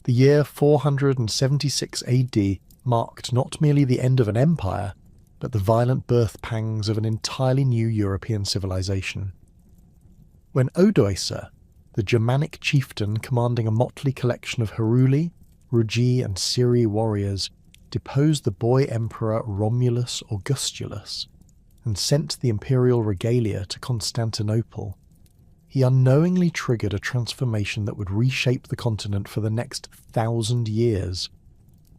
The year 476 AD marked not merely the end of an empire, but the violent birth pangs of an entirely new European civilization. When Odoacer, the Germanic chieftain commanding a motley collection of Heruli, Rugi and Siri warriors, deposed the boy emperor Romulus Augustulus and sent the imperial regalia to Constantinople, he unknowingly triggered a transformation that would reshape the continent for the next 1,000 years.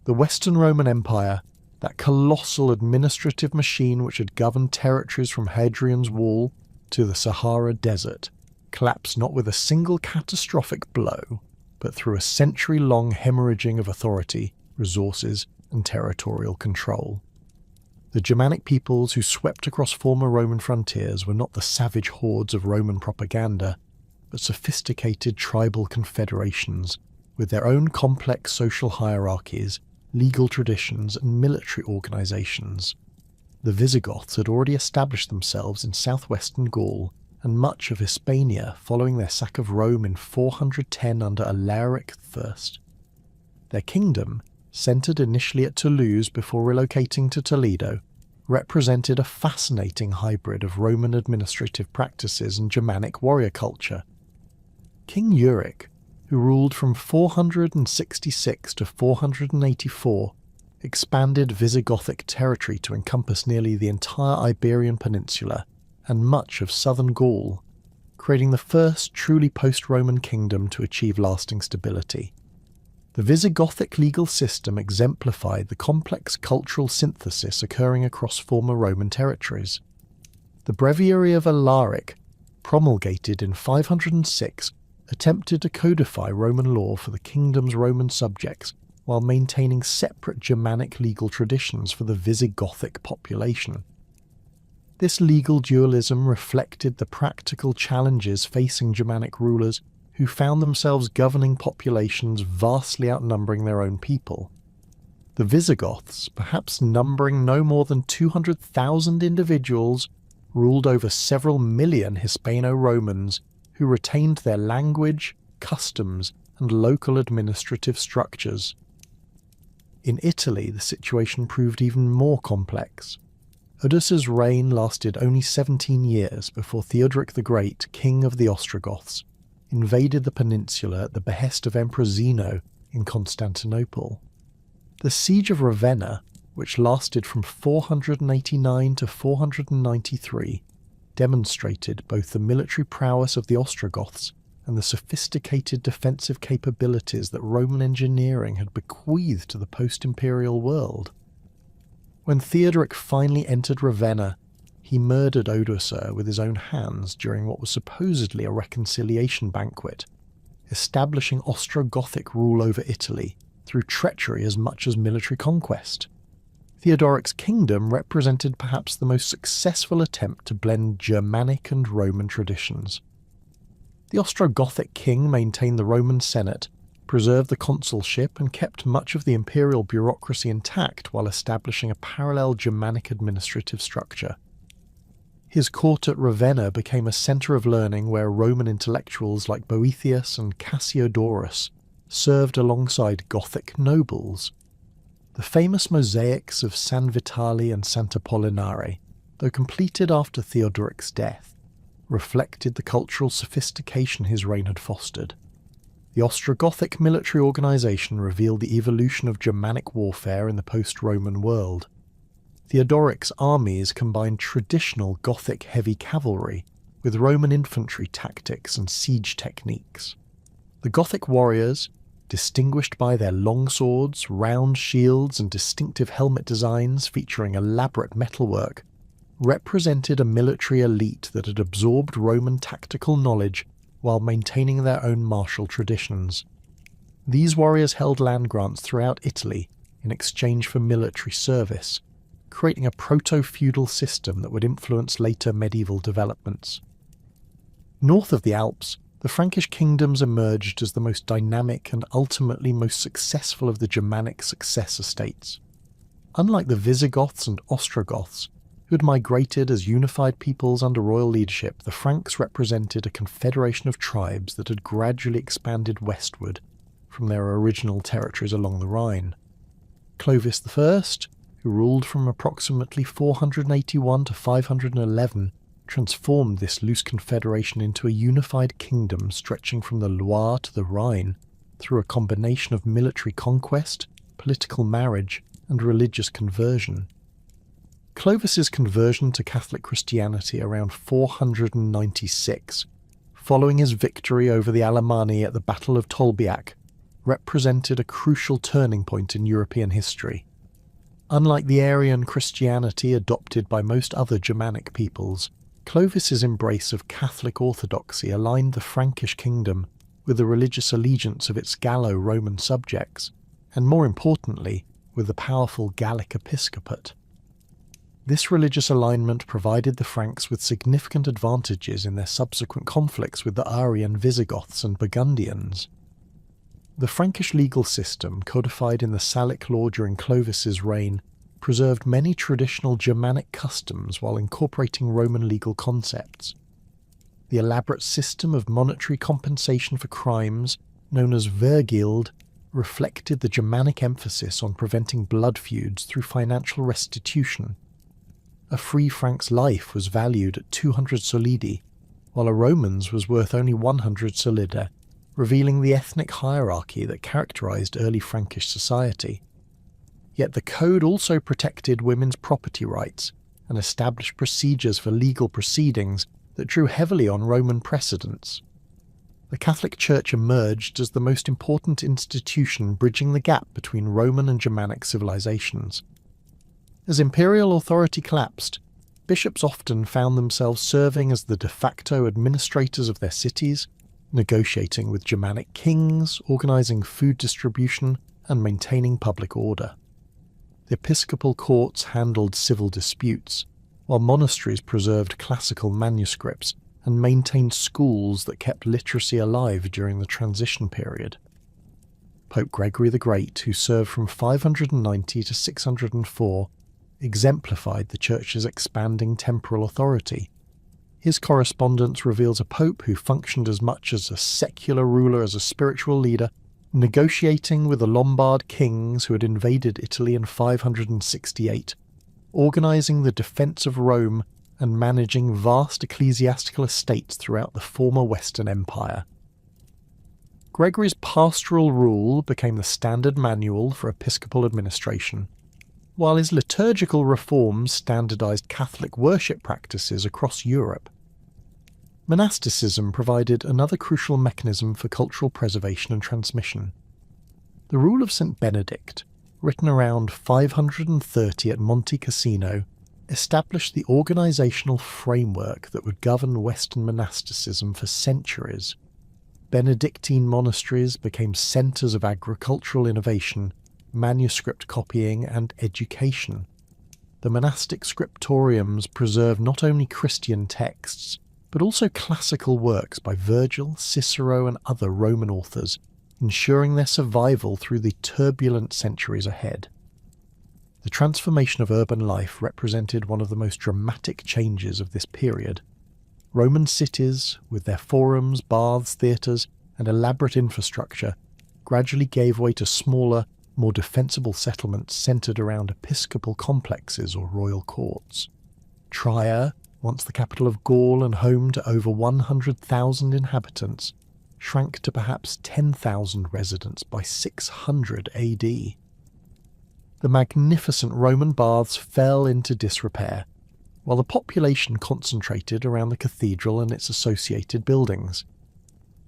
The Western Roman Empire, that colossal administrative machine which had governed territories from Hadrian's Wall to the Sahara Desert, collapsed not with a single catastrophic blow, but through a century-long hemorrhaging of authority, resources, and territorial control. The Germanic peoples who swept across former Roman frontiers were not the savage hordes of Roman propaganda, but sophisticated tribal confederations with their own complex social hierarchies, legal traditions, and military organisations. The Visigoths had already established themselves in southwestern Gaul and much of Hispania following their sack of Rome in 410 under Alaric I. Their kingdom, centred initially at Toulouse before relocating to Toledo, represented a fascinating hybrid of Roman administrative practices and Germanic warrior culture. King Euric, who ruled from 466 to 484, expanded Visigothic territory to encompass nearly the entire Iberian Peninsula and much of southern Gaul, creating the first truly post-Roman kingdom to achieve lasting stability. The Visigothic legal system exemplified the complex cultural synthesis occurring across former Roman territories. The Breviary of Alaric, promulgated in 506, attempted to codify Roman law for the kingdom's Roman subjects while maintaining separate Germanic legal traditions for the Visigothic population. This legal dualism reflected the practical challenges facing Germanic rulers who found themselves governing populations vastly outnumbering their own people. The Visigoths, perhaps numbering no more than 200,000 individuals, ruled over several million Hispano-Romans who retained their language, customs, and local administrative structures. In Italy, the situation proved even more complex. Odoacer's reign lasted only 17 years before Theodoric the Great, king of the Ostrogoths, invaded the peninsula at the behest of Emperor Zeno in Constantinople. The siege of Ravenna, which lasted from 489 to 493, demonstrated both the military prowess of the Ostrogoths and the sophisticated defensive capabilities that Roman engineering had bequeathed to the post-imperial world. When Theodoric finally entered Ravenna, he murdered Odoacer with his own hands during what was supposedly a reconciliation banquet, establishing Ostrogothic rule over Italy through treachery as much as military conquest. Theodoric's kingdom represented perhaps the most successful attempt to blend Germanic and Roman traditions. The Ostrogothic king maintained the Roman Senate, preserved the consulship, and kept much of the imperial bureaucracy intact while establishing a parallel Germanic administrative structure. His court at Ravenna became a centre of learning where Roman intellectuals like Boethius and Cassiodorus served alongside Gothic nobles. The famous mosaics of San Vitale and Sant'Apollinare, though completed after Theodoric's death, reflected the cultural sophistication his reign had fostered. The Ostrogothic military organisation revealed the evolution of Germanic warfare in the post-Roman world. Theodoric's armies combined traditional Gothic heavy cavalry with Roman infantry tactics and siege techniques. The Gothic warriors, distinguished by their long swords, round shields, and distinctive helmet designs featuring elaborate metalwork, represented a military elite that had absorbed Roman tactical knowledge while maintaining their own martial traditions. These warriors held land grants throughout Italy in exchange for military service, creating a proto-feudal system that would influence later medieval developments. North of the Alps, the Frankish kingdoms emerged as the most dynamic and ultimately most successful of the Germanic successor states. Unlike the Visigoths and Ostrogoths, who had migrated as unified peoples under royal leadership, the Franks represented a confederation of tribes that had gradually expanded westward, from their original territories along the Rhine. Clovis I, who ruled from approximately 481 to 511, transformed this loose confederation into a unified kingdom stretching from the Loire to the Rhine through a combination of military conquest, political marriage, and religious conversion. Clovis's conversion to Catholic Christianity around 496, following his victory over the Alemanni at the Battle of Tolbiac, represented a crucial turning point in European history. Unlike the Arian Christianity adopted by most other Germanic peoples, Clovis's embrace of Catholic orthodoxy aligned the Frankish kingdom with the religious allegiance of its Gallo-Roman subjects, and more importantly, with the powerful Gallic episcopate. This religious alignment provided the Franks with significant advantages in their subsequent conflicts with the Arian Visigoths and Burgundians. The Frankish legal system, codified in the Salic law during Clovis's reign, preserved many traditional Germanic customs while incorporating Roman legal concepts. The elaborate system of monetary compensation for crimes, known as Wehrgild, reflected the Germanic emphasis on preventing blood feuds through financial restitution. A free Frank's life was valued at 200 solidi, while a Roman's was worth only 100 solida, revealing the ethnic hierarchy that characterized early Frankish society. Yet the code also protected women's property rights and established procedures for legal proceedings that drew heavily on Roman precedents. The Catholic Church emerged as the most important institution bridging the gap between Roman and Germanic civilizations. As imperial authority collapsed, bishops often found themselves serving as the de facto administrators of their cities, negotiating with Germanic kings, organizing food distribution, and maintaining public order. The episcopal courts handled civil disputes, while monasteries preserved classical manuscripts and maintained schools that kept literacy alive during the transition period. Pope Gregory the Great, who served from 590 to 604, exemplified the Church's expanding temporal authority. His correspondence reveals a pope who functioned as much as a secular ruler as a spiritual leader, negotiating with the Lombard kings who had invaded Italy in 568, organising the defence of Rome and managing vast ecclesiastical estates throughout the former Western Empire. Gregory's pastoral rule became the standard manual for episcopal administration, while his liturgical reforms standardized Catholic worship practices across Europe. Monasticism provided another crucial mechanism for cultural preservation and transmission. The Rule of St. Benedict, written around 530 at Monte Cassino, established the organizational framework that would govern Western monasticism for centuries. Benedictine monasteries became centers of agricultural innovation, manuscript copying, and education. The monastic scriptoriums preserved not only Christian texts, but also classical works by Virgil, Cicero, and other Roman authors, ensuring their survival through the turbulent centuries ahead. The transformation of urban life represented one of the most dramatic changes of this period. Roman cities, with their forums, baths, theatres, and elaborate infrastructure, gradually gave way to smaller, more defensible settlements centred around episcopal complexes or royal courts. Trier, once the capital of Gaul and home to over 100,000 inhabitants, shrank to perhaps 10,000 residents by 600 AD. The magnificent Roman baths fell into disrepair, while the population concentrated around the cathedral and its associated buildings.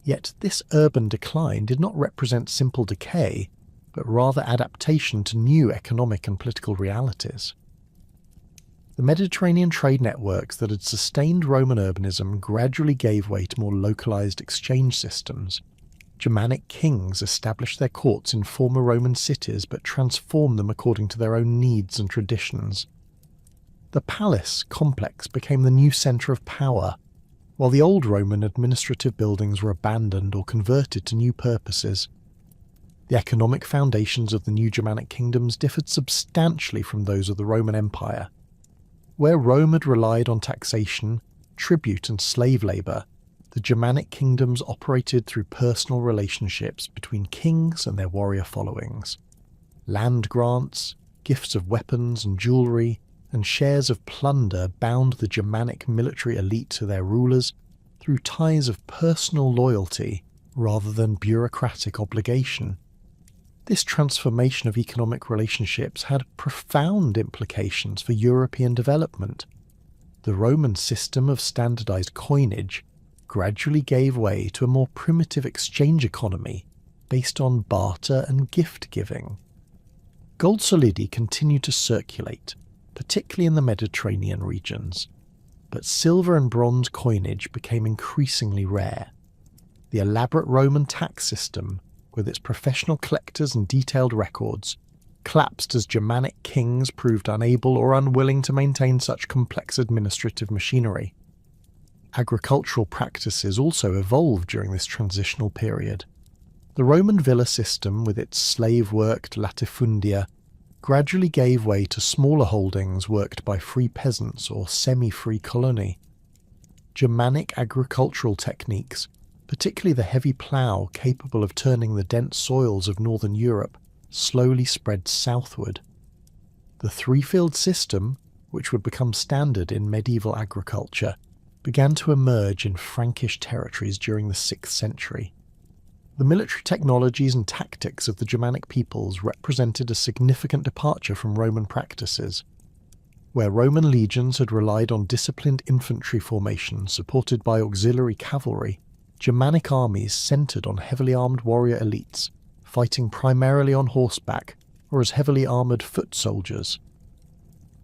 Yet this urban decline did not represent simple decay, but rather adaptation to new economic and political realities. The Mediterranean trade networks that had sustained Roman urbanism gradually gave way to more localized exchange systems. Germanic kings established their courts in former Roman cities but transformed them according to their own needs and traditions. The palace complex became the new centre of power, while the old Roman administrative buildings were abandoned or converted to new purposes. The economic foundations of the new Germanic kingdoms differed substantially from those of the Roman Empire. Where Rome had relied on taxation, tribute and slave labour, The Germanic kingdoms operated through personal relationships between kings and their warrior followings. Land grants, gifts of weapons and jewellery, and shares of plunder bound the Germanic military elite to their rulers through ties of personal loyalty rather than bureaucratic obligation. This transformation of economic relationships had profound implications for European development. The Roman system of standardized coinage gradually gave way to a more primitive exchange economy based on barter and gift-giving. Gold solidi continued to circulate, particularly in the Mediterranean regions, but silver and bronze coinage became increasingly rare. The elaborate Roman tax system, with its professional collectors and detailed records, collapsed as Germanic kings proved unable or unwilling to maintain such complex administrative machinery. Agricultural practices also evolved during this transitional period. The Roman villa system, with its slave-worked latifundia, gradually gave way to smaller holdings worked by free peasants or semi-free coloni. Germanic agricultural techniques, particularly the heavy plough capable of turning the dense soils of northern Europe, slowly spread southward. The three-field system, which would become standard in medieval agriculture, began to emerge in Frankish territories during the 6th century. The military technologies and tactics of the Germanic peoples represented a significant departure from Roman practices. Where Roman legions had relied on disciplined infantry formations supported by auxiliary cavalry, Germanic armies centred on heavily armed warrior elites, fighting primarily on horseback or as heavily armoured foot soldiers.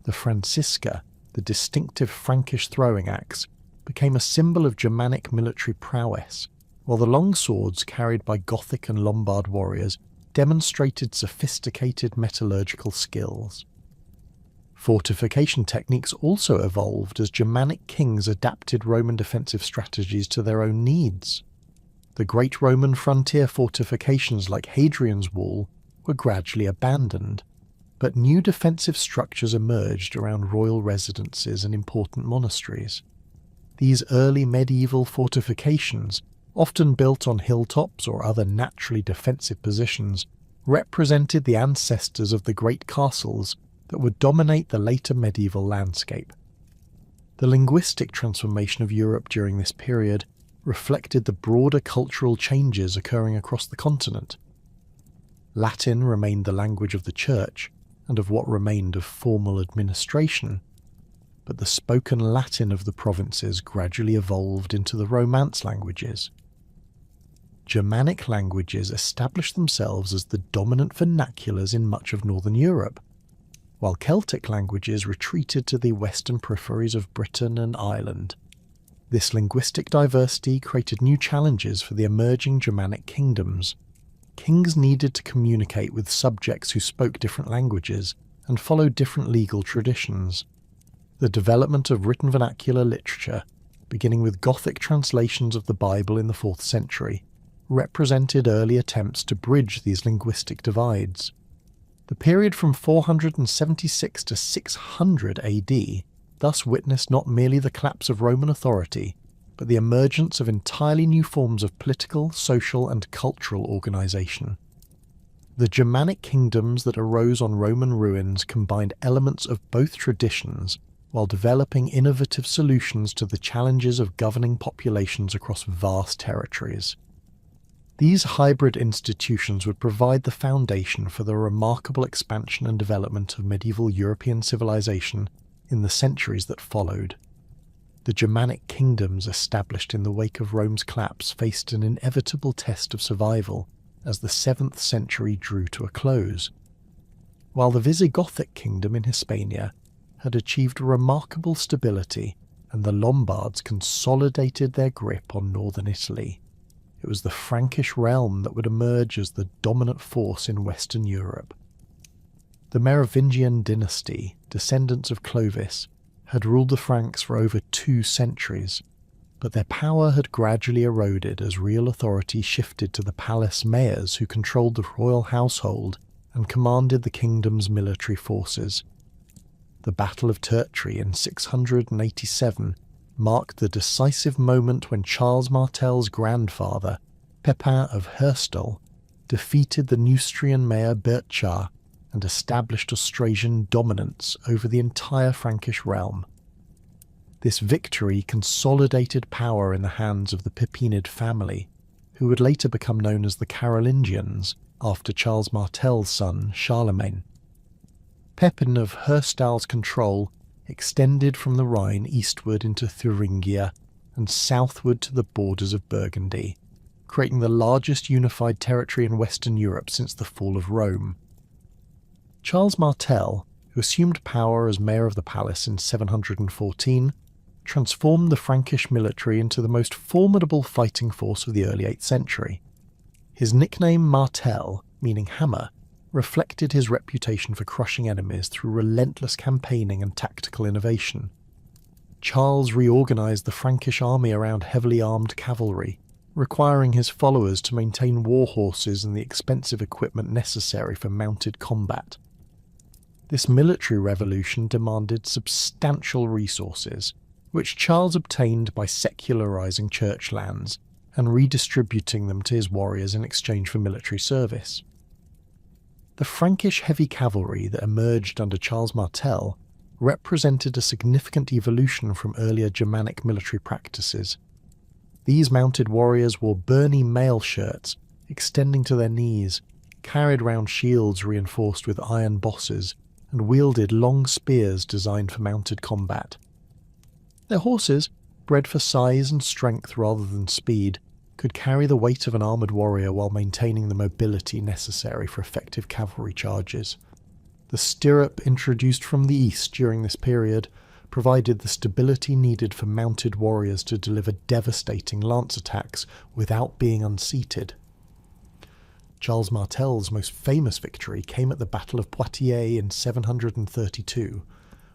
The Francisca, the distinctive Frankish throwing axe, became a symbol of Germanic military prowess, while the long swords carried by Gothic and Lombard warriors demonstrated sophisticated metallurgical skills. Fortification techniques also evolved as Germanic kings adapted Roman defensive strategies to their own needs. The great Roman frontier fortifications like Hadrian's Wall were gradually abandoned, but new defensive structures emerged around royal residences and important monasteries. These early medieval fortifications, often built on hilltops or other naturally defensive positions, represented the ancestors of the great castles that would dominate the later medieval landscape. The linguistic transformation of Europe during this period reflected the broader cultural changes occurring across the continent. Latin remained the language of the Church and of what remained of formal administration, but the spoken Latin of the provinces gradually evolved into the Romance languages. Germanic languages established themselves as the dominant vernaculars in much of northern Europe, while Celtic languages retreated to the western peripheries of Britain and Ireland. This linguistic diversity created new challenges for the emerging Germanic kingdoms. Kings needed to communicate with subjects who spoke different languages and followed different legal traditions. The development of written vernacular literature, beginning with Gothic translations of the Bible in the 4th century, represented early attempts to bridge these linguistic divides. The period from 476 to 600 AD thus witnessed not merely the collapse of Roman authority, but the emergence of entirely new forms of political, social, and cultural organisation. The Germanic kingdoms that arose on Roman ruins combined elements of both traditions while developing innovative solutions to the challenges of governing populations across vast territories. These hybrid institutions would provide the foundation for the remarkable expansion and development of medieval European civilization in the centuries that followed. The Germanic kingdoms established in the wake of Rome's collapse faced an inevitable test of survival as the 7th century drew to a close. While the Visigothic kingdom in Hispania had achieved remarkable stability and the Lombards consolidated their grip on northern Italy, it was the Frankish realm that would emerge as the dominant force in Western Europe. The Merovingian dynasty, descendants of Clovis, had ruled the Franks for over 2 centuries, but their power had gradually eroded as real authority shifted to the palace mayors who controlled the royal household and commanded the kingdom's military forces. The Battle of Tertry in 687 marked the decisive moment when Charles Martel's grandfather, Pepin of Herstal, defeated the Neustrian mayor Berchar and established Austrasian dominance over the entire Frankish realm. This victory consolidated power in the hands of the Pepinid family, who would later become known as the Carolingians after Charles Martel's son Charlemagne. Pepin of Herstal's control extended from the Rhine eastward into Thuringia and southward to the borders of Burgundy, creating the largest unified territory in Western Europe since the fall of Rome. Charles Martel, who assumed power as mayor of the palace in 714, transformed the Frankish military into the most formidable fighting force of the early 8th century. His nickname Martel, meaning hammer, reflected his reputation for crushing enemies through relentless campaigning and tactical innovation. Charles reorganised the Frankish army around heavily armed cavalry, requiring his followers to maintain war horses and the expensive equipment necessary for mounted combat. This military revolution demanded substantial resources, which Charles obtained by secularising church lands and redistributing them to his warriors in exchange for military service. The Frankish heavy cavalry that emerged under Charles Martel represented a significant evolution from earlier Germanic military practices. These mounted warriors wore burny mail shirts extending to their knees, carried round shields reinforced with iron bosses, and wielded long spears designed for mounted combat. Their horses, bred for size and strength rather than speed, could carry the weight of an armoured warrior while maintaining the mobility necessary for effective cavalry charges. The stirrup, introduced from the east during this period, provided the stability needed for mounted warriors to deliver devastating lance attacks without being unseated. Charles Martel's most famous victory came at the Battle of Poitiers in 732,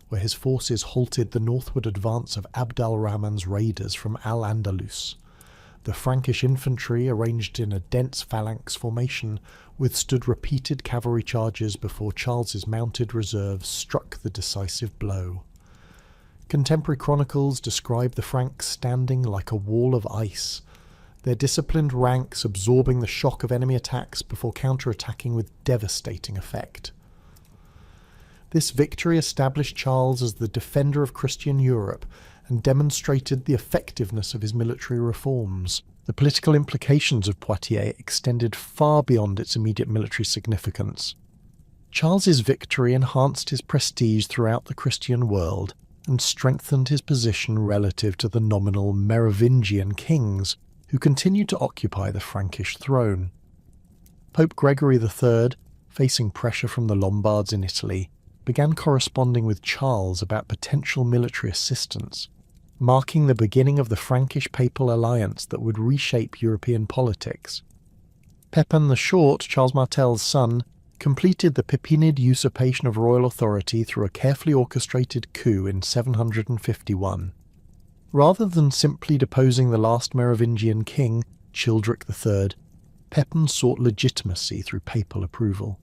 where his forces halted the northward advance of Abd al-Rahman's raiders from Al-Andalus. The Frankish infantry, arranged in a dense phalanx formation, withstood repeated cavalry charges before Charles's mounted reserves struck the decisive blow. Contemporary chronicles describe the Franks standing like a wall of ice, their disciplined ranks absorbing the shock of enemy attacks before counter-attacking with devastating effect. This victory established Charles as the defender of Christian Europe and demonstrated the effectiveness of his military reforms. The political implications of Poitiers extended far beyond its immediate military significance. Charles's victory enhanced his prestige throughout the Christian world and strengthened his position relative to the nominal Merovingian kings who continued to occupy the Frankish throne. Pope Gregory III, facing pressure from the Lombards in Italy, began corresponding with Charles about potential military assistance, marking the beginning of the Frankish papal alliance that would reshape European politics. Pepin the Short, Charles Martel's son, completed the Pepinid usurpation of royal authority through a carefully orchestrated coup in 751. Rather than simply deposing the last Merovingian king, Childeric III, Pepin sought legitimacy through papal approval.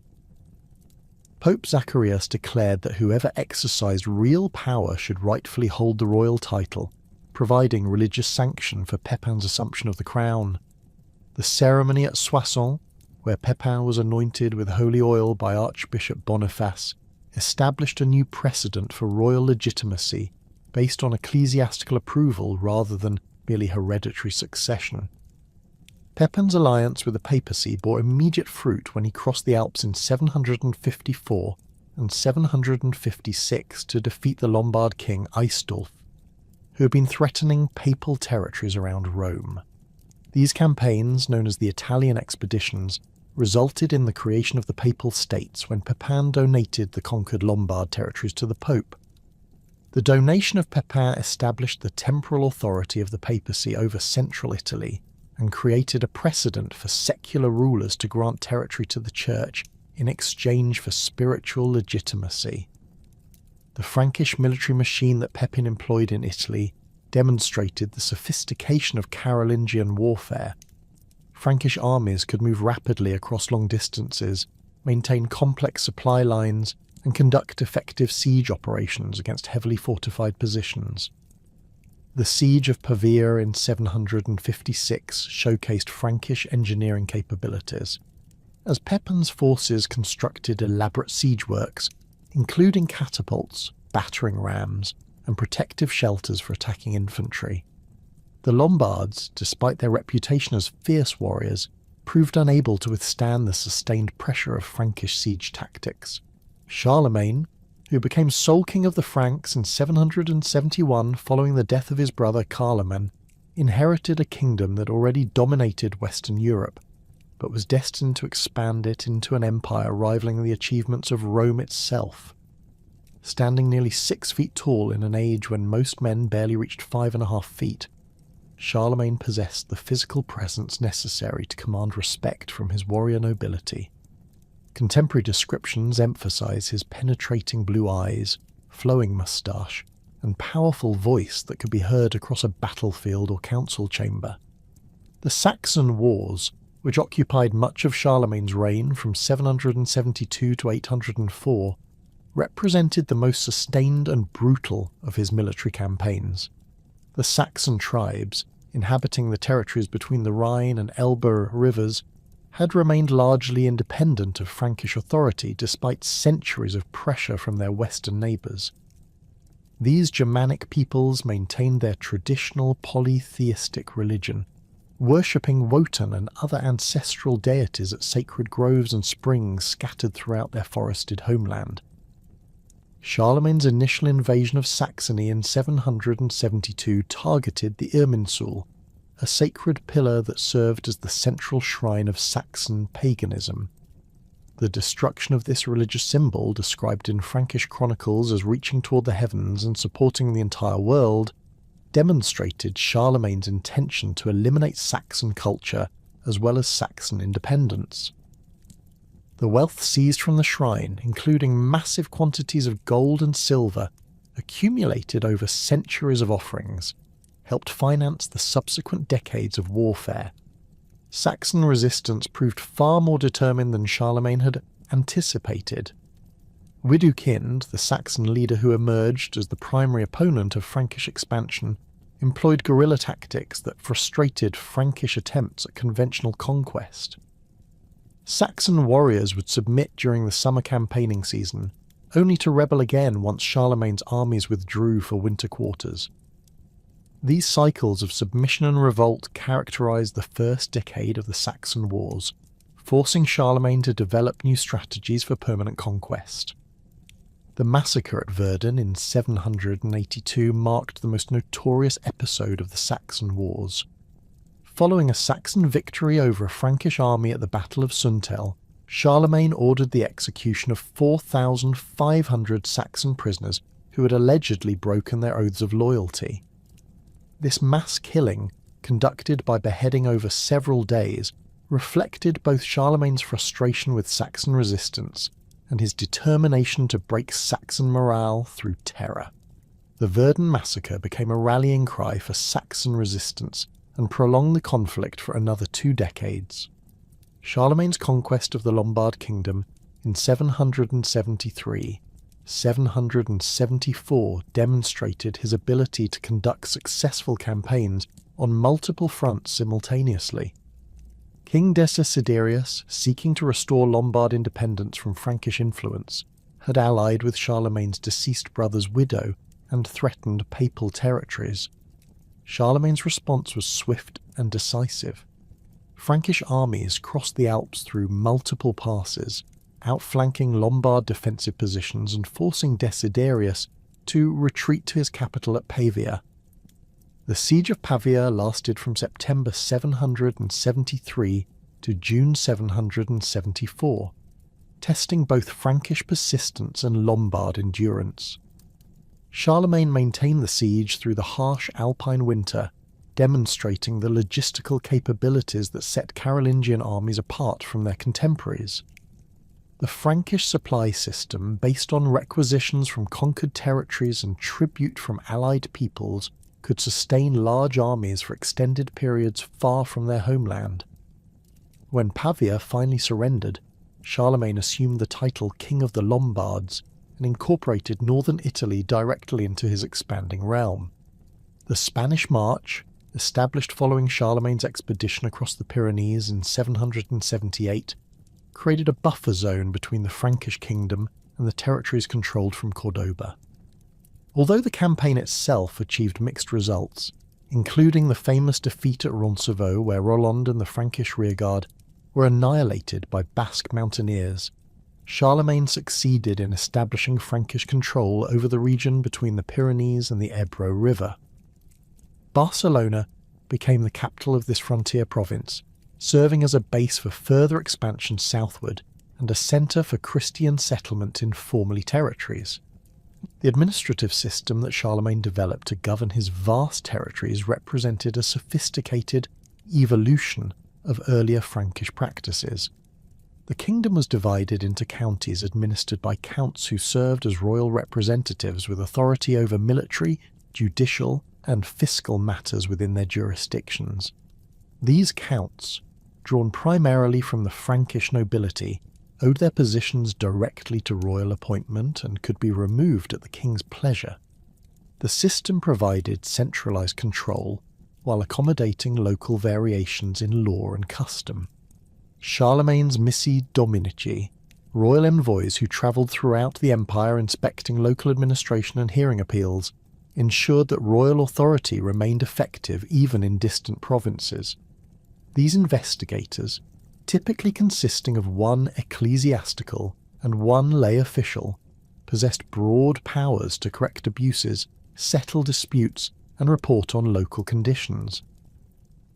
Pope Zacharias declared that whoever exercised real power should rightfully hold the royal title, providing religious sanction for Pepin's assumption of the crown. The ceremony at Soissons, where Pepin was anointed with holy oil by Archbishop Boniface, established a new precedent for royal legitimacy based on ecclesiastical approval rather than merely hereditary succession. Pepin's alliance with the papacy bore immediate fruit when he crossed the Alps in 754 and 756 to defeat the Lombard king Aistulf, who had been threatening papal territories around Rome. These campaigns, known as the Italian expeditions, resulted in the creation of the Papal States when Pepin donated the conquered Lombard territories to the Pope. The donation of Pepin established the temporal authority of the papacy over central Italy and created a precedent for secular rulers to grant territory to the Church in exchange for spiritual legitimacy. The Frankish military machine that Pepin employed in Italy demonstrated the sophistication of Carolingian warfare. Frankish armies could move rapidly across long distances, maintain complex supply lines, and conduct effective siege operations against heavily fortified positions. The siege of Pavia in 756 showcased Frankish engineering capabilities, as Pepin's forces constructed elaborate siege works, including catapults, battering rams, and protective shelters for attacking infantry. The Lombards, despite their reputation as fierce warriors, proved unable to withstand the sustained pressure of Frankish siege tactics. Charlemagne, who became sole king of the Franks in 771 following the death of his brother Carloman, inherited a kingdom that already dominated Western Europe, but was destined to expand it into an empire rivaling the achievements of Rome itself. Standing nearly 6 feet tall in an age when most men barely reached 5.5 feet, Charlemagne possessed the physical presence necessary to command respect from his warrior nobility. Contemporary descriptions emphasize his penetrating blue eyes, flowing moustache, and powerful voice that could be heard across a battlefield or council chamber. The Saxon Wars, which occupied much of Charlemagne's reign from 772 to 804, represented the most sustained and brutal of his military campaigns. The Saxon tribes, inhabiting the territories between the Rhine and Elbe rivers, had remained largely independent of Frankish authority despite centuries of pressure from their western neighbours. These Germanic peoples maintained their traditional polytheistic religion, worshipping Wotan and other ancestral deities at sacred groves and springs scattered throughout their forested homeland. Charlemagne's initial invasion of Saxony in 772 targeted the Irminsul, a sacred pillar that served as the central shrine of Saxon paganism. The destruction of this religious symbol, described in Frankish chronicles as reaching toward the heavens and supporting the entire world, demonstrated Charlemagne's intention to eliminate Saxon culture as well as Saxon independence. The wealth seized from the shrine, including massive quantities of gold and silver, accumulated over centuries of offerings, helped finance the subsequent decades of warfare. Saxon resistance proved far more determined than Charlemagne had anticipated. Widukind, the Saxon leader who emerged as the primary opponent of Frankish expansion, employed guerrilla tactics that frustrated Frankish attempts at conventional conquest. Saxon warriors would submit during the summer campaigning season, only to rebel again once Charlemagne's armies withdrew for winter quarters. These cycles of submission and revolt characterized the first decade of the Saxon Wars, forcing Charlemagne to develop new strategies for permanent conquest. The massacre at Verdun in 782 marked the most notorious episode of the Saxon Wars. Following a Saxon victory over a Frankish army at the Battle of Suntel, Charlemagne ordered the execution of 4,500 Saxon prisoners who had allegedly broken their oaths of loyalty. This mass killing, conducted by beheading over several days, reflected both Charlemagne's frustration with Saxon resistance and his determination to break Saxon morale through terror. The Verdun massacre became a rallying cry for Saxon resistance and prolonged the conflict for another 2 decades. Charlemagne's conquest of the Lombard kingdom in 773 774 demonstrated his ability to conduct successful campaigns on multiple fronts simultaneously. King Desiderius, seeking to restore Lombard independence from Frankish influence, had allied with Charlemagne's deceased brother's widow and threatened papal territories. Charlemagne's response was swift and decisive. Frankish armies crossed the Alps through multiple passes, outflanking Lombard defensive positions and forcing Desiderius to retreat to his capital at Pavia. The siege of Pavia lasted from September 773 to June 774, testing both Frankish persistence and Lombard endurance. Charlemagne maintained the siege through the harsh Alpine winter, demonstrating the logistical capabilities that set Carolingian armies apart from their contemporaries. The Frankish supply system, based on requisitions from conquered territories and tribute from allied peoples, could sustain large armies for extended periods far from their homeland. When Pavia finally surrendered, Charlemagne assumed the title King of the Lombards and incorporated northern Italy directly into his expanding realm. The Spanish March, established following Charlemagne's expedition across the Pyrenees in 778, created a buffer zone between the Frankish kingdom and the territories controlled from Cordoba. Although the campaign itself achieved mixed results, including the famous defeat at Roncevaux where Roland and the Frankish rearguard were annihilated by Basque mountaineers, Charlemagne succeeded in establishing Frankish control over the region between the Pyrenees and the Ebro River. Barcelona became the capital of this frontier province, serving as a base for further expansion southward and a centre for Christian settlement in formerly territories. The administrative system that Charlemagne developed to govern his vast territories represented a sophisticated evolution of earlier Frankish practices. The kingdom was divided into counties administered by counts who served as royal representatives with authority over military, judicial, and fiscal matters within their jurisdictions. These counts, drawn primarily from the Frankish nobility, owed their positions directly to royal appointment and could be removed at the king's pleasure. The system provided centralised control while accommodating local variations in law and custom. Charlemagne's missi dominici, royal envoys who travelled throughout the empire inspecting local administration and hearing appeals, ensured that royal authority remained effective even in distant provinces. These investigators, typically consisting of one ecclesiastical and one lay official, possessed broad powers to correct abuses, settle disputes, and report on local conditions.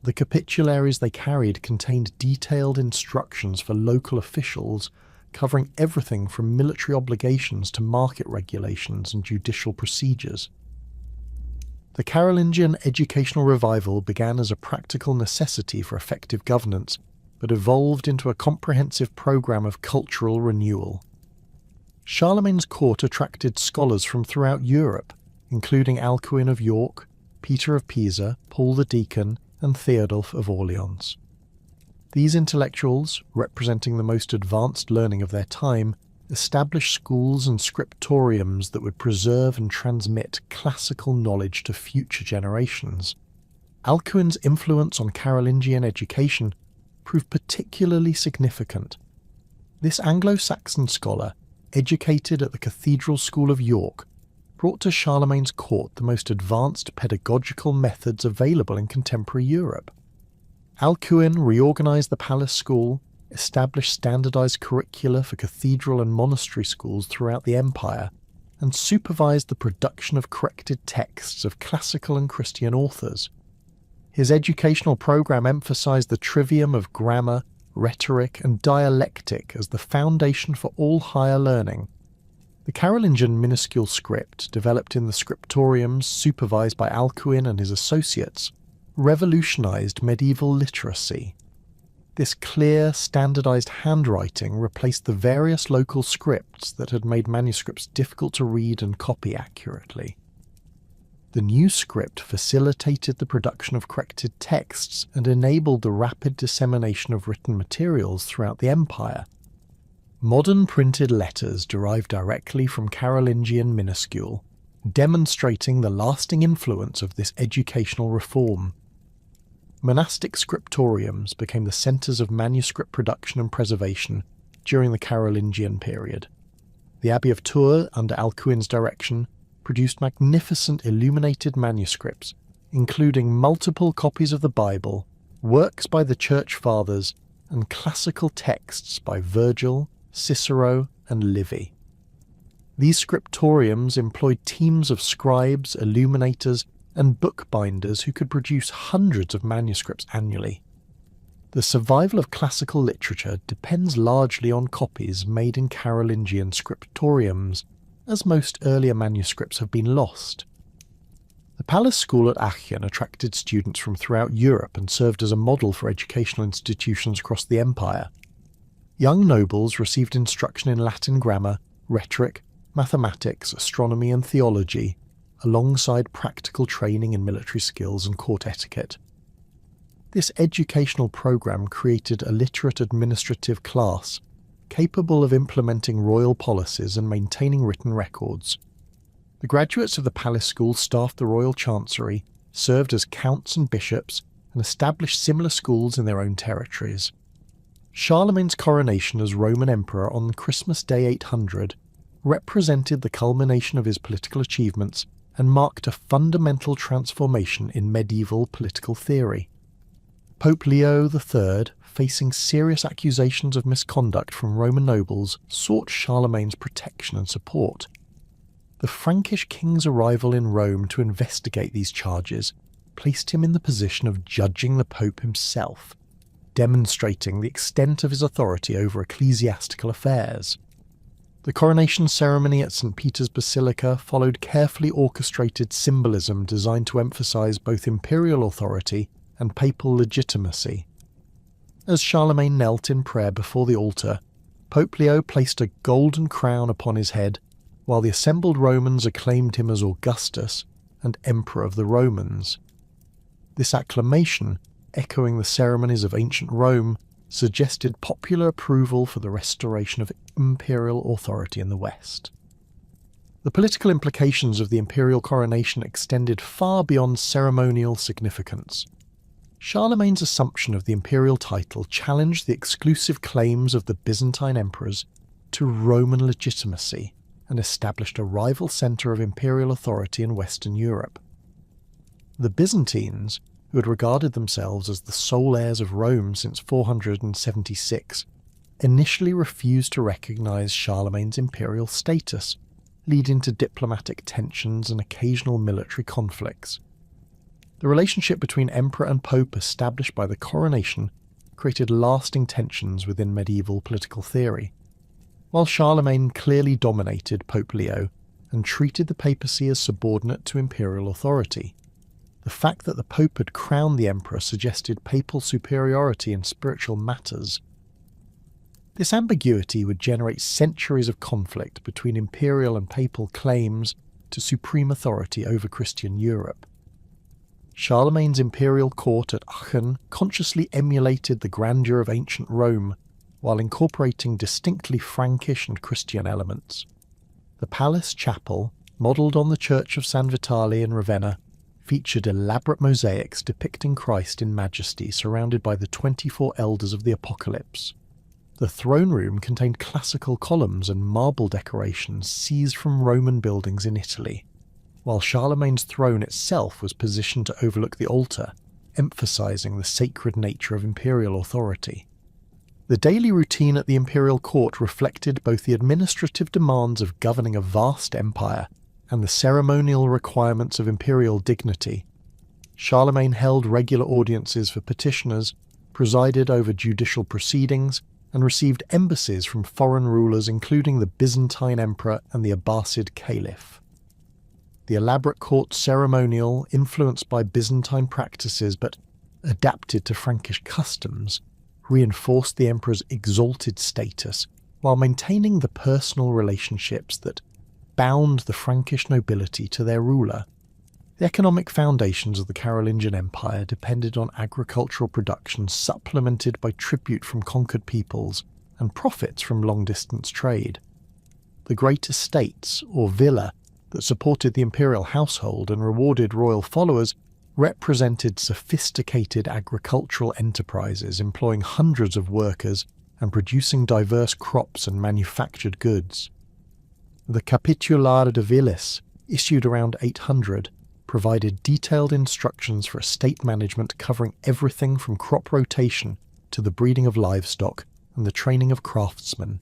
The capitularies they carried contained detailed instructions for local officials, covering everything from military obligations to market regulations and judicial procedures. The Carolingian educational revival began as a practical necessity for effective governance, but evolved into a comprehensive program of cultural renewal. Charlemagne's court attracted scholars from throughout Europe, including Alcuin of York, Peter of Pisa, Paul the Deacon, and Theodulf of Orleans. These intellectuals, representing the most advanced learning of their time, established schools and scriptoriums that would preserve and transmit classical knowledge to future generations. Alcuin's influence on Carolingian education proved particularly significant. This Anglo-Saxon scholar, educated at the Cathedral School of York, brought to Charlemagne's court the most advanced pedagogical methods available in contemporary Europe. Alcuin reorganised the palace school, established standardised curricula for cathedral and monastery schools throughout the empire, and supervised the production of corrected texts of classical and Christian authors. His educational programme emphasised the trivium of grammar, rhetoric, and dialectic as the foundation for all higher learning. The Carolingian minuscule script, developed in the scriptoriums supervised by Alcuin and his associates, revolutionised medieval literacy. This clear, standardised handwriting replaced the various local scripts that had made manuscripts difficult to read and copy accurately. The new script facilitated the production of corrected texts and enabled the rapid dissemination of written materials throughout the empire. Modern printed letters derive directly from Carolingian minuscule, demonstrating the lasting influence of this educational reform. Monastic scriptoriums became the centres of manuscript production and preservation during the Carolingian period. The Abbey of Tours, under Alcuin's direction, produced magnificent illuminated manuscripts, including multiple copies of the Bible, works by the Church Fathers, and classical texts by Virgil, Cicero, and Livy. These scriptoriums employed teams of scribes, illuminators, and bookbinders who could produce hundreds of manuscripts annually. The survival of classical literature depends largely on copies made in Carolingian scriptoriums, as most earlier manuscripts have been lost. The Palace School at Aachen attracted students from throughout Europe and served as a model for educational institutions across the empire. Young nobles received instruction in Latin grammar, rhetoric, mathematics, astronomy, and theology, alongside practical training in military skills and court etiquette. This educational program created a literate administrative class, capable of implementing royal policies and maintaining written records. The graduates of the Palace School staffed the royal chancery, served as counts and bishops, and established similar schools in their own territories. Charlemagne's coronation as Roman Emperor on Christmas Day 800 represented the culmination of his political achievements and marked a fundamental transformation in medieval political theory. Pope Leo III, facing serious accusations of misconduct from Roman nobles, sought Charlemagne's protection and support. The Frankish king's arrival in Rome to investigate these charges placed him in the position of judging the Pope himself, demonstrating the extent of his authority over ecclesiastical affairs. The coronation ceremony at St. Peter's Basilica followed carefully orchestrated symbolism designed to emphasize both imperial authority and papal legitimacy. As Charlemagne knelt in prayer before the altar, Pope Leo placed a golden crown upon his head, while the assembled Romans acclaimed him as Augustus and Emperor of the Romans. This acclamation, echoing the ceremonies of ancient Rome, suggested popular approval for the restoration of imperial authority in the West. The political implications of the imperial coronation extended far beyond ceremonial significance. Charlemagne's assumption of the imperial title challenged the exclusive claims of the Byzantine emperors to Roman legitimacy and established a rival centre of imperial authority in Western Europe. The Byzantines, who had regarded themselves as the sole heirs of Rome since 476, initially refused to recognise Charlemagne's imperial status, leading to diplomatic tensions and occasional military conflicts. The relationship between emperor and pope established by the coronation created lasting tensions within medieval political theory. While Charlemagne clearly dominated Pope Leo and treated the papacy as subordinate to imperial authority, the fact that the pope had crowned the emperor suggested papal superiority in spiritual matters. This ambiguity would generate centuries of conflict between imperial and papal claims to supreme authority over Christian Europe. Charlemagne's imperial court at Aachen consciously emulated the grandeur of ancient Rome, while incorporating distinctly Frankish and Christian elements. The palace chapel, modelled on the Church of San Vitale in Ravenna, featured elaborate mosaics depicting Christ in majesty surrounded by the 24 elders of the Apocalypse. The throne room contained classical columns and marble decorations seized from Roman buildings in Italy, while Charlemagne's throne itself was positioned to overlook the altar, emphasizing the sacred nature of imperial authority. The daily routine at the imperial court reflected both the administrative demands of governing a vast empire and the ceremonial requirements of imperial dignity. Charlemagne held regular audiences for petitioners, presided over judicial proceedings, and received embassies from foreign rulers including the Byzantine emperor and the Abbasid caliph. The elaborate court ceremonial, influenced by Byzantine practices but adapted to Frankish customs, reinforced the emperor's exalted status while maintaining the personal relationships that bound the Frankish nobility to their ruler. The economic foundations of the Carolingian Empire depended on agricultural production supplemented by tribute from conquered peoples and profits from long-distance trade. The great estates, or villa, that supported the imperial household and rewarded royal followers represented sophisticated agricultural enterprises employing hundreds of workers and producing diverse crops and manufactured goods. The Capitular de Villis, issued around 800, provided detailed instructions for estate management covering everything from crop rotation to the breeding of livestock and the training of craftsmen.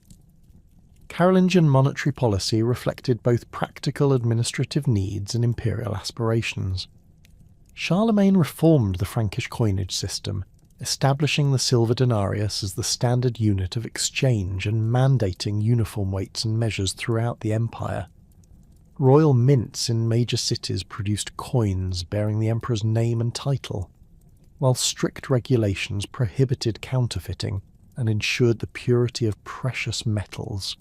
Carolingian monetary policy reflected both practical administrative needs and imperial aspirations. Charlemagne reformed the Frankish coinage system, establishing the silver denarius as the standard unit of exchange and mandating uniform weights and measures throughout the empire. Royal mints in major cities produced coins bearing the emperor's name and title, while strict regulations prohibited counterfeiting and ensured the purity of precious metals.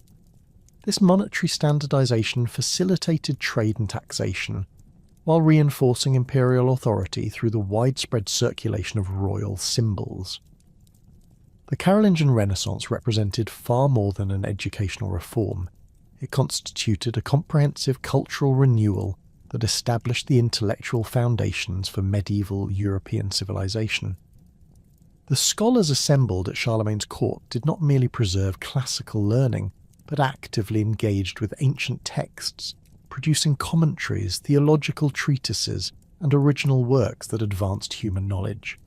This monetary standardization facilitated trade and taxation, while reinforcing imperial authority through the widespread circulation of royal symbols. The Carolingian Renaissance represented far more than an educational reform. It constituted a comprehensive cultural renewal that established the intellectual foundations for medieval European civilization. The scholars assembled at Charlemagne's court did not merely preserve classical learning, but actively engaged with ancient texts, producing commentaries, theological treatises, and original works that advanced human knowledge.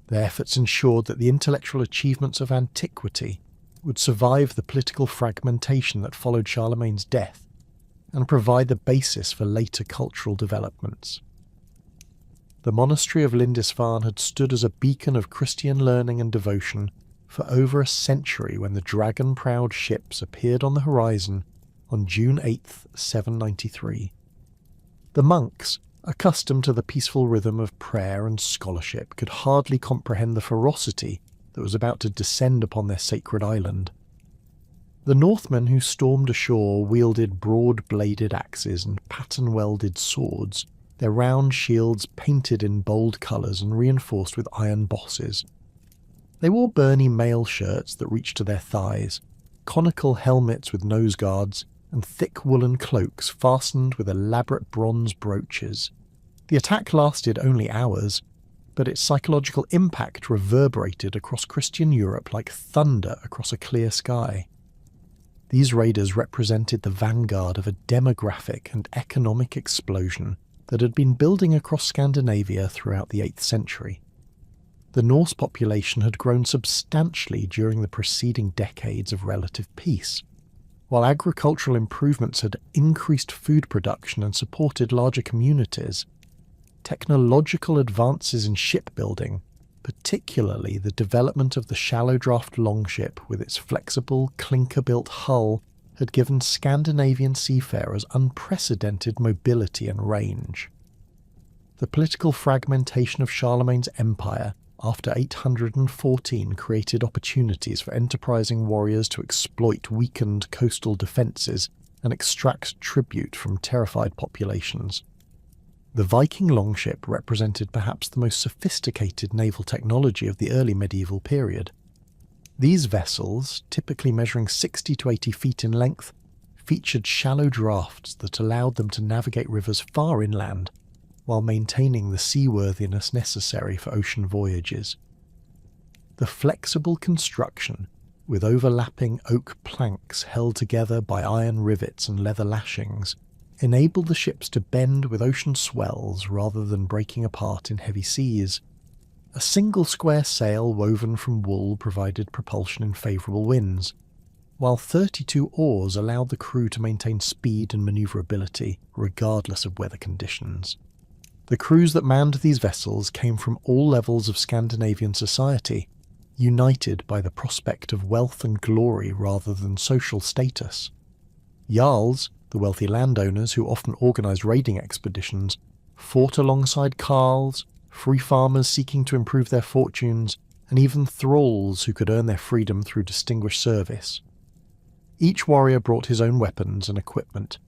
Their efforts ensured that the intellectual achievements of antiquity would survive the political fragmentation that followed Charlemagne's death, and provide the basis for later cultural developments. The monastery of Lindisfarne had stood as a beacon of Christian learning and devotion for over a century when the dragon-prowed ships appeared on the horizon on June 8, 793. The monks, accustomed to the peaceful rhythm of prayer and scholarship, could hardly comprehend the ferocity that was about to descend upon their sacred island. The Northmen who stormed ashore wielded broad-bladed axes and pattern-welded swords, their round shields painted in bold colours and reinforced with iron bosses. They wore burny mail shirts that reached to their thighs, conical helmets with nose guards, and thick woolen cloaks fastened with elaborate bronze brooches. The attack lasted only hours, but its psychological impact reverberated across Christian Europe like thunder across a clear sky. These raiders represented the vanguard of a demographic and economic explosion that had been building across Scandinavia throughout the 8th century. The Norse population had grown substantially during the preceding decades of relative peace, while agricultural improvements had increased food production and supported larger communities. Technological advances in shipbuilding, particularly the development of the shallow draft longship with its flexible, clinker-built hull, had given Scandinavian seafarers unprecedented mobility and range. The political fragmentation of Charlemagne's empire after 814 created opportunities for enterprising warriors to exploit weakened coastal defences and extract tribute from terrified populations. The Viking longship represented perhaps the most sophisticated naval technology of the early medieval period. These vessels, typically measuring 60 to 80 feet in length, featured shallow drafts that allowed them to navigate rivers far inland while maintaining the seaworthiness necessary for ocean voyages. The flexible construction, with overlapping oak planks held together by iron rivets and leather lashings, enabled the ships to bend with ocean swells rather than breaking apart in heavy seas. A single square sail woven from wool provided propulsion in favourable winds, while 32 oars allowed the crew to maintain speed and manoeuvrability regardless of weather conditions. The crews that manned these vessels came from all levels of Scandinavian society, united by the prospect of wealth and glory rather than social status. Jarls, the wealthy landowners who often organised raiding expeditions, fought alongside carls, free farmers seeking to improve their fortunes, and even thralls who could earn their freedom through distinguished service. Each warrior brought his own weapons and equipment,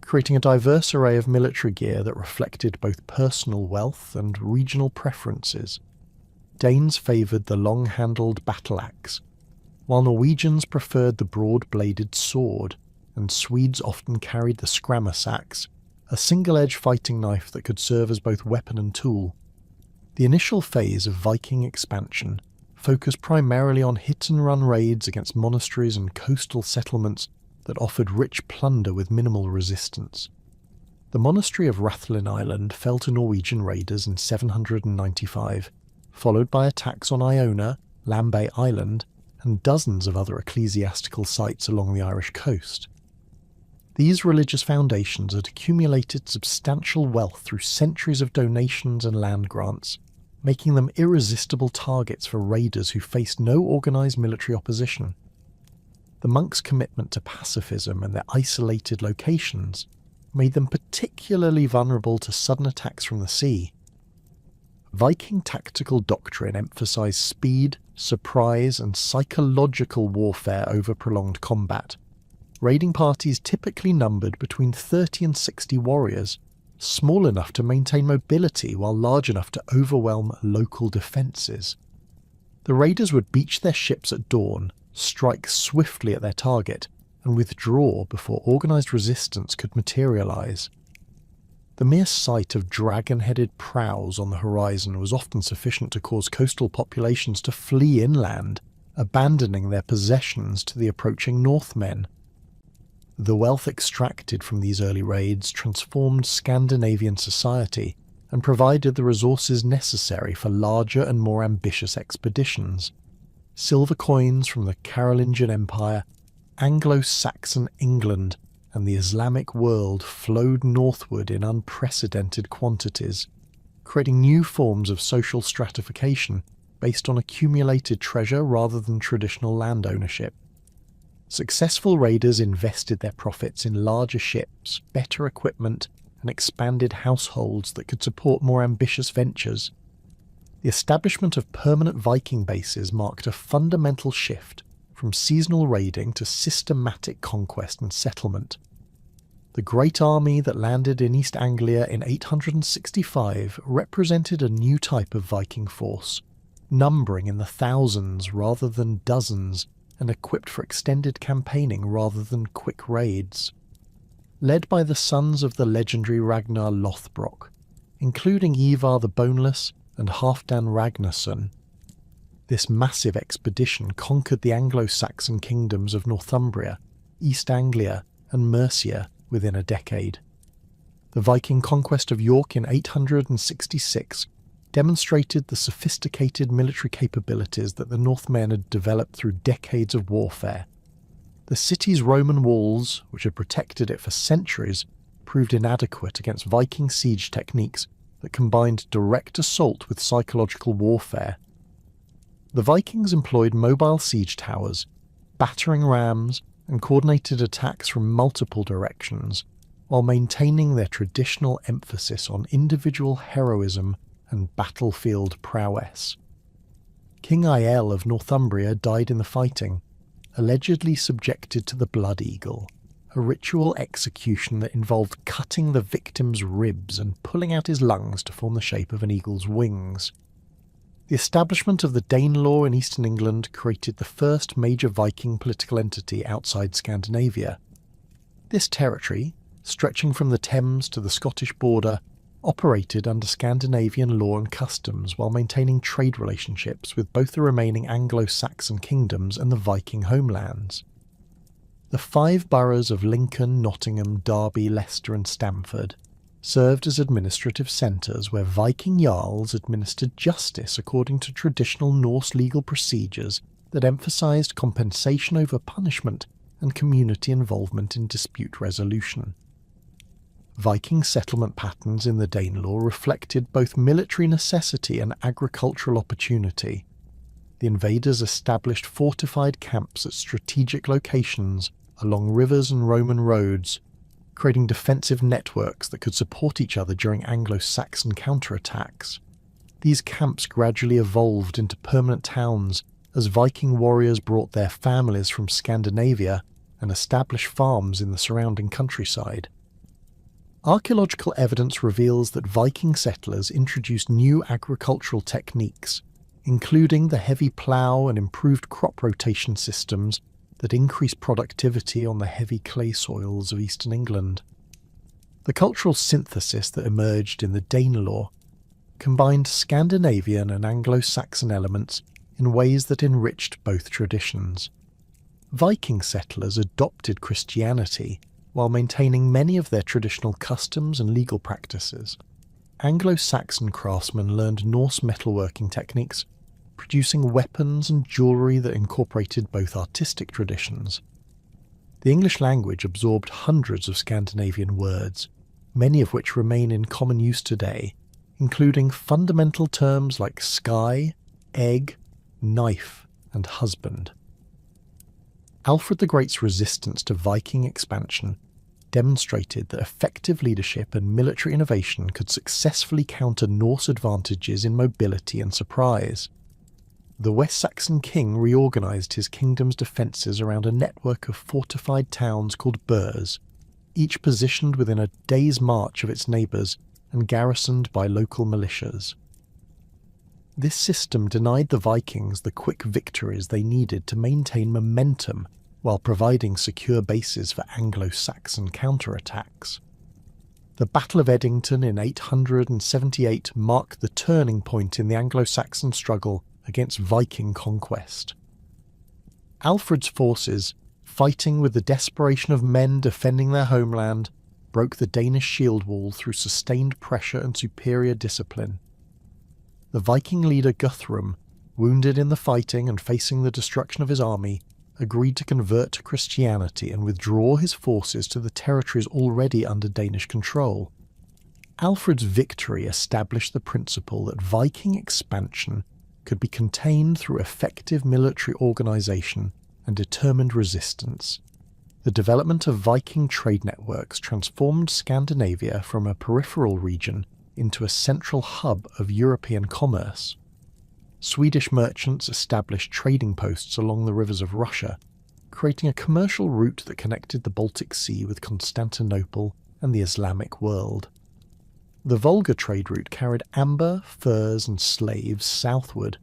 creating a diverse array of military gear that reflected both personal wealth and regional preferences. Danes favoured the long-handled battle-axe, while Norwegians preferred the broad-bladed sword, and Swedes often carried the skrammersax, a single-edged fighting knife that could serve as both weapon and tool. The initial phase of Viking expansion focused primarily on hit-and-run raids against monasteries and coastal settlements that offered rich plunder with minimal resistance. The monastery of Rathlin Island fell to Norwegian raiders in 795, followed by attacks on Iona, Lambay Island, and dozens of other ecclesiastical sites along the Irish coast. These religious foundations had accumulated substantial wealth through centuries of donations and land grants, making them irresistible targets for raiders who faced no organised military opposition. The monks' commitment to pacifism and their isolated locations made them particularly vulnerable to sudden attacks from the sea. Viking tactical doctrine emphasised speed, surprise, and psychological warfare over prolonged combat. Raiding parties typically numbered between 30 and 60 warriors, small enough to maintain mobility while large enough to overwhelm local defences. The raiders would beach their ships at dawn, strike swiftly at their target, and withdraw before organised resistance could materialise. The mere sight of dragon-headed prows on the horizon was often sufficient to cause coastal populations to flee inland, abandoning their possessions to the approaching Northmen. The wealth extracted from these early raids transformed Scandinavian society and provided the resources necessary for larger and more ambitious expeditions. Silver coins from the Carolingian Empire, Anglo-Saxon England, and the Islamic world flowed northward in unprecedented quantities, creating new forms of social stratification based on accumulated treasure rather than traditional land ownership. Successful raiders invested their profits in larger ships, better equipment, and expanded households that could support more ambitious ventures. The establishment of permanent Viking bases marked a fundamental shift from seasonal raiding to systematic conquest and settlement. The great army that landed in East Anglia in 865 represented a new type of Viking force, numbering in the thousands rather than dozens, and equipped for extended campaigning rather than quick raids. Led by the sons of the legendary Ragnar Lothbrok, including Ivar the Boneless and Halfdan Ragnarsson, this massive expedition conquered the Anglo-Saxon kingdoms of Northumbria, East Anglia, and Mercia within a decade. The Viking conquest of York in 866 demonstrated the sophisticated military capabilities that the Northmen had developed through decades of warfare. The city's Roman walls, which had protected it for centuries, proved inadequate against Viking siege techniques that combined direct assault with psychological warfare. The Vikings employed mobile siege towers, battering rams, and coordinated attacks from multiple directions, while maintaining their traditional emphasis on individual heroism and battlefield prowess. King Aiel of Northumbria died in the fighting, allegedly subjected to the Blood Eagle, a ritual execution that involved cutting the victim's ribs and pulling out his lungs to form the shape of an eagle's wings. The establishment of the Danelaw in eastern England created the first major Viking political entity outside Scandinavia. This territory, stretching from the Thames to the Scottish border, operated under Scandinavian law and customs while maintaining trade relationships with both the remaining Anglo-Saxon kingdoms and the Viking homelands. The 5 boroughs of Lincoln, Nottingham, Derby, Leicester and Stamford served as administrative centres where Viking jarls administered justice according to traditional Norse legal procedures that emphasised compensation over punishment and community involvement in dispute resolution. Viking settlement patterns in the Danelaw reflected both military necessity and agricultural opportunity. The invaders established fortified camps at strategic locations along rivers and Roman roads, creating defensive networks that could support each other during Anglo-Saxon counterattacks. These camps gradually evolved into permanent towns as Viking warriors brought their families from Scandinavia and established farms in the surrounding countryside. Archaeological evidence reveals that Viking settlers introduced new agricultural techniques, including the heavy plough and improved crop rotation systems that increased productivity on the heavy clay soils of eastern England. The cultural synthesis that emerged in the Danelaw combined Scandinavian and Anglo-Saxon elements in ways that enriched both traditions. Viking settlers adopted Christianity while maintaining many of their traditional customs and legal practices. Anglo-Saxon craftsmen learned Norse metalworking techniques, producing weapons and jewellery that incorporated both artistic traditions. The English language absorbed hundreds of Scandinavian words, many of which remain in common use today, including fundamental terms like sky, egg, knife, and husband. Alfred the Great's resistance to Viking expansion demonstrated that effective leadership and military innovation could successfully counter Norse advantages in mobility and surprise. The West Saxon king reorganised his kingdom's defences around a network of fortified towns called burhs, each positioned within a day's march of its neighbours and garrisoned by local militias. This system denied the Vikings the quick victories they needed to maintain momentum while providing secure bases for Anglo-Saxon counterattacks. The Battle of Edington in 878 marked the turning point in the Anglo-Saxon struggle against Viking conquest. Alfred's forces, fighting with the desperation of men defending their homeland, broke the Danish shield wall through sustained pressure and superior discipline. The Viking leader Guthrum, wounded in the fighting and facing the destruction of his army, agreed to convert to Christianity and withdraw his forces to the territories already under Danish control. Alfred's victory established the principle that Viking expansion could be contained through effective military organisation and determined resistance. The development of Viking trade networks transformed Scandinavia from a peripheral region into a central hub of European commerce. Swedish merchants established trading posts along the rivers of Russia, creating a commercial route that connected the Baltic Sea with Constantinople and the Islamic world. The Volga trade route carried amber, furs and slaves southward,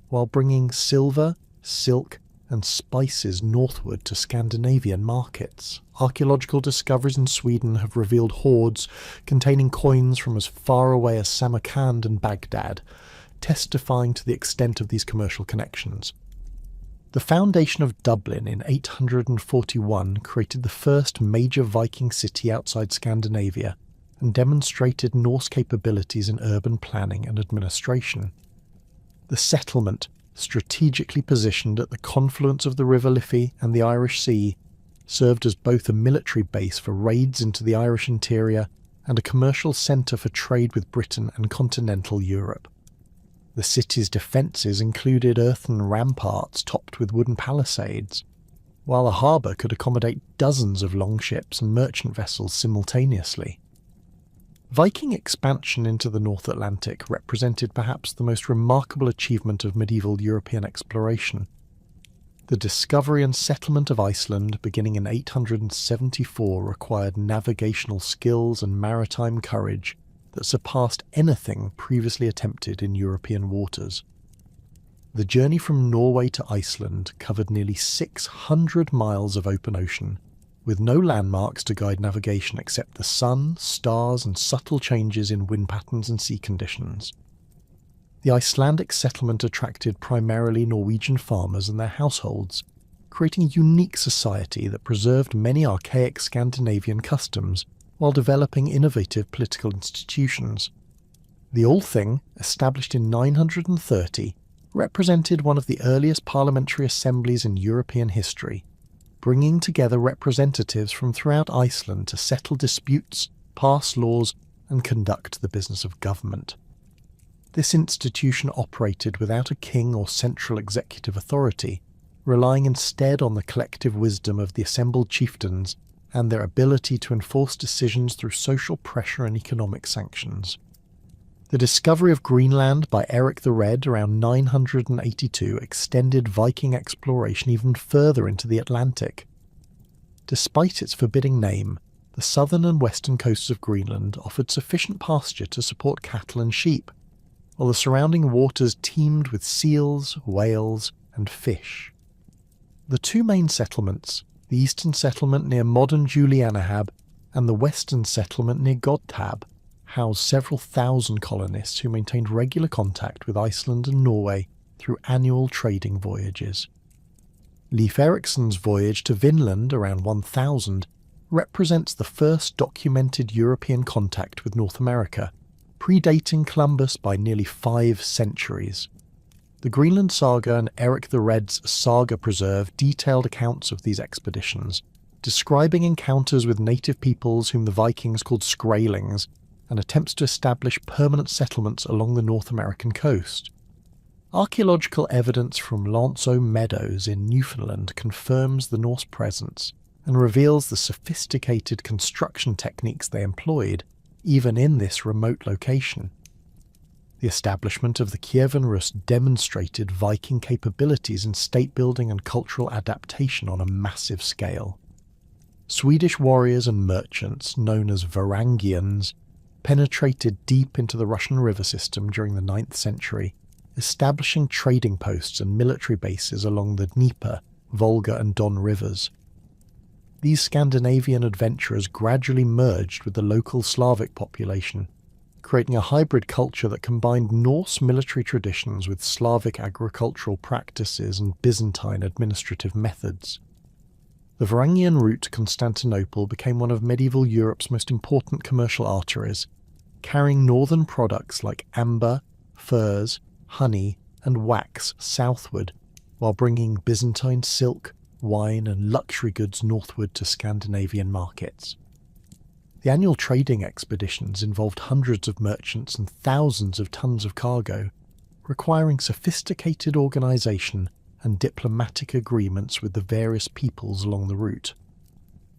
while bringing silver, silk and spices northward to Scandinavian markets. Archaeological discoveries in Sweden have revealed hoards containing coins from as far away as Samarkand and Baghdad, testifying to the extent of these commercial connections. The foundation of Dublin in 841 created the first major Viking city outside Scandinavia and demonstrated Norse capabilities in urban planning and administration. The settlement, strategically positioned at the confluence of the River Liffey and the Irish Sea, served as both a military base for raids into the Irish interior and a commercial centre for trade with Britain and continental Europe. The city's defences included earthen ramparts topped with wooden palisades, while the harbour could accommodate dozens of longships and merchant vessels simultaneously. Viking expansion into the North Atlantic represented perhaps the most remarkable achievement of medieval European exploration. The discovery and settlement of Iceland beginning in 874 required navigational skills and maritime courage that surpassed anything previously attempted in European waters. The journey from Norway to Iceland covered nearly 600 miles of open ocean, with no landmarks to guide navigation except the sun, stars and subtle changes in wind patterns and sea conditions. The Icelandic settlement attracted primarily Norwegian farmers and their households, creating a unique society that preserved many archaic Scandinavian customs while developing innovative political institutions. The Althing, established in 930, represented one of the earliest parliamentary assemblies in European history, bringing together representatives from throughout Iceland to settle disputes, pass laws, and conduct the business of government. This institution operated without a king or central executive authority, relying instead on the collective wisdom of the assembled chieftains and their ability to enforce decisions through social pressure and economic sanctions. The discovery of Greenland by Eric the Red around 982 extended Viking exploration even further into the Atlantic. Despite its forbidding name, the southern and western coasts of Greenland offered sufficient pasture to support cattle and sheep, while the surrounding waters teemed with seals, whales, and fish. The two main settlements, the eastern settlement near modern Julianahab and the western settlement near Godthab, housed several thousand colonists who maintained regular contact with Iceland and Norway through annual trading voyages. Leif Erikson's voyage to Vinland around 1000 represents the first documented European contact with North America, predating Columbus by nearly 5 centuries. The Greenland Saga and Eric the Red's Saga preserve detailed accounts of these expeditions, describing encounters with native peoples whom the Vikings called Skraelings, and attempts to establish permanent settlements along the North American coast. Archaeological evidence from Lanceau Meadows in Newfoundland confirms the Norse presence and reveals the sophisticated construction techniques they employed, even in this remote location. The establishment of the Kievan Rus demonstrated Viking capabilities in state building and cultural adaptation on a massive scale. Swedish warriors and merchants, known as Varangians, penetrated deep into the Russian river system during the 9th century, establishing trading posts and military bases along the Dnieper, Volga and Don rivers. these Scandinavian adventurers gradually merged with the local Slavic population, creating a hybrid culture that combined Norse military traditions with Slavic agricultural practices and Byzantine administrative methods. The Varangian route to Constantinople became one of medieval Europe's most important commercial arteries, carrying northern products like amber, furs, honey, and wax southward, while bringing Byzantine silk, wine, and luxury goods northward to Scandinavian markets. The annual trading expeditions involved hundreds of merchants and thousands of tons of cargo, requiring sophisticated organisation and diplomatic agreements with the various peoples along the route.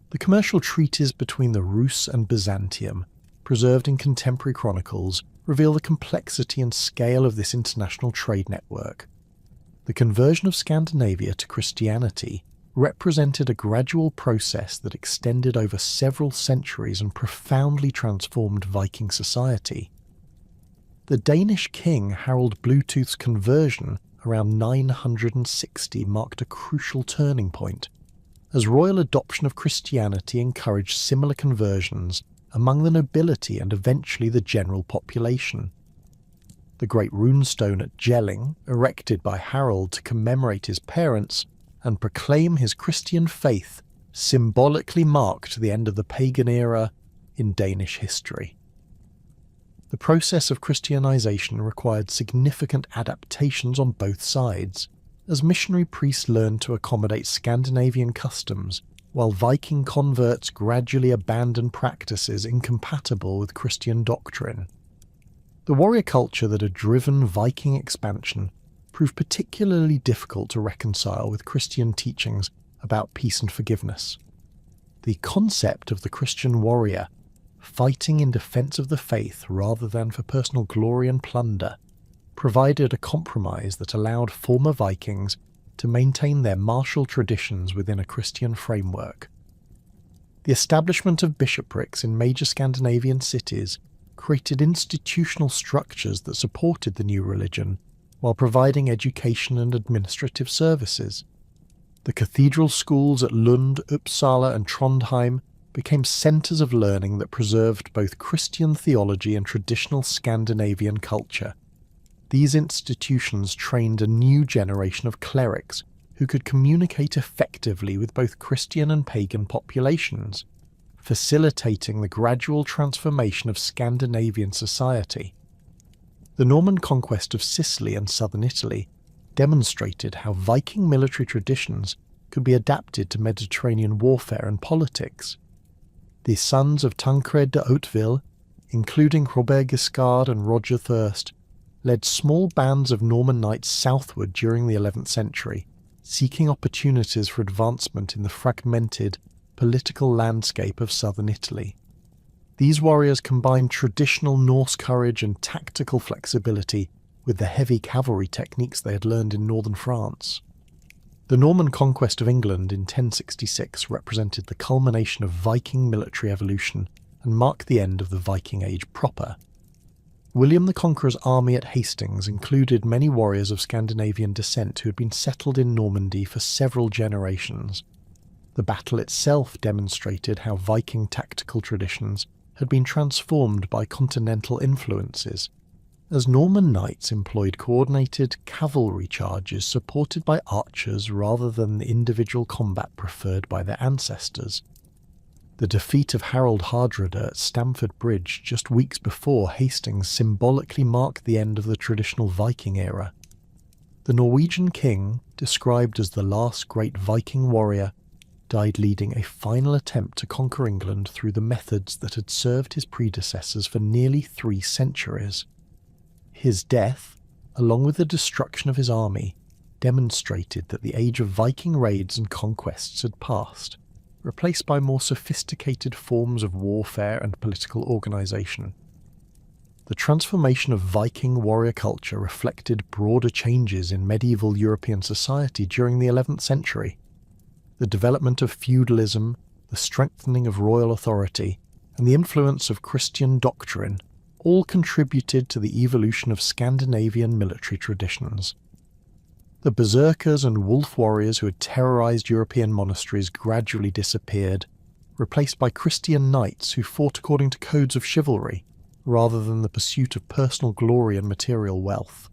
The commercial treaties between the Rus and Byzantium, preserved in contemporary chronicles, reveal the complexity and scale of this international trade network. The conversion of Scandinavia to Christianity represented a gradual process that extended over several centuries and profoundly transformed Viking society. The Danish king Harald Bluetooth's conversion around 960 marked a crucial turning point, as royal adoption of Christianity encouraged similar conversions among the nobility and eventually the general population. The great runestone at Jelling, erected by Harald to commemorate his parents and proclaim his Christian faith, symbolically marked the end of the pagan era in Danish history. The process of Christianization required significant adaptations on both sides, as missionary priests learned to accommodate Scandinavian customs, while Viking converts gradually abandoned practices incompatible with Christian doctrine. The warrior culture that had driven Viking expansion proved particularly difficult to reconcile with Christian teachings about peace and forgiveness. The concept of the Christian warrior, fighting in defense of the faith rather than for personal glory and plunder, provided a compromise that allowed former Vikings to maintain their martial traditions within a Christian framework. The establishment of bishoprics in major Scandinavian cities created institutional structures that supported the new religion while providing education and administrative services. The cathedral schools at Lund, Uppsala and Trondheim became centres of learning that preserved both Christian theology and traditional Scandinavian culture. These institutions trained a new generation of clerics who could communicate effectively with both Christian and pagan populations, facilitating the gradual transformation of Scandinavian society. The Norman conquest of Sicily and southern Italy demonstrated how Viking military traditions could be adapted to Mediterranean warfare and politics. The sons of Tancred de Hauteville, including Robert Guiscard and Roger Thirst, led small bands of Norman knights southward during the 11th century, seeking opportunities for advancement in the fragmented political landscape of southern Italy. These warriors combined traditional Norse courage and tactical flexibility with the heavy cavalry techniques they had learned in northern France. The Norman conquest of England in 1066 represented the culmination of Viking military evolution and marked the end of the Viking Age proper. William the Conqueror's army at Hastings included many warriors of Scandinavian descent who had been settled in Normandy for several generations. The battle itself demonstrated how Viking tactical traditions had been transformed by continental influences, as Norman knights employed coordinated cavalry charges supported by archers rather than the individual combat preferred by their ancestors. The defeat of Harold Hardrada at Stamford Bridge just weeks before Hastings symbolically marked the end of the traditional Viking era. The Norwegian king, described as the last great Viking warrior, died leading a final attempt to conquer England through the methods that had served his predecessors for nearly 3 centuries. His death, along with the destruction of his army, demonstrated that the age of Viking raids and conquests had passed, replaced by more sophisticated forms of warfare and political organisation. The transformation of Viking warrior culture reflected broader changes in medieval European society during the 11th century. The development of feudalism, the strengthening of royal authority, and the influence of Christian doctrine all contributed to the evolution of Scandinavian military traditions. The berserkers and wolf warriors who had terrorized European monasteries gradually disappeared, replaced by Christian knights who fought according to codes of chivalry, rather than the pursuit of personal glory and material wealth.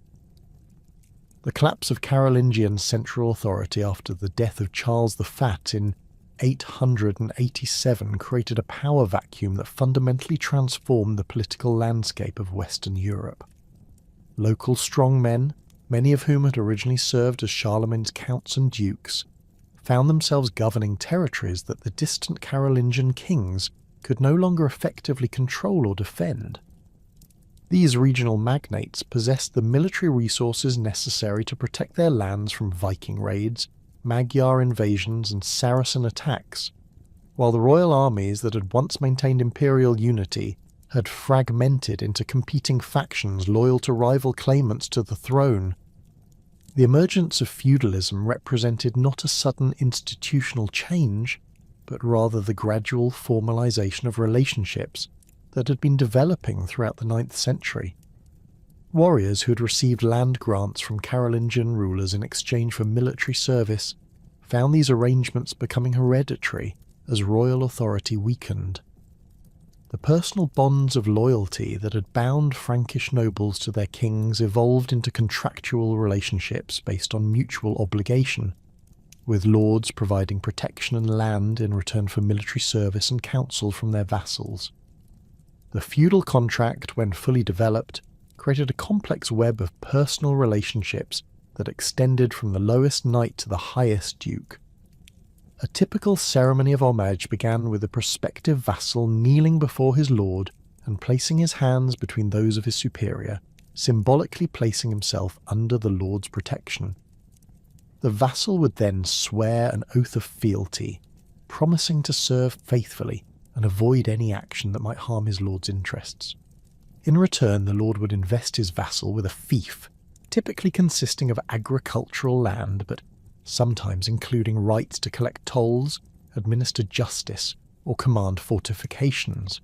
The collapse of Carolingian central authority after the death of Charles the Fat in 887 created a power vacuum that fundamentally transformed the political landscape of Western Europe. Local strongmen, many of whom had originally served as Charlemagne's counts and dukes, found themselves governing territories that the distant Carolingian kings could no longer effectively control or defend. These regional magnates possessed the military resources necessary to protect their lands from Viking raids, Magyar invasions and Saracen attacks, while the royal armies that had once maintained imperial unity had fragmented into competing factions loyal to rival claimants to the throne. The emergence of feudalism represented not a sudden institutional change, but rather the gradual formalization of relationships that had been developing throughout the 9th century. Warriors who had received land grants from Carolingian rulers in exchange for military service found these arrangements becoming hereditary as royal authority weakened. The personal bonds of loyalty that had bound Frankish nobles to their kings evolved into contractual relationships based on mutual obligation, with lords providing protection and land in return for military service and counsel from their vassals. The feudal contract, when fully developed, created a complex web of personal relationships that extended from the lowest knight to the highest duke. A typical ceremony of homage began with the prospective vassal kneeling before his lord and placing his hands between those of his superior, symbolically placing himself under the lord's protection. The vassal would then swear an oath of fealty, promising to serve faithfully and avoid any action that might harm his lord's interests. In return, the lord would invest his vassal with a fief, typically consisting of agricultural land, but sometimes including rights to collect tolls, administer justice, or command fortifications.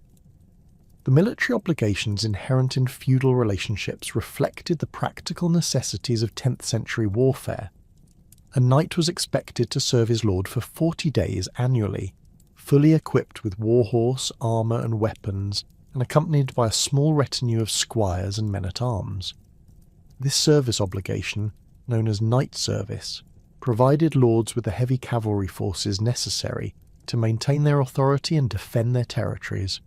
The military obligations inherent in feudal relationships reflected the practical necessities of 10th century warfare. A knight was expected to serve his lord for 40 days annually, fully equipped with warhorse, armour and weapons, and accompanied by a small retinue of squires and men-at-arms. This service obligation, known as knight service, provided lords with the heavy cavalry forces necessary to maintain their authority and defend their territories.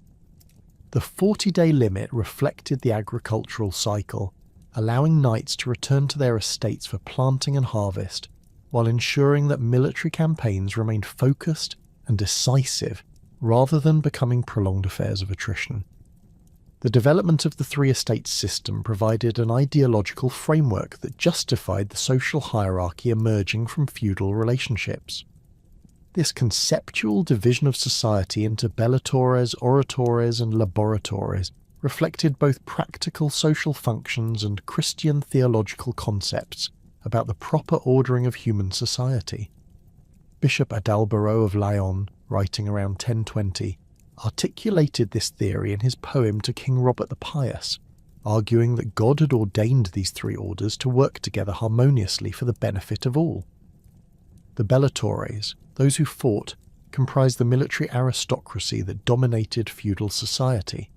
The 40-day limit reflected the agricultural cycle, allowing knights to return to their estates for planting and harvest, while ensuring that military campaigns remained focused and decisive rather than becoming prolonged affairs of attrition. The development of the three estates system provided an ideological framework that justified the social hierarchy emerging from feudal relationships. This conceptual division of society into bellatores, oratores and laboratores reflected both practical social functions and Christian theological concepts about the proper ordering of human society. Bishop Adalbero of Lyon, writing around 1020, articulated this theory in his poem to King Robert the Pious, arguing that God had ordained these three orders to work together harmoniously for the benefit of all. The bellatores, those who fought, comprised the military aristocracy that dominated feudal society.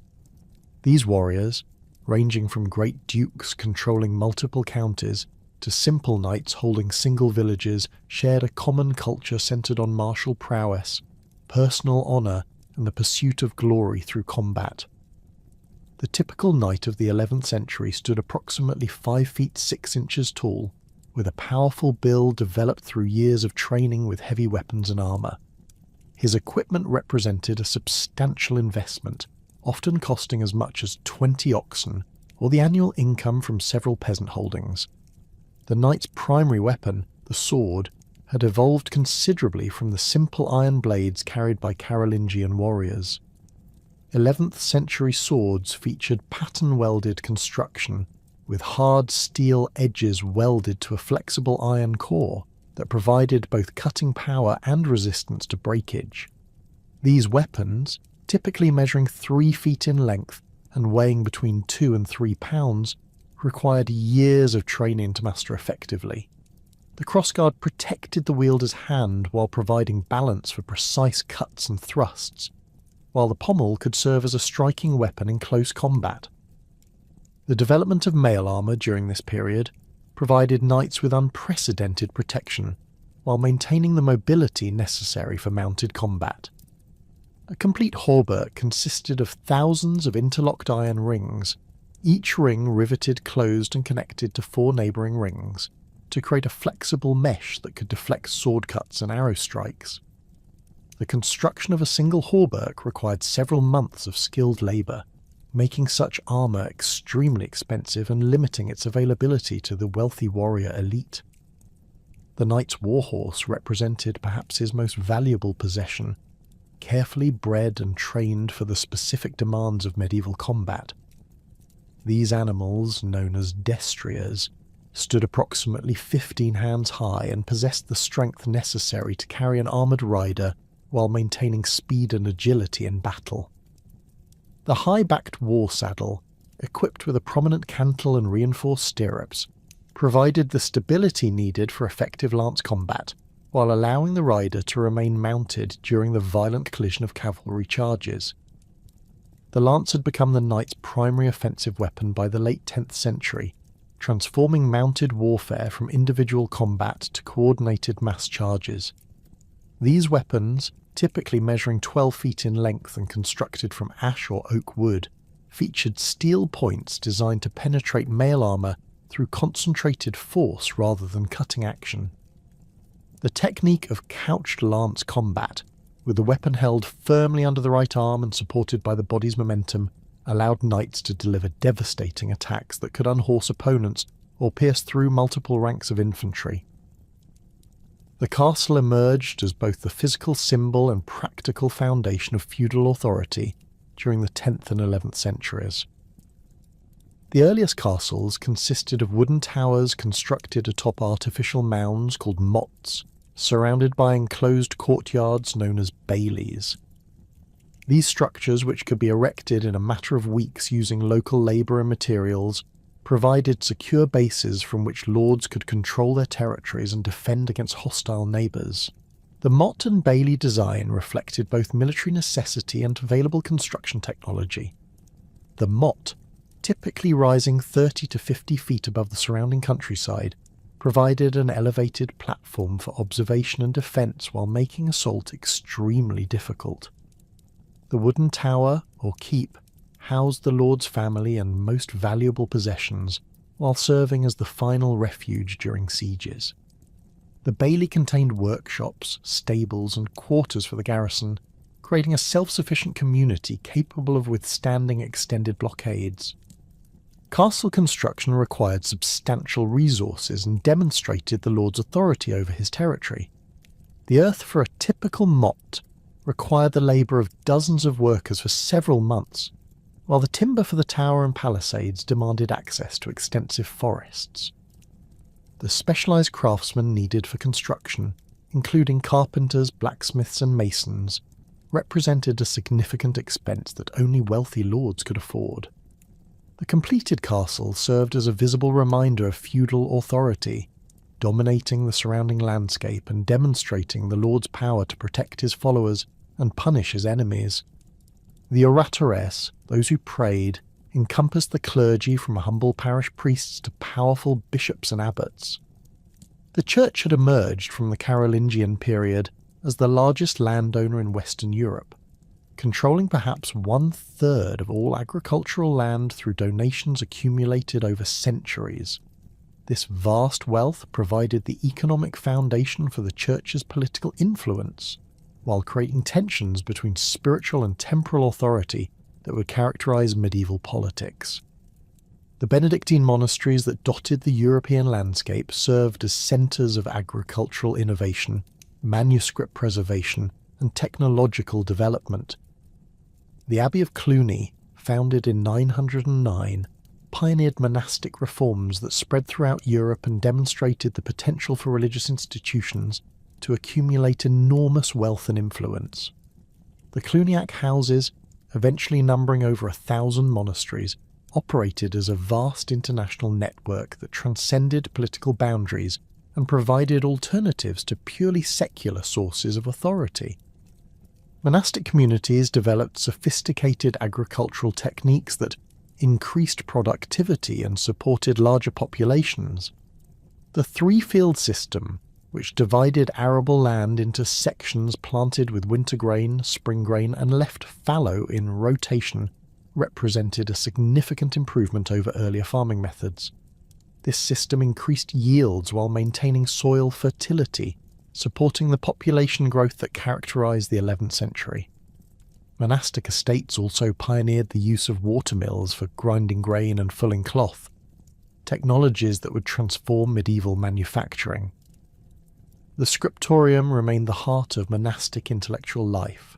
These warriors, ranging from great dukes controlling multiple counties to simple knights holding single villages, shared a common culture centered on martial prowess, personal honor, and the pursuit of glory through combat. The typical knight of the 11th century stood approximately 5 feet 6 inches tall, with a powerful build developed through years of training with heavy weapons and armor. His equipment represented a substantial investment, often costing as much as 20 oxen, or the annual income from several peasant holdings. The knight's primary weapon, the sword, had evolved considerably from the simple iron blades carried by Carolingian warriors. 11th century swords featured pattern-welded construction, with hard steel edges welded to a flexible iron core that provided both cutting power and resistance to breakage. These weapons, typically measuring 3 feet in length and weighing between 2 and 3 pounds, required years of training to master effectively. The crossguard protected the wielder's hand while providing balance for precise cuts and thrusts, while the pommel could serve as a striking weapon in close combat. The development of mail armour during this period provided knights with unprecedented protection, while maintaining the mobility necessary for mounted combat. A complete hauberk consisted of thousands of interlocked iron rings, each ring riveted closed and connected to 4 neighbouring rings, to create a flexible mesh that could deflect sword cuts and arrow strikes. The construction of a single hauberk required several months of skilled labour, making such armour extremely expensive and limiting its availability to the wealthy warrior elite. The knight's warhorse represented perhaps his most valuable possession, carefully bred and trained for the specific demands of medieval combat. These animals, known as destriers, stood approximately 15 hands high and possessed the strength necessary to carry an armoured rider while maintaining speed and agility in battle. The high-backed war saddle, equipped with a prominent cantle and reinforced stirrups, provided the stability needed for effective lance combat, while allowing the rider to remain mounted during the violent collision of cavalry charges. The lance had become the knight's primary offensive weapon by the late 10th century, transforming mounted warfare from individual combat to coordinated mass charges. These weapons, typically measuring 12 feet in length and constructed from ash or oak wood, featured steel points designed to penetrate mail armour through concentrated force rather than cutting action. The technique of couched lance combat, with the weapon held firmly under the right arm and supported by the body's momentum, allowed knights to deliver devastating attacks that could unhorse opponents or pierce through multiple ranks of infantry. The castle emerged as both the physical symbol and practical foundation of feudal authority during the 10th and 11th centuries. The earliest castles consisted of wooden towers constructed atop artificial mounds called mottes, surrounded by enclosed courtyards known as baileys. These structures, which could be erected in a matter of weeks using local labour and materials, provided secure bases from which lords could control their territories and defend against hostile neighbours. The motte and bailey design reflected both military necessity and available construction technology. The motte, typically rising 30 to 50 feet above the surrounding countryside, provided an elevated platform for observation and defence while making assault extremely difficult. The wooden tower, or keep, housed the lord's family and most valuable possessions, while serving as the final refuge during sieges. The bailey contained workshops, stables, and quarters for the garrison, creating a self-sufficient community capable of withstanding extended blockades. Castle construction required substantial resources and demonstrated the lord's authority over his territory. The earth for a typical motte required the labour of dozens of workers for several months, while the timber for the tower and palisades demanded access to extensive forests. The specialised craftsmen needed for construction, including carpenters, blacksmiths and masons, represented a significant expense that only wealthy lords could afford. The completed castle served as a visible reminder of feudal authority, dominating the surrounding landscape and demonstrating the lord's power to protect his followers and punish his enemies. The oratores, those who prayed, encompassed the clergy from humble parish priests to powerful bishops and abbots. The church had emerged from the Carolingian period as the largest landowner in Western Europe, controlling perhaps 1/3 of all agricultural land through donations accumulated over centuries. This vast wealth provided the economic foundation for the church's political influence, while creating tensions between spiritual and temporal authority that would characterize medieval politics. The Benedictine monasteries that dotted the European landscape served as centres of agricultural innovation, manuscript preservation, and technological development. The Abbey of Cluny, founded in 909, pioneered monastic reforms that spread throughout Europe and demonstrated the potential for religious institutions to accumulate enormous wealth and influence. The Cluniac houses, eventually numbering over 1,000 monasteries, operated as a vast international network that transcended political boundaries and provided alternatives to purely secular sources of authority. Monastic communities developed sophisticated agricultural techniques that increased productivity and supported larger populations. The three-field system, which divided arable land into sections planted with winter grain, spring grain, and left fallow in rotation, represented a significant improvement over earlier farming methods. This system increased yields while maintaining soil fertility, supporting the population growth that characterized the 11th century. Monastic estates also pioneered the use of watermills for grinding grain and fulling cloth, technologies that would transform medieval manufacturing. The scriptorium remained the heart of monastic intellectual life,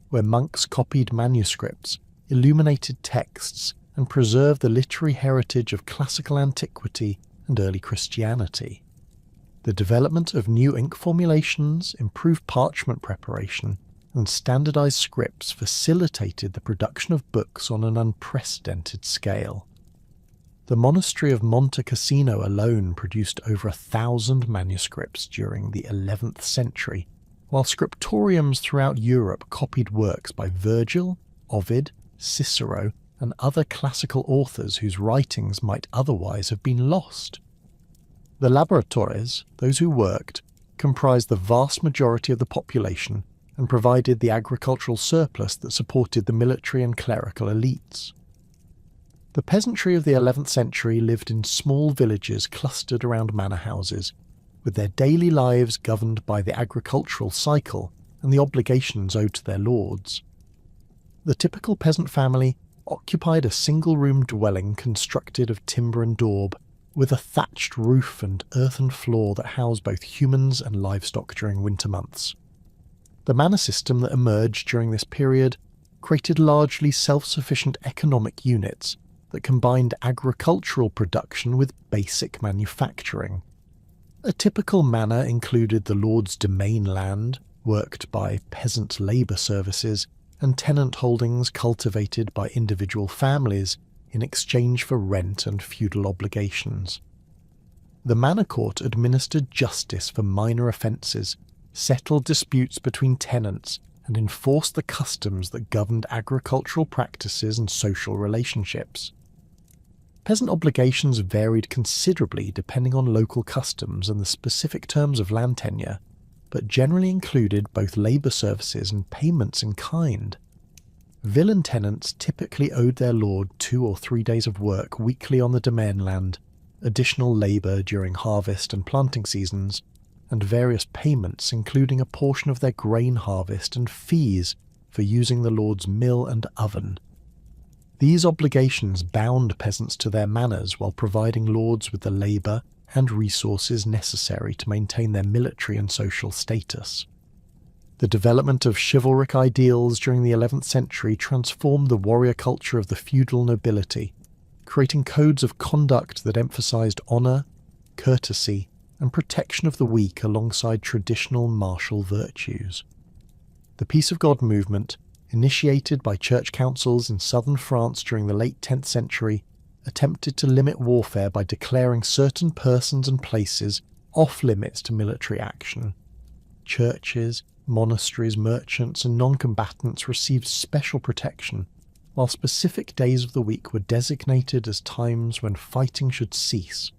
where monks copied manuscripts, illuminated texts, and preserved the literary heritage of classical antiquity and early Christianity. The development of new ink formulations, improved parchment preparation, and standardized scripts facilitated the production of books on an unprecedented scale. The monastery of Monte Cassino alone produced over 1,000 manuscripts during the 11th century, while scriptoriums throughout Europe copied works by Virgil, Ovid, Cicero, and other classical authors whose writings might otherwise have been lost. The laboratores, those who worked, comprised the vast majority of the population and provided the agricultural surplus that supported the military and clerical elites. The peasantry of the 11th century lived in small villages clustered around manor houses, with their daily lives governed by the agricultural cycle and the obligations owed to their lords. The typical peasant family occupied a single-room dwelling constructed of timber and daub, with a thatched roof and earthen floor that housed both humans and livestock during winter months. The manor system that emerged during this period created largely self-sufficient economic units that combined agricultural production with basic manufacturing. A typical manor included the lord's domain land, worked by peasant labour services, and tenant holdings cultivated by individual families in exchange for rent and feudal obligations. The manor court administered justice for minor offences, settled disputes between tenants, and enforced the customs that governed agricultural practices and social relationships. Peasant obligations varied considerably depending on local customs and the specific terms of land tenure, but generally included both labour services and payments in kind. Villein tenants typically owed their lord 2 or 3 days of work weekly on the domain land, additional labour during harvest and planting seasons, and various payments including a portion of their grain harvest and fees for using the lord's mill and oven. These obligations bound peasants to their manors while providing lords with the labour and resources necessary to maintain their military and social status. The development of chivalric ideals during the 11th century transformed the warrior culture of the feudal nobility, creating codes of conduct that emphasised honour, courtesy, and protection of the weak alongside traditional martial virtues. The Peace of God movement, initiated by church councils in southern France during the late 10th century, attempted to limit warfare by declaring certain persons and places off-limits to military action. Churches, monasteries, merchants, and non-combatants received special protection, while specific days of the week were designated as times when fighting should cease.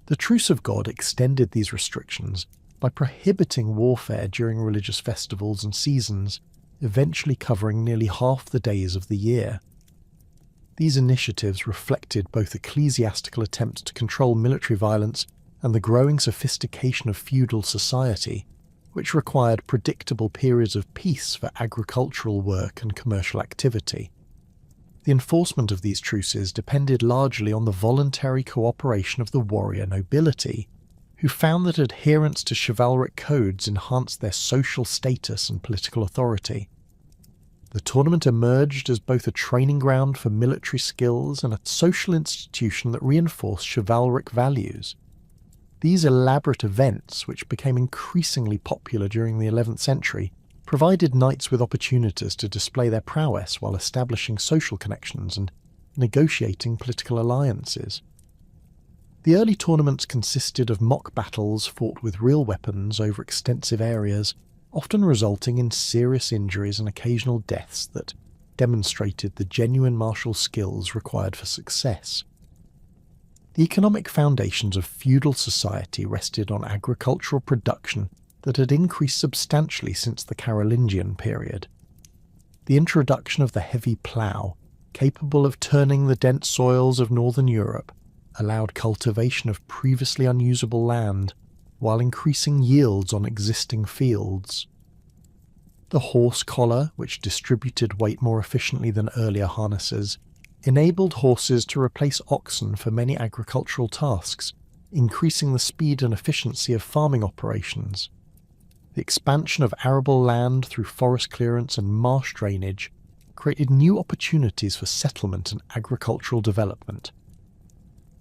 The Truce of God extended these restrictions by prohibiting warfare during religious festivals and seasons, eventually covering nearly half the days of the year. These initiatives reflected both ecclesiastical attempts to control military violence and the growing sophistication of feudal society, which required predictable periods of peace for agricultural work and commercial activity. The enforcement of these truces depended largely on the voluntary cooperation of the warrior nobility, who found that adherence to chivalric codes enhanced their social status and political authority. The tournament emerged as both a training ground for military skills and a social institution that reinforced chivalric values. These elaborate events, which became increasingly popular during the 11th century, provided knights with opportunities to display their prowess while establishing social connections and negotiating political alliances. The early tournaments consisted of mock battles fought with real weapons over extensive areas, often resulting in serious injuries and occasional deaths that demonstrated the genuine martial skills required for success. The economic foundations of feudal society rested on agricultural production that had increased substantially since the Carolingian period. The introduction of the heavy plough, capable of turning the dense soils of northern Europe, allowed cultivation of previously unusable land, while increasing yields on existing fields. The horse collar, which distributed weight more efficiently than earlier harnesses, enabled horses to replace oxen for many agricultural tasks, increasing the speed and efficiency of farming operations. The expansion of arable land through forest clearance and marsh drainage created new opportunities for settlement and agricultural development.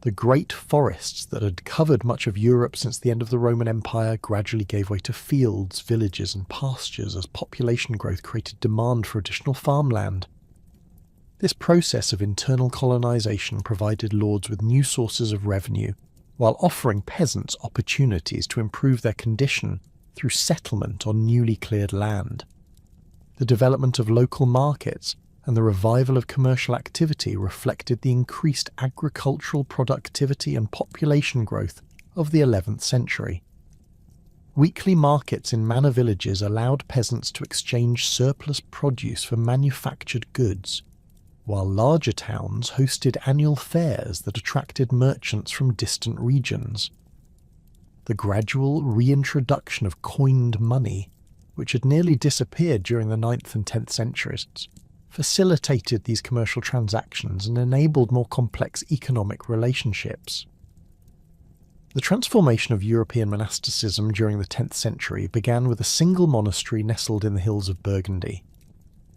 The great forests that had covered much of Europe since the end of the Roman Empire gradually gave way to fields, villages, and pastures as population growth created demand for additional farmland. This process of internal colonization provided lords with new sources of revenue, while offering peasants opportunities to improve their condition through settlement on newly cleared land. The development of local markets and the revival of commercial activity reflected the increased agricultural productivity and population growth of the 11th century. Weekly markets in manor villages allowed peasants to exchange surplus produce for manufactured goods, while larger towns hosted annual fairs that attracted merchants from distant regions. The gradual reintroduction of coined money, which had nearly disappeared during the 9th and 10th centuries, facilitated these commercial transactions and enabled more complex economic relationships. The transformation of European monasticism during the 10th century began with a single monastery nestled in the hills of Burgundy.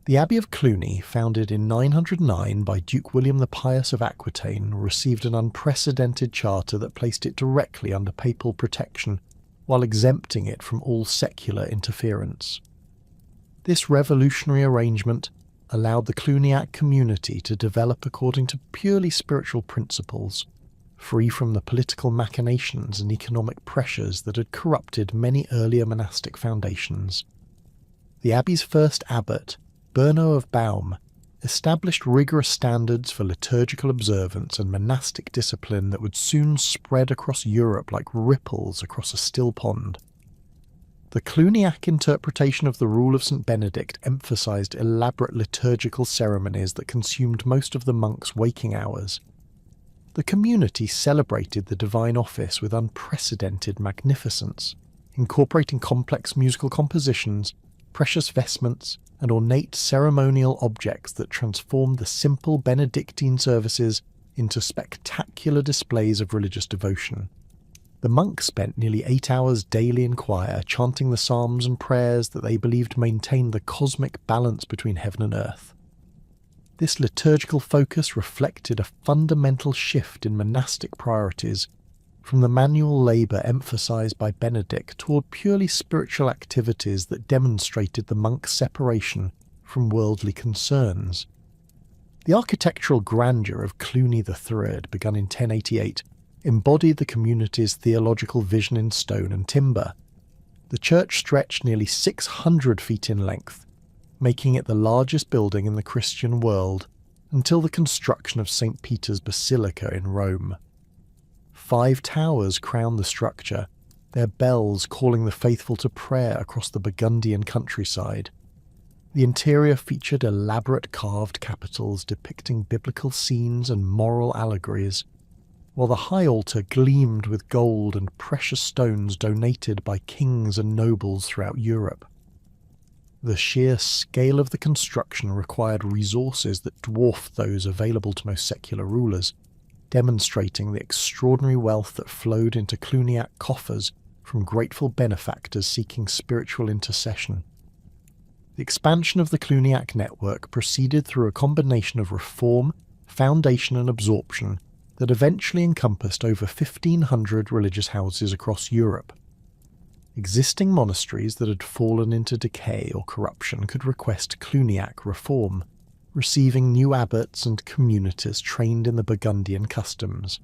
The Abbey of Cluny, founded in 909 by Duke William the Pious of Aquitaine, received an unprecedented charter that placed it directly under papal protection, while exempting it from all secular interference. This revolutionary arrangement allowed the Cluniac community to develop according to purely spiritual principles, free from the political machinations and economic pressures that had corrupted many earlier monastic foundations. The abbey's first abbot, Berno of Baum, established rigorous standards for liturgical observance and monastic discipline that would soon spread across Europe like ripples across a still pond. The Cluniac interpretation of the rule of St. Benedict emphasized elaborate liturgical ceremonies that consumed most of the monks' waking hours. The community celebrated the divine office with unprecedented magnificence, incorporating complex musical compositions, precious vestments, and ornate ceremonial objects that transformed the simple Benedictine services into spectacular displays of religious devotion. The monks spent nearly 8 hours daily in choir, chanting the psalms and prayers that they believed maintained the cosmic balance between heaven and earth. This liturgical focus reflected a fundamental shift in monastic priorities, from the manual labour emphasised by Benedict toward purely spiritual activities that demonstrated the monk's separation from worldly concerns. The architectural grandeur of Cluny III, begun in 1088, embodied the community's theological vision in stone and timber. The church stretched nearly 600 feet in length, making it the largest building in the Christian world until the construction of St. Peter's Basilica in Rome. 5 towers crowned the structure, their bells calling the faithful to prayer across the Burgundian countryside. The interior featured elaborate carved capitals depicting biblical scenes and moral allegories, while the high altar gleamed with gold and precious stones donated by kings and nobles throughout Europe. The sheer scale of the construction required resources that dwarfed those available to most secular rulers, demonstrating the extraordinary wealth that flowed into Cluniac coffers from grateful benefactors seeking spiritual intercession. The expansion of the Cluniac network proceeded through a combination of reform, foundation and absorption that eventually encompassed over 1,500 religious houses across Europe. Existing monasteries that had fallen into decay or corruption could request Cluniac reform, receiving new abbots and communities trained in the Burgundian customs.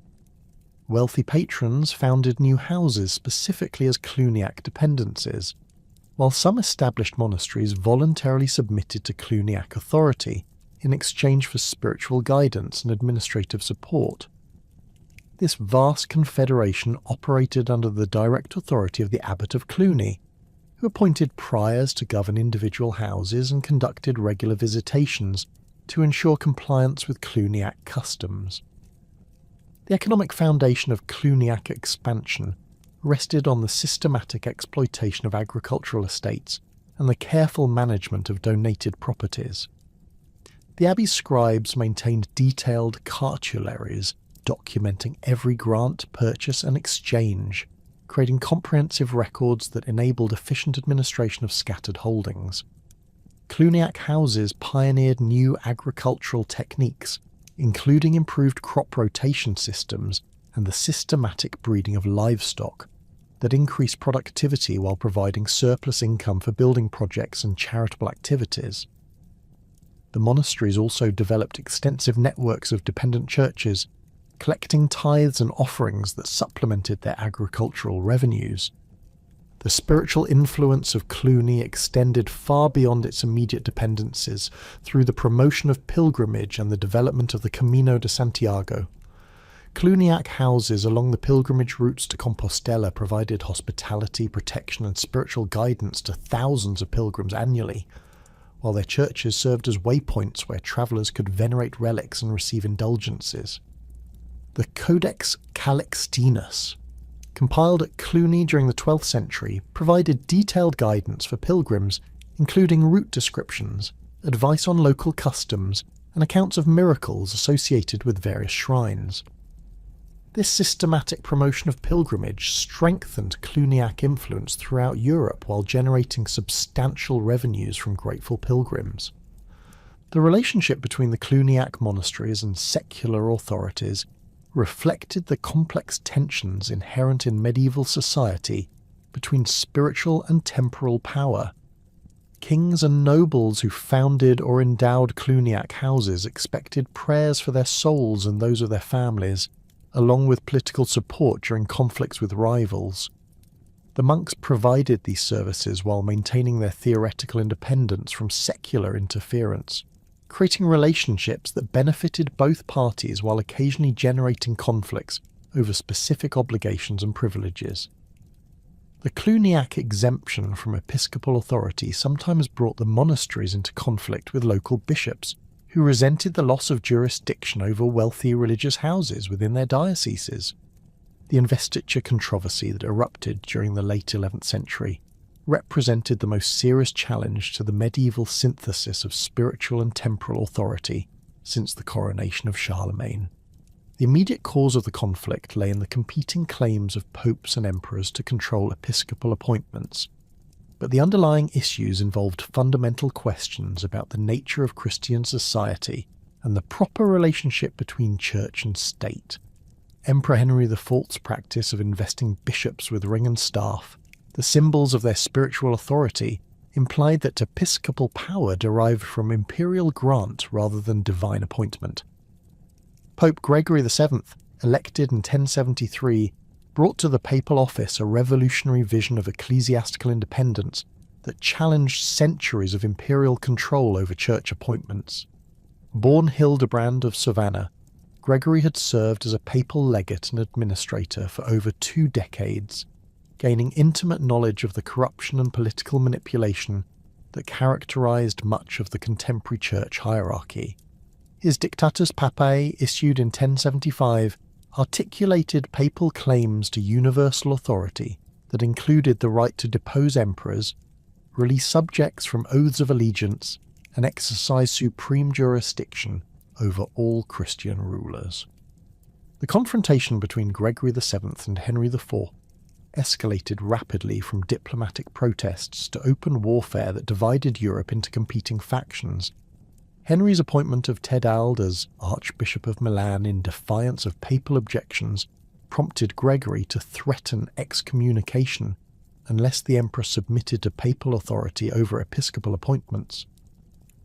wealthy patrons founded new houses specifically as Cluniac dependencies, while some established monasteries voluntarily submitted to Cluniac authority in exchange for spiritual guidance and administrative support. This vast confederation operated under the direct authority of the Abbot of Cluny, who appointed priors to govern individual houses and conducted regular visitations to ensure compliance with Cluniac customs. The economic foundation of Cluniac expansion rested on the systematic exploitation of agricultural estates and the careful management of donated properties. The abbey's scribes maintained detailed cartularies documenting every grant, purchase and exchange, creating comprehensive records that enabled efficient administration of scattered holdings. Cluniac houses pioneered new agricultural techniques, including improved crop rotation systems and the systematic breeding of livestock, that increased productivity while providing surplus income for building projects and charitable activities. The monasteries also developed extensive networks of dependent churches, collecting tithes and offerings that supplemented their agricultural revenues. The spiritual influence of Cluny extended far beyond its immediate dependencies through the promotion of pilgrimage and the development of the Camino de Santiago. Cluniac houses along the pilgrimage routes to Compostela provided hospitality, protection and spiritual guidance to thousands of pilgrims annually, while their churches served as waypoints where travellers could venerate relics and receive indulgences. The Codex Calixtinus, compiled at Cluny during the 12th century, provided detailed guidance for pilgrims, including route descriptions, advice on local customs, and accounts of miracles associated with various shrines. This systematic promotion of pilgrimage strengthened Cluniac influence throughout Europe while generating substantial revenues from grateful pilgrims. The relationship between the Cluniac monasteries and secular authorities reflected the complex tensions inherent in medieval society between spiritual and temporal power. Kings and nobles who founded or endowed Cluniac houses expected prayers for their souls and those of their families, along with political support during conflicts with rivals. The monks provided these services while maintaining their theoretical independence from secular interference, creating relationships that benefited both parties while occasionally generating conflicts over specific obligations and privileges. The Cluniac exemption from episcopal authority sometimes brought the monasteries into conflict with local bishops, who resented the loss of jurisdiction over wealthy religious houses within their dioceses. The investiture controversy that erupted during the late 11th century represented the most serious challenge to the medieval synthesis of spiritual and temporal authority since the coronation of Charlemagne. The immediate cause of the conflict lay in the competing claims of popes and emperors to control episcopal appointments, but the underlying issues involved fundamental questions about the nature of Christian society and the proper relationship between church and state. Emperor Henry IV's practice of investing bishops with ring and staff, the symbols of their spiritual authority, implied that episcopal power derived from imperial grant rather than divine appointment. Pope Gregory VII, elected in 1073, brought to the papal office a revolutionary vision of ecclesiastical independence that challenged centuries of imperial control over church appointments. Born Hildebrand of Savannah, Gregory had served as a papal legate and administrator for over 2 decades, gaining intimate knowledge of the corruption and political manipulation that characterized much of the contemporary church hierarchy. His Dictatus Papae, issued in 1075, articulated papal claims to universal authority that included the right to depose emperors, release subjects from oaths of allegiance, and exercise supreme jurisdiction over all Christian rulers. The confrontation between Gregory VII and Henry IV escalated rapidly from diplomatic protests to open warfare that divided Europe into competing factions. Henry's appointment of Tedald as Archbishop of Milan in defiance of papal objections prompted Gregory to threaten excommunication unless the emperor submitted to papal authority over episcopal appointments.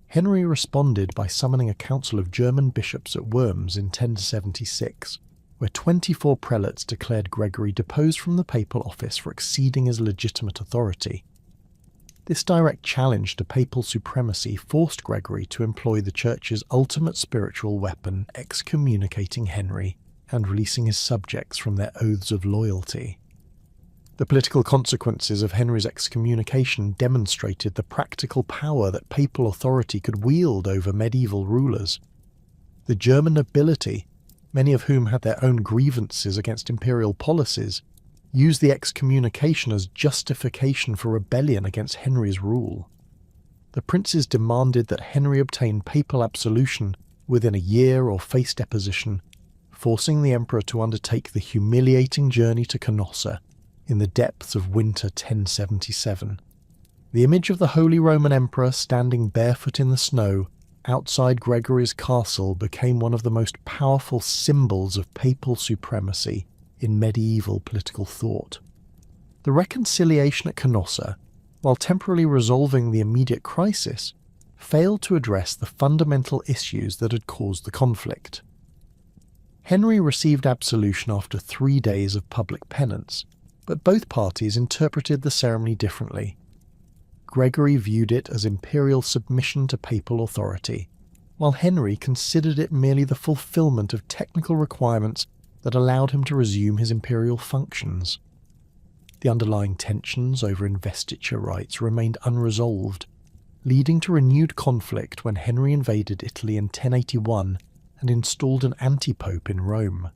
Henry responded by summoning a council of German bishops at Worms in 1076, where 24 prelates declared Gregory deposed from the papal office for exceeding his legitimate authority. This direct challenge to papal supremacy forced Gregory to employ the Church's ultimate spiritual weapon, excommunicating Henry and releasing his subjects from their oaths of loyalty. The political consequences of Henry's excommunication demonstrated the practical power that papal authority could wield over medieval rulers. The German nobility, many of whom had their own grievances against imperial policies, used the excommunication as justification for rebellion against Henry's rule. The princes demanded that Henry obtain papal absolution within a year or face deposition, forcing the emperor to undertake the humiliating journey to Canossa in the depths of winter 1077. The image of the Holy Roman Emperor standing barefoot in the snow outside Gregory's castle became one of the most powerful symbols of papal supremacy in medieval political thought. The reconciliation at Canossa, while temporarily resolving the immediate crisis, failed to address the fundamental issues that had caused the conflict. Henry received absolution after 3 days of public penance, but both parties interpreted the ceremony differently. Gregory viewed it as imperial submission to papal authority, while Henry considered it merely the fulfillment of technical requirements that allowed him to resume his imperial functions. The underlying tensions over investiture rights remained unresolved, leading to renewed conflict when Henry invaded Italy in 1081 and installed an antipope in Rome.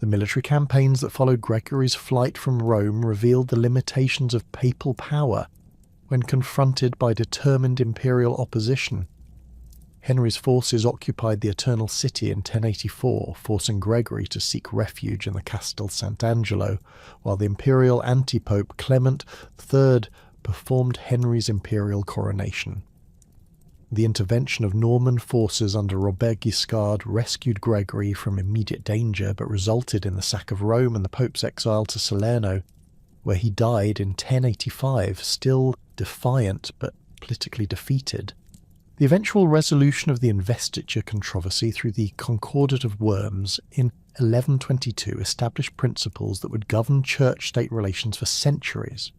The military campaigns that followed Gregory's flight from Rome revealed the limitations of papal power when confronted by determined imperial opposition. Henry's forces occupied the Eternal City in 1084, forcing Gregory to seek refuge in the Castel Sant'Angelo, while the imperial antipope Clement III performed Henry's imperial coronation. The intervention of Norman forces under Robert Guiscard rescued Gregory from immediate danger, but resulted in the sack of Rome and the Pope's exile to Salerno, where he died in 1085, still defiant but politically defeated. The eventual resolution of the investiture controversy through the Concordat of Worms in 1122 established principles that would govern church-state relations for centuries.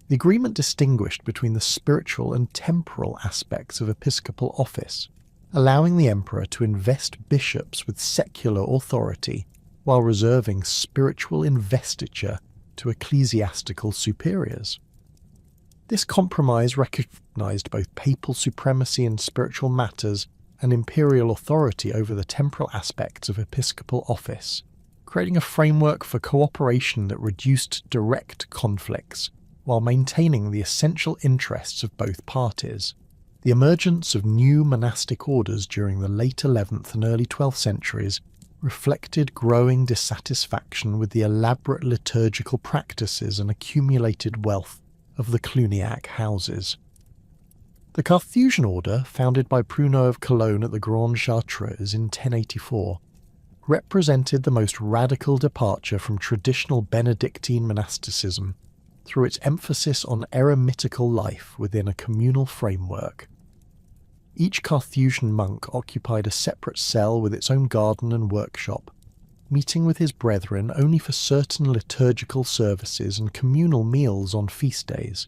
The agreement distinguished between the spiritual and temporal aspects of episcopal office, allowing the emperor to invest bishops with secular authority while reserving spiritual investiture to ecclesiastical superiors. This compromise recognized both papal supremacy in spiritual matters and imperial authority over the temporal aspects of episcopal office, creating a framework for cooperation that reduced direct conflicts while maintaining the essential interests of both parties. The emergence of new monastic orders during the late 11th and early 12th centuries reflected growing dissatisfaction with the elaborate liturgical practices and accumulated wealth of the Cluniac houses. The Carthusian order, founded by Pruno of Cologne at the Grande Chartreuse in 1084, represented the most radical departure from traditional Benedictine monasticism through its emphasis on eremitical life within a communal framework. Each Carthusian monk occupied a separate cell with its own garden and workshop, meeting with his brethren only for certain liturgical services and communal meals on feast days.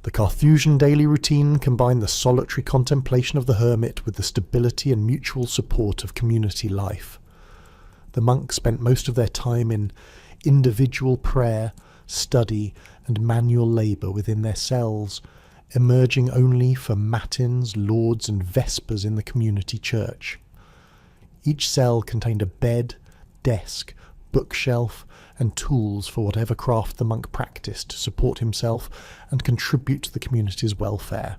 The Carthusian daily routine combined the solitary contemplation of the hermit with the stability and mutual support of community life. The monks spent most of their time in individual prayer, study, and manual labour within their cells, emerging only for matins, lauds, and vespers in the community church. Each cell contained a bed, desk, bookshelf, and tools for whatever craft the monk practiced to support himself and contribute to the community's welfare.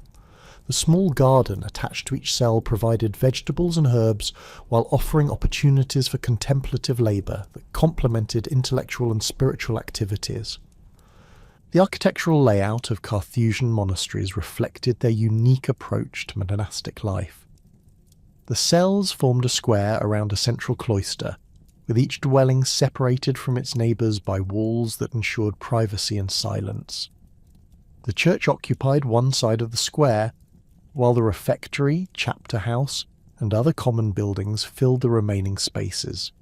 The small garden attached to each cell provided vegetables and herbs while offering opportunities for contemplative labour that complemented intellectual and spiritual activities. The architectural layout of Carthusian monasteries reflected their unique approach to monastic life. The cells formed a square around a central cloister, with each dwelling separated from its neighbours by walls that ensured privacy and silence. The church occupied one side of the square, while the refectory, chapter house, and other common buildings filled the remaining spaces.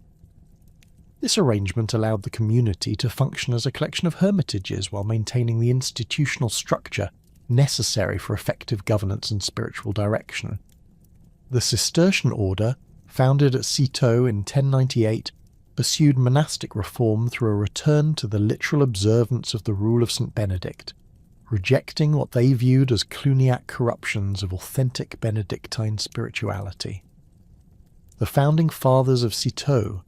This arrangement allowed the community to function as a collection of hermitages while maintaining the institutional structure necessary for effective governance and spiritual direction. The Cistercian order, founded at Citeaux in 1098, pursued monastic reform through a return to the literal observance of the rule of St. Benedict, rejecting what they viewed as Cluniac corruptions of authentic Benedictine spirituality. The founding fathers of Citeaux,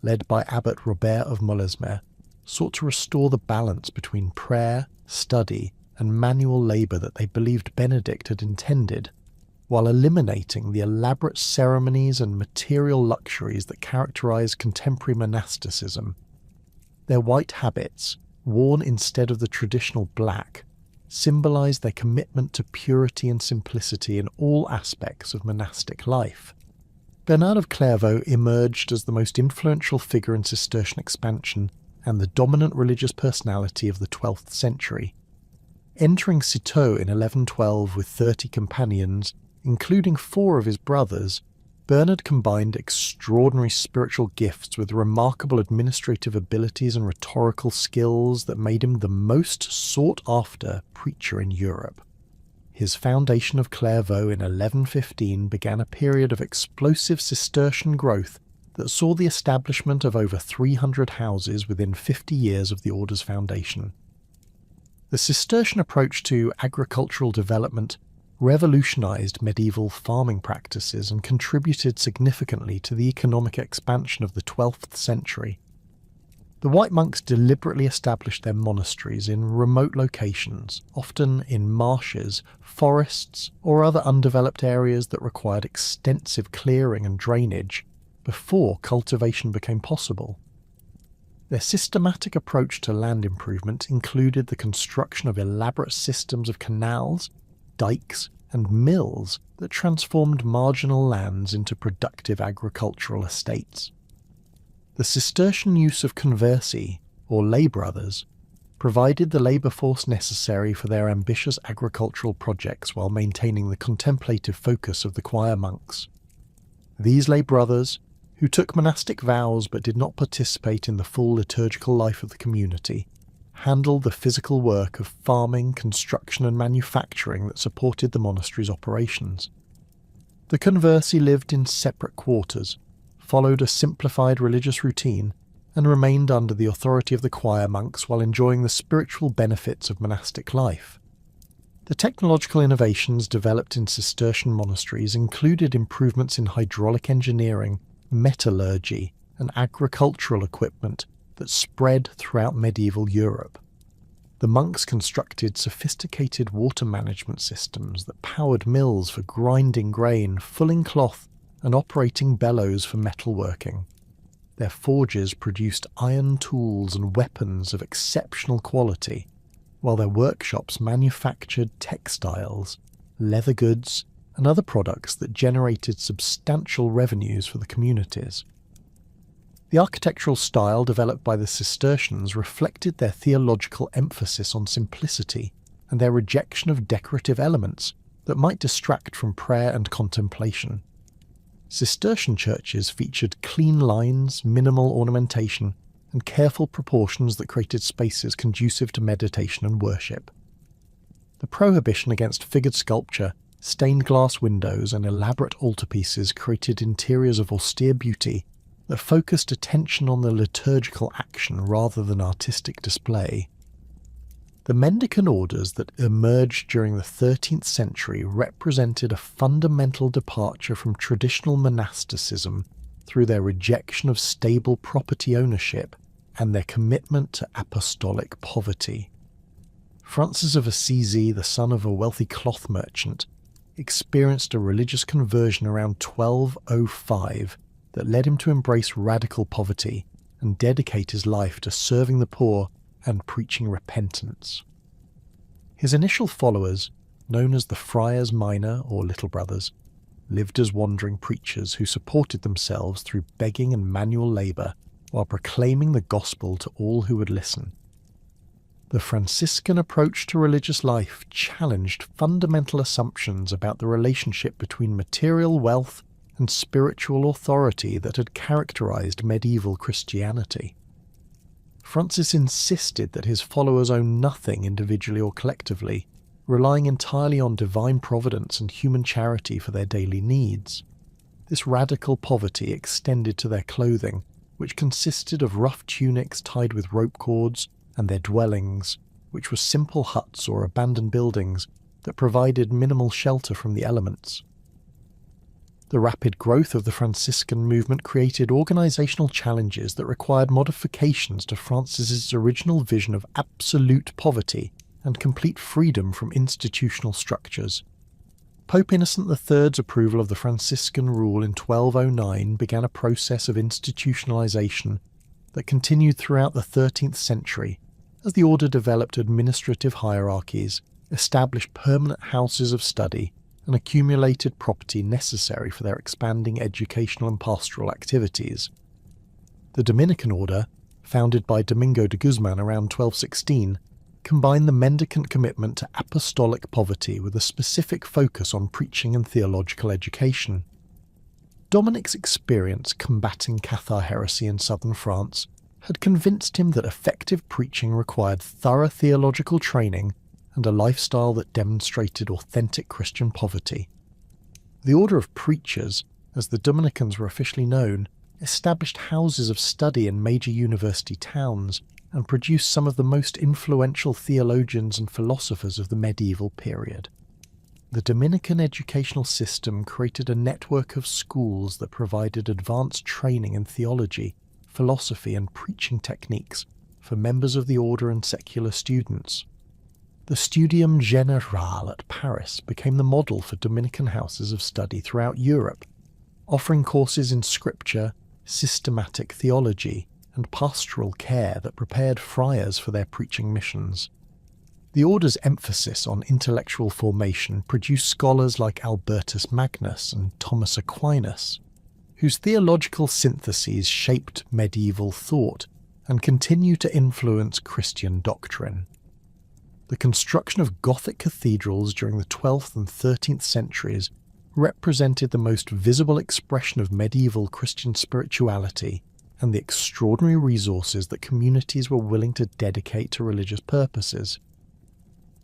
led by Abbot Robert of Molesme, sought to restore the balance between prayer, study, and manual labour that they believed Benedict had intended, while eliminating the elaborate ceremonies and material luxuries that characterise contemporary monasticism. Their white habits, worn instead of the traditional black, symbolise their commitment to purity and simplicity in all aspects of monastic life. Bernard of Clairvaux emerged as the most influential figure in Cistercian expansion and the dominant religious personality of the 12th century. Entering Citeaux in 1112 with 30 companions, including 4 of his brothers, Bernard combined extraordinary spiritual gifts with remarkable administrative abilities and rhetorical skills that made him the most sought-after preacher in Europe. His foundation of Clairvaux in 1115 began a period of explosive Cistercian growth that saw the establishment of over 300 houses within 50 years of the order's foundation. The Cistercian approach to agricultural development revolutionized medieval farming practices and contributed significantly to the economic expansion of the 12th century. The white monks deliberately established their monasteries in remote locations, often in marshes, forests, or other undeveloped areas that required extensive clearing and drainage before cultivation became possible. Their systematic approach to land improvement included the construction of elaborate systems of canals, dikes, and mills that transformed marginal lands into productive agricultural estates. The Cistercian use of conversi, or lay brothers, provided the labour force necessary for their ambitious agricultural projects while maintaining the contemplative focus of the choir monks. These lay brothers, who took monastic vows but did not participate in the full liturgical life of the community, handled the physical work of farming, construction and manufacturing that supported the monastery's operations. The conversi lived in separate quarters, followed a simplified religious routine, and remained under the authority of the choir monks while enjoying the spiritual benefits of monastic life. The technological innovations developed in Cistercian monasteries included improvements in hydraulic engineering, metallurgy, and agricultural equipment that spread throughout medieval Europe. The monks constructed sophisticated water management systems that powered mills for grinding grain, fulling cloth, and operating bellows for metalworking. Their forges produced iron tools and weapons of exceptional quality, while their workshops manufactured textiles, leather goods, and other products that generated substantial revenues for the communities. The architectural style developed by the Cistercians reflected their theological emphasis on simplicity and their rejection of decorative elements that might distract from prayer and contemplation. Cistercian churches featured clean lines, minimal ornamentation, and careful proportions that created spaces conducive to meditation and worship. The prohibition against figured sculpture, stained glass windows, and elaborate altarpieces created interiors of austere beauty that focused attention on the liturgical action rather than artistic display. The mendicant orders that emerged during the 13th century represented a fundamental departure from traditional monasticism through their rejection of stable property ownership and their commitment to apostolic poverty. Francis of Assisi, the son of a wealthy cloth merchant, experienced a religious conversion around 1205 that led him to embrace radical poverty and dedicate his life to serving the poor and preaching repentance. His initial followers, known as the Friars Minor or Little Brothers, lived as wandering preachers who supported themselves through begging and manual labour while proclaiming the gospel to all who would listen. The Franciscan approach to religious life challenged fundamental assumptions about the relationship between material wealth and spiritual authority that had characterized medieval Christianity. Francis insisted that his followers own nothing individually or collectively, relying entirely on divine providence and human charity for their daily needs. This radical poverty extended to their clothing, which consisted of rough tunics tied with rope cords, and their dwellings, which were simple huts or abandoned buildings that provided minimal shelter from the elements. The rapid growth of the Franciscan movement created organizational challenges that required modifications to Francis's original vision of absolute poverty and complete freedom from institutional structures. Pope Innocent III's approval of the Franciscan rule in 1209 began a process of institutionalization that continued throughout the 13th century as the order developed administrative hierarchies, established permanent houses of study, and accumulated property necessary for their expanding educational and pastoral activities. The Dominican order, founded by Domingo de Guzman around 1216, combined the mendicant commitment to apostolic poverty with a specific focus on preaching and theological education. Dominic's experience combating Cathar heresy in southern France had convinced him that effective preaching required thorough theological training and a lifestyle that demonstrated authentic Christian poverty. The Order of Preachers, as the Dominicans were officially known, established houses of study in major university towns and produced some of the most influential theologians and philosophers of the medieval period. The Dominican educational system created a network of schools that provided advanced training in theology, philosophy and preaching techniques for members of the order and secular students. The Studium Général at Paris became the model for Dominican houses of study throughout Europe, offering courses in scripture, systematic theology, and pastoral care that prepared friars for their preaching missions. The order's emphasis on intellectual formation produced scholars like Albertus Magnus and Thomas Aquinas, whose theological syntheses shaped medieval thought and continue to influence Christian doctrine. The construction of Gothic cathedrals during the 12th and 13th centuries represented the most visible expression of medieval Christian spirituality and the extraordinary resources that communities were willing to dedicate to religious purposes.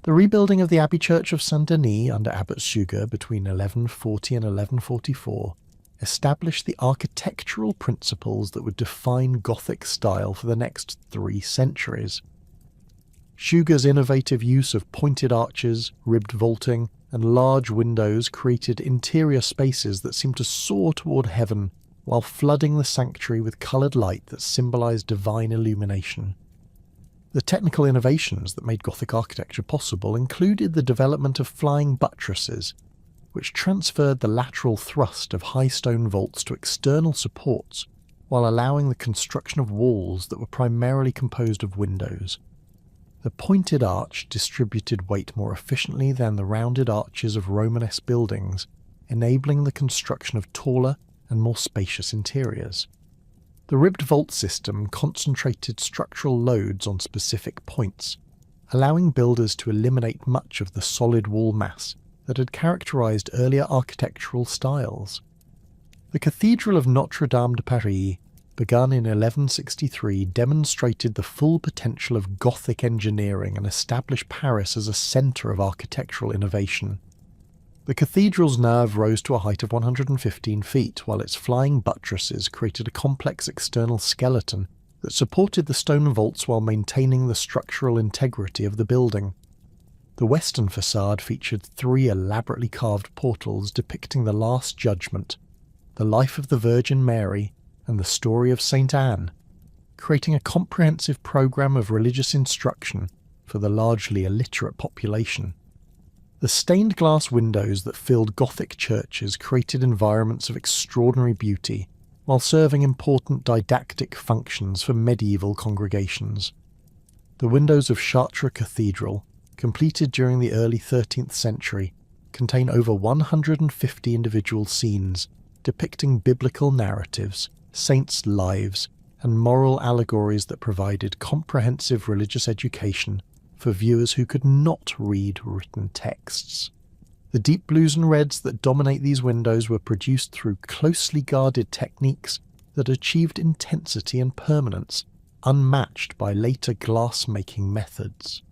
The rebuilding of the Abbey Church of Saint-Denis under Abbot Suger between 1140 and 1144 established the architectural principles that would define Gothic style for the next 3 centuries. Suger's innovative use of pointed arches, ribbed vaulting, and large windows created interior spaces that seemed to soar toward heaven while flooding the sanctuary with coloured light that symbolised divine illumination. The technical innovations that made Gothic architecture possible included the development of flying buttresses, which transferred the lateral thrust of high stone vaults to external supports while allowing the construction of walls that were primarily composed of windows. The pointed arch distributed weight more efficiently than the rounded arches of Romanesque buildings, enabling the construction of taller and more spacious interiors. The ribbed vault system concentrated structural loads on specific points, allowing builders to eliminate much of the solid wall mass that had characterized earlier architectural styles. The Cathedral of Notre-Dame de Paris, begun in 1163, demonstrated the full potential of Gothic engineering and established Paris as a centre of architectural innovation. The cathedral's nave rose to a height of 115 feet, while its flying buttresses created a complex external skeleton that supported the stone vaults while maintaining the structural integrity of the building. The western facade featured 3 elaborately carved portals depicting the Last Judgment, the life of the Virgin Mary, and the story of Saint Anne, creating a comprehensive program of religious instruction for the largely illiterate population. The stained glass windows that filled Gothic churches created environments of extraordinary beauty, while serving important didactic functions for medieval congregations. The windows of Chartres Cathedral, completed during the early 13th century, contain over 150 individual scenes depicting biblical narratives, saints' lives, and moral allegories that provided comprehensive religious education for viewers who could not read written texts. The deep blues and reds that dominate these windows were produced through closely guarded techniques that achieved intensity and permanence unmatched by later glass-making methods.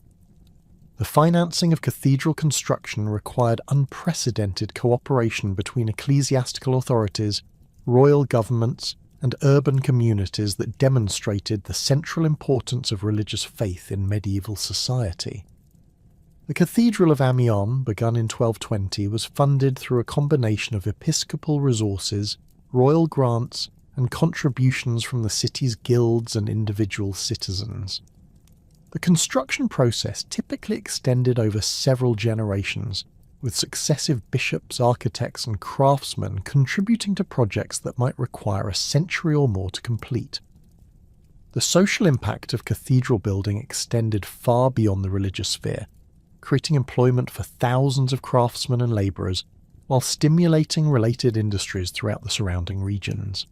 The financing of cathedral construction required unprecedented cooperation between ecclesiastical authorities, royal governments, and urban communities that demonstrated the central importance of religious faith in medieval society. The Cathedral of Amiens, begun in 1220, was funded through a combination of episcopal resources, royal grants, and contributions from the city's guilds and individual citizens. The construction process typically extended over several generations, with successive bishops, architects, and craftsmen contributing to projects that might require a century or more to complete. The social impact of cathedral building extended far beyond the religious sphere, creating employment for thousands of craftsmen and labourers, while stimulating related industries throughout the surrounding regions.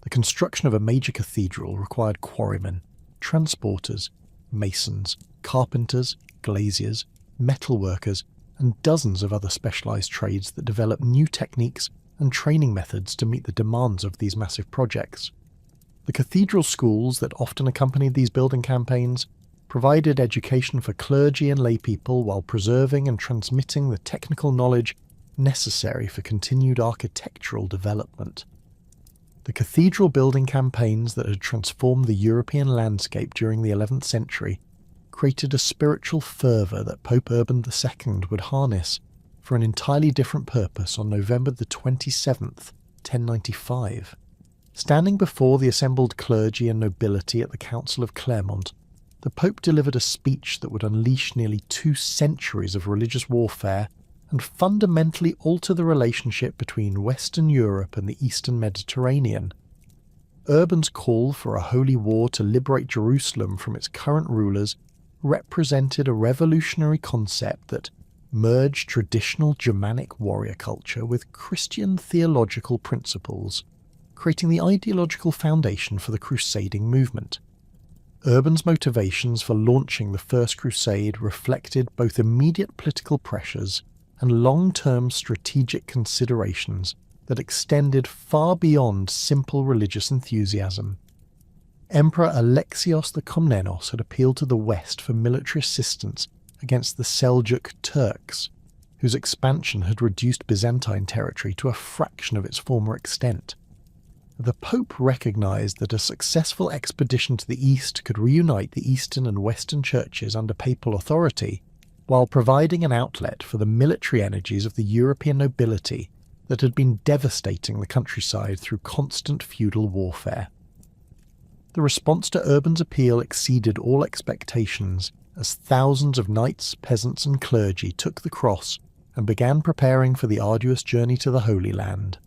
The construction of a major cathedral required quarrymen, transporters, masons, carpenters, glaziers, metalworkers, and dozens of other specialised trades that developed new techniques and training methods to meet the demands of these massive projects. The cathedral schools that often accompanied these building campaigns provided education for clergy and laypeople while preserving and transmitting the technical knowledge necessary for continued architectural development. The cathedral building campaigns that had transformed the European landscape during the 11th century created a spiritual fervour that Pope Urban II would harness for an entirely different purpose on November the 27th, 1095. Standing before the assembled clergy and nobility at the Council of Clermont, the Pope delivered a speech that would unleash nearly 2 centuries of religious warfare and fundamentally alter the relationship between Western Europe and the Eastern Mediterranean. Urban's call for a holy war to liberate Jerusalem from its current rulers represented a revolutionary concept that merged traditional Germanic warrior culture with Christian theological principles, creating the ideological foundation for the crusading movement. Urban's motivations for launching the First Crusade reflected both immediate political pressures and long-term strategic considerations that extended far beyond simple religious enthusiasm. Emperor Alexios the Komnenos had appealed to the West for military assistance against the Seljuk Turks, whose expansion had reduced Byzantine territory to a fraction of its former extent. The Pope recognised that a successful expedition to the east could reunite the Eastern and Western churches under papal authority, while providing an outlet for the military energies of the European nobility that had been devastating the countryside through constant feudal warfare. The response to Urban's appeal exceeded all expectations, as thousands of knights, peasants and clergy took the cross and began preparing for the arduous journey to the Holy Land.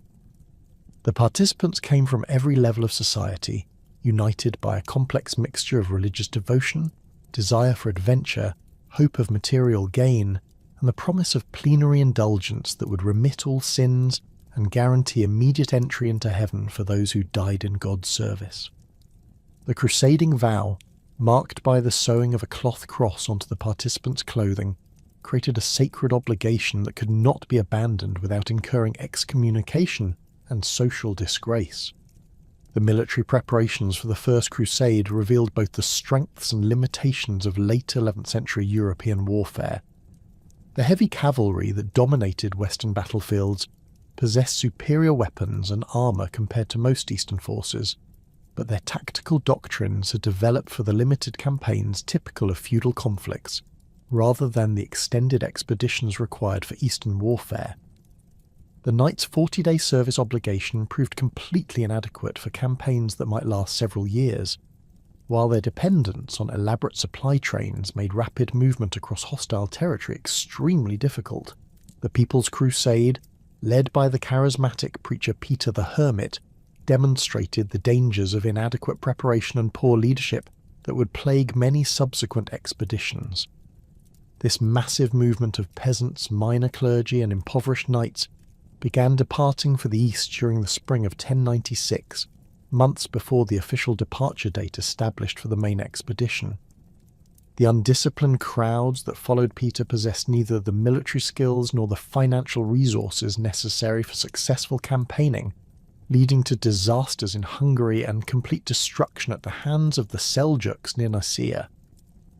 The participants came from every level of society, united by a complex mixture of religious devotion, desire for adventure, hope of material gain, and the promise of plenary indulgence that would remit all sins and guarantee immediate entry into heaven for those who died in God's service. The crusading vow, marked by the sewing of a cloth cross onto the participants' clothing, created a sacred obligation that could not be abandoned without incurring excommunication and social disgrace. The military preparations for the First Crusade revealed both the strengths and limitations of late 11th century European warfare. The heavy cavalry that dominated Western battlefields possessed superior weapons and armour compared to most Eastern forces, but their tactical doctrines had developed for the limited campaigns typical of feudal conflicts, rather than the extended expeditions required for Eastern warfare. The knight's 40-day service obligation proved completely inadequate for campaigns that might last several years, while their dependence on elaborate supply trains made rapid movement across hostile territory extremely difficult. The People's Crusade, led by the charismatic preacher Peter the Hermit, demonstrated the dangers of inadequate preparation and poor leadership that would plague many subsequent expeditions. This massive movement of peasants, minor clergy and impoverished knights began departing for the east during the spring of 1096, months before the official departure date established for the main expedition. The undisciplined crowds that followed Peter possessed neither the military skills nor the financial resources necessary for successful campaigning, leading to disasters in Hungary and complete destruction at the hands of the Seljuks near Nicaea.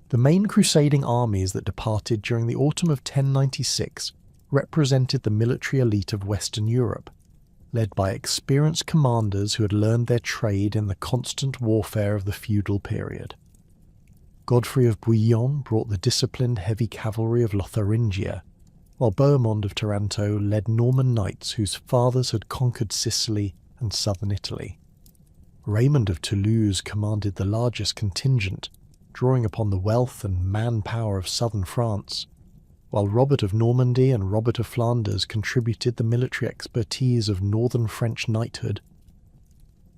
The main crusading armies that departed during the autumn of 1096 represented the military elite of Western Europe, led by experienced commanders who had learned their trade in the constant warfare of the feudal period. Godfrey of Bouillon brought the disciplined heavy cavalry of Lotharingia, while Bohemond of Taranto led Norman knights whose fathers had conquered Sicily and southern Italy. Raymond of Toulouse commanded the largest contingent, drawing upon the wealth and manpower of southern France, while Robert of Normandy and Robert of Flanders contributed the military expertise of northern French knighthood.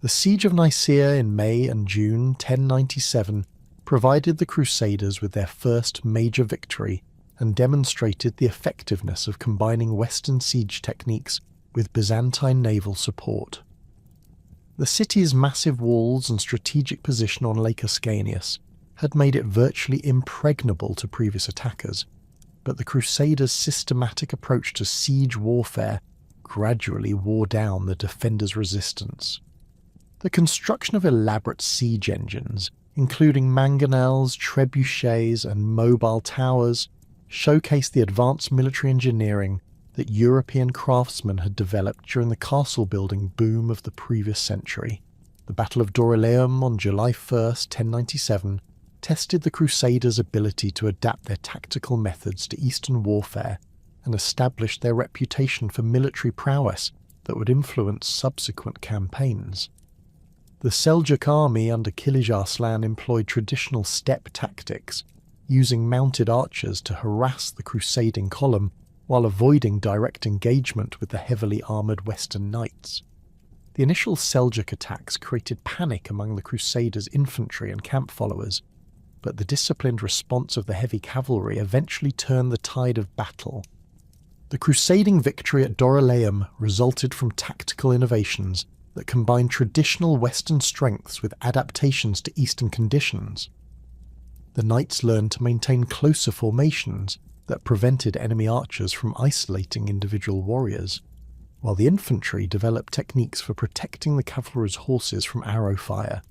The siege of Nicaea in May and June 1097 provided the Crusaders with their first major victory and demonstrated the effectiveness of combining Western siege techniques with Byzantine naval support. The city's massive walls and strategic position on Lake Ascanius had made it virtually impregnable to previous attackers, but the Crusaders' systematic approach to siege warfare gradually wore down the defenders' resistance. The construction of elaborate siege engines, including mangonels, trebuchets, and mobile towers, showcased the advanced military engineering that European craftsmen had developed during the castle-building boom of the previous century. The Battle of Dorylaeum on July 1st, 1097, tested the Crusaders' ability to adapt their tactical methods to Eastern warfare and established their reputation for military prowess that would influence subsequent campaigns. The Seljuk army under Kilij Arslan employed traditional steppe tactics, using mounted archers to harass the crusading column while avoiding direct engagement with the heavily armoured Western knights. The initial Seljuk attacks created panic among the Crusaders' infantry and camp followers, but the disciplined response of the heavy cavalry eventually turned the tide of battle. The crusading victory at Dorylaeum resulted from tactical innovations that combined traditional Western strengths with adaptations to Eastern conditions. The knights learned to maintain closer formations that prevented enemy archers from isolating individual warriors, while the infantry developed techniques for protecting the cavalry's horses from arrow fire.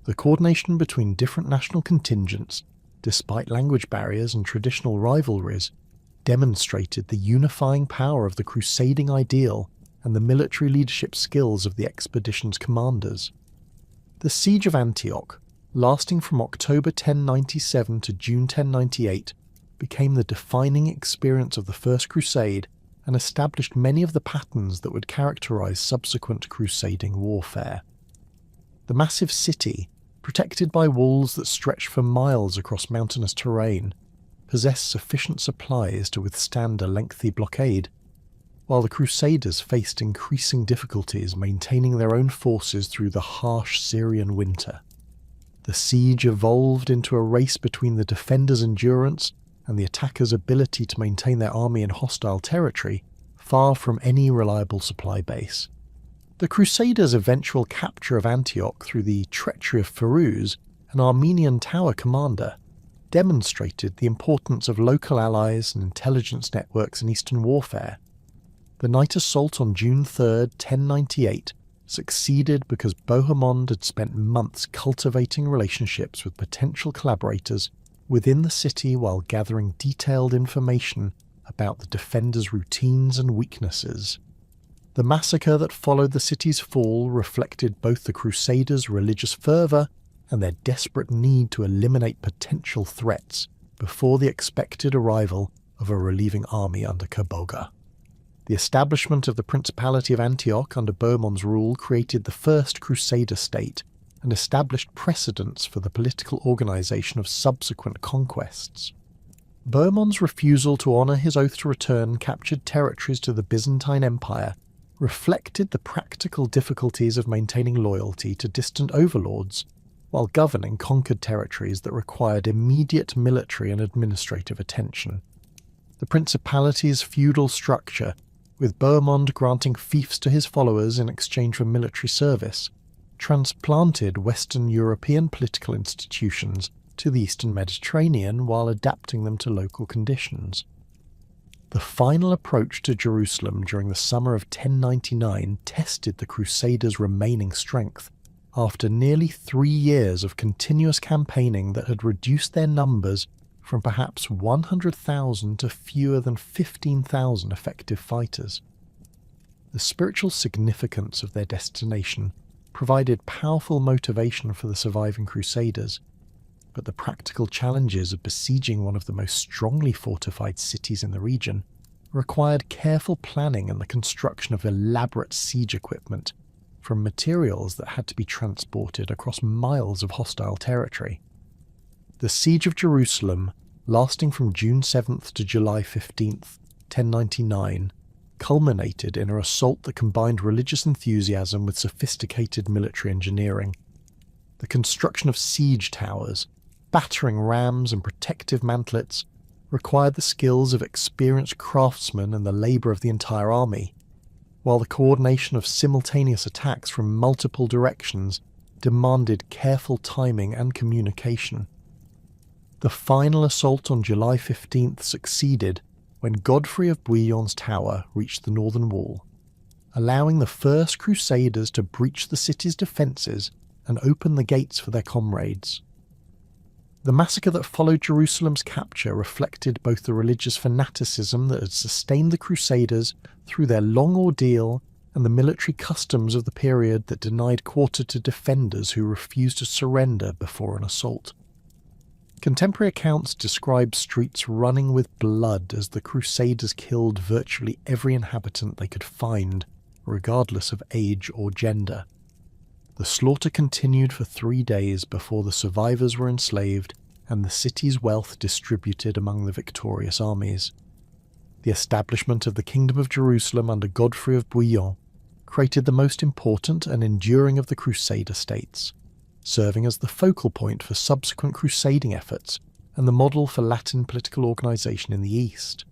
The coordination between different national contingents, despite language barriers and traditional rivalries, demonstrated the unifying power of the crusading ideal and the military leadership skills of the expedition's commanders. The Siege of Antioch, lasting from October 1097 to June 1098, became the defining experience of the First Crusade and established many of the patterns that would characterize subsequent crusading warfare. The massive city, protected by walls that stretched for miles across mountainous terrain, possessed sufficient supplies to withstand a lengthy blockade, while the Crusaders faced increasing difficulties maintaining their own forces through the harsh Syrian winter. The siege evolved into a race between the defenders' endurance and the attackers' ability to maintain their army in hostile territory, far from any reliable supply base. The Crusaders' eventual capture of Antioch through the treachery of Firuz, an Armenian tower commander, demonstrated the importance of local allies and intelligence networks in Eastern warfare. The night assault on June 3, 1098, succeeded because Bohemond had spent months cultivating relationships with potential collaborators within the city while gathering detailed information about the defenders' routines and weaknesses. The massacre that followed the city's fall reflected both the Crusaders' religious fervour and their desperate need to eliminate potential threats before the expected arrival of a relieving army under Kaboga. The establishment of the Principality of Antioch under Bohemond's rule created the first Crusader state and established precedents for the political organisation of subsequent conquests. Bohemond's refusal to honour his oath to return captured territories to the Byzantine Empire reflected the practical difficulties of maintaining loyalty to distant overlords while governing conquered territories that required immediate military and administrative attention. The Principality's feudal structure, with Bohemond granting fiefs to his followers in exchange for military service, transplanted Western European political institutions to the Eastern Mediterranean while adapting them to local conditions. The final approach to Jerusalem during the summer of 1099 tested the Crusaders' remaining strength, after nearly 3 years of continuous campaigning that had reduced their numbers from perhaps 100,000 to fewer than 15,000 effective fighters. The spiritual significance of their destination provided powerful motivation for the surviving Crusaders, but the practical challenges of besieging one of the most strongly fortified cities in the region required careful planning and the construction of elaborate siege equipment from materials that had to be transported across miles of hostile territory. The Siege of Jerusalem, lasting from June 7th to July 15th, 1099, culminated in an assault that combined religious enthusiasm with sophisticated military engineering. The construction of siege towers, battering rams and protective mantlets required the skills of experienced craftsmen and the labour of the entire army, while the coordination of simultaneous attacks from multiple directions demanded careful timing and communication. The final assault on July 15th succeeded when Godfrey of Bouillon's tower reached the northern wall, allowing the first Crusaders to breach the city's defences and open the gates for their comrades. The massacre that followed Jerusalem's capture reflected both the religious fanaticism that had sustained the Crusaders through their long ordeal and the military customs of the period that denied quarter to defenders who refused to surrender before an assault. Contemporary accounts describe streets running with blood as the Crusaders killed virtually every inhabitant they could find, regardless of age or gender. The slaughter continued for 3 days before the survivors were enslaved and the city's wealth distributed among the victorious armies. The establishment of the Kingdom of Jerusalem under Godfrey of Bouillon created the most important and enduring of the Crusader states, serving as the focal point for subsequent crusading efforts and the model for Latin political organisation in the East.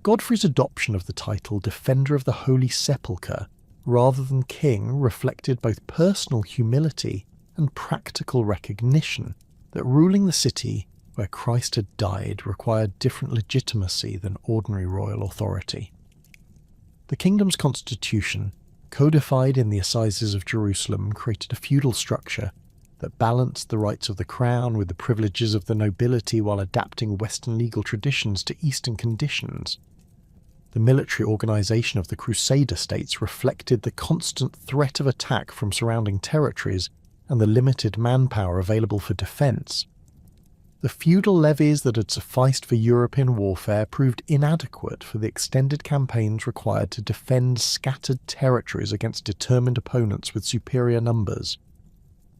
Godfrey's adoption of the title Defender of the Holy Sepulchre rather than king reflected both personal humility and practical recognition that ruling the city where Christ had died required different legitimacy than ordinary royal authority. The kingdom's constitution, codified in the Assizes of Jerusalem, created a feudal structure that balanced the rights of the crown with the privileges of the nobility while adapting Western legal traditions to Eastern conditions. The military organisation of the Crusader states reflected the constant threat of attack from surrounding territories and the limited manpower available for defence. The feudal levies that had sufficed for European warfare proved inadequate for the extended campaigns required to defend scattered territories against determined opponents with superior numbers.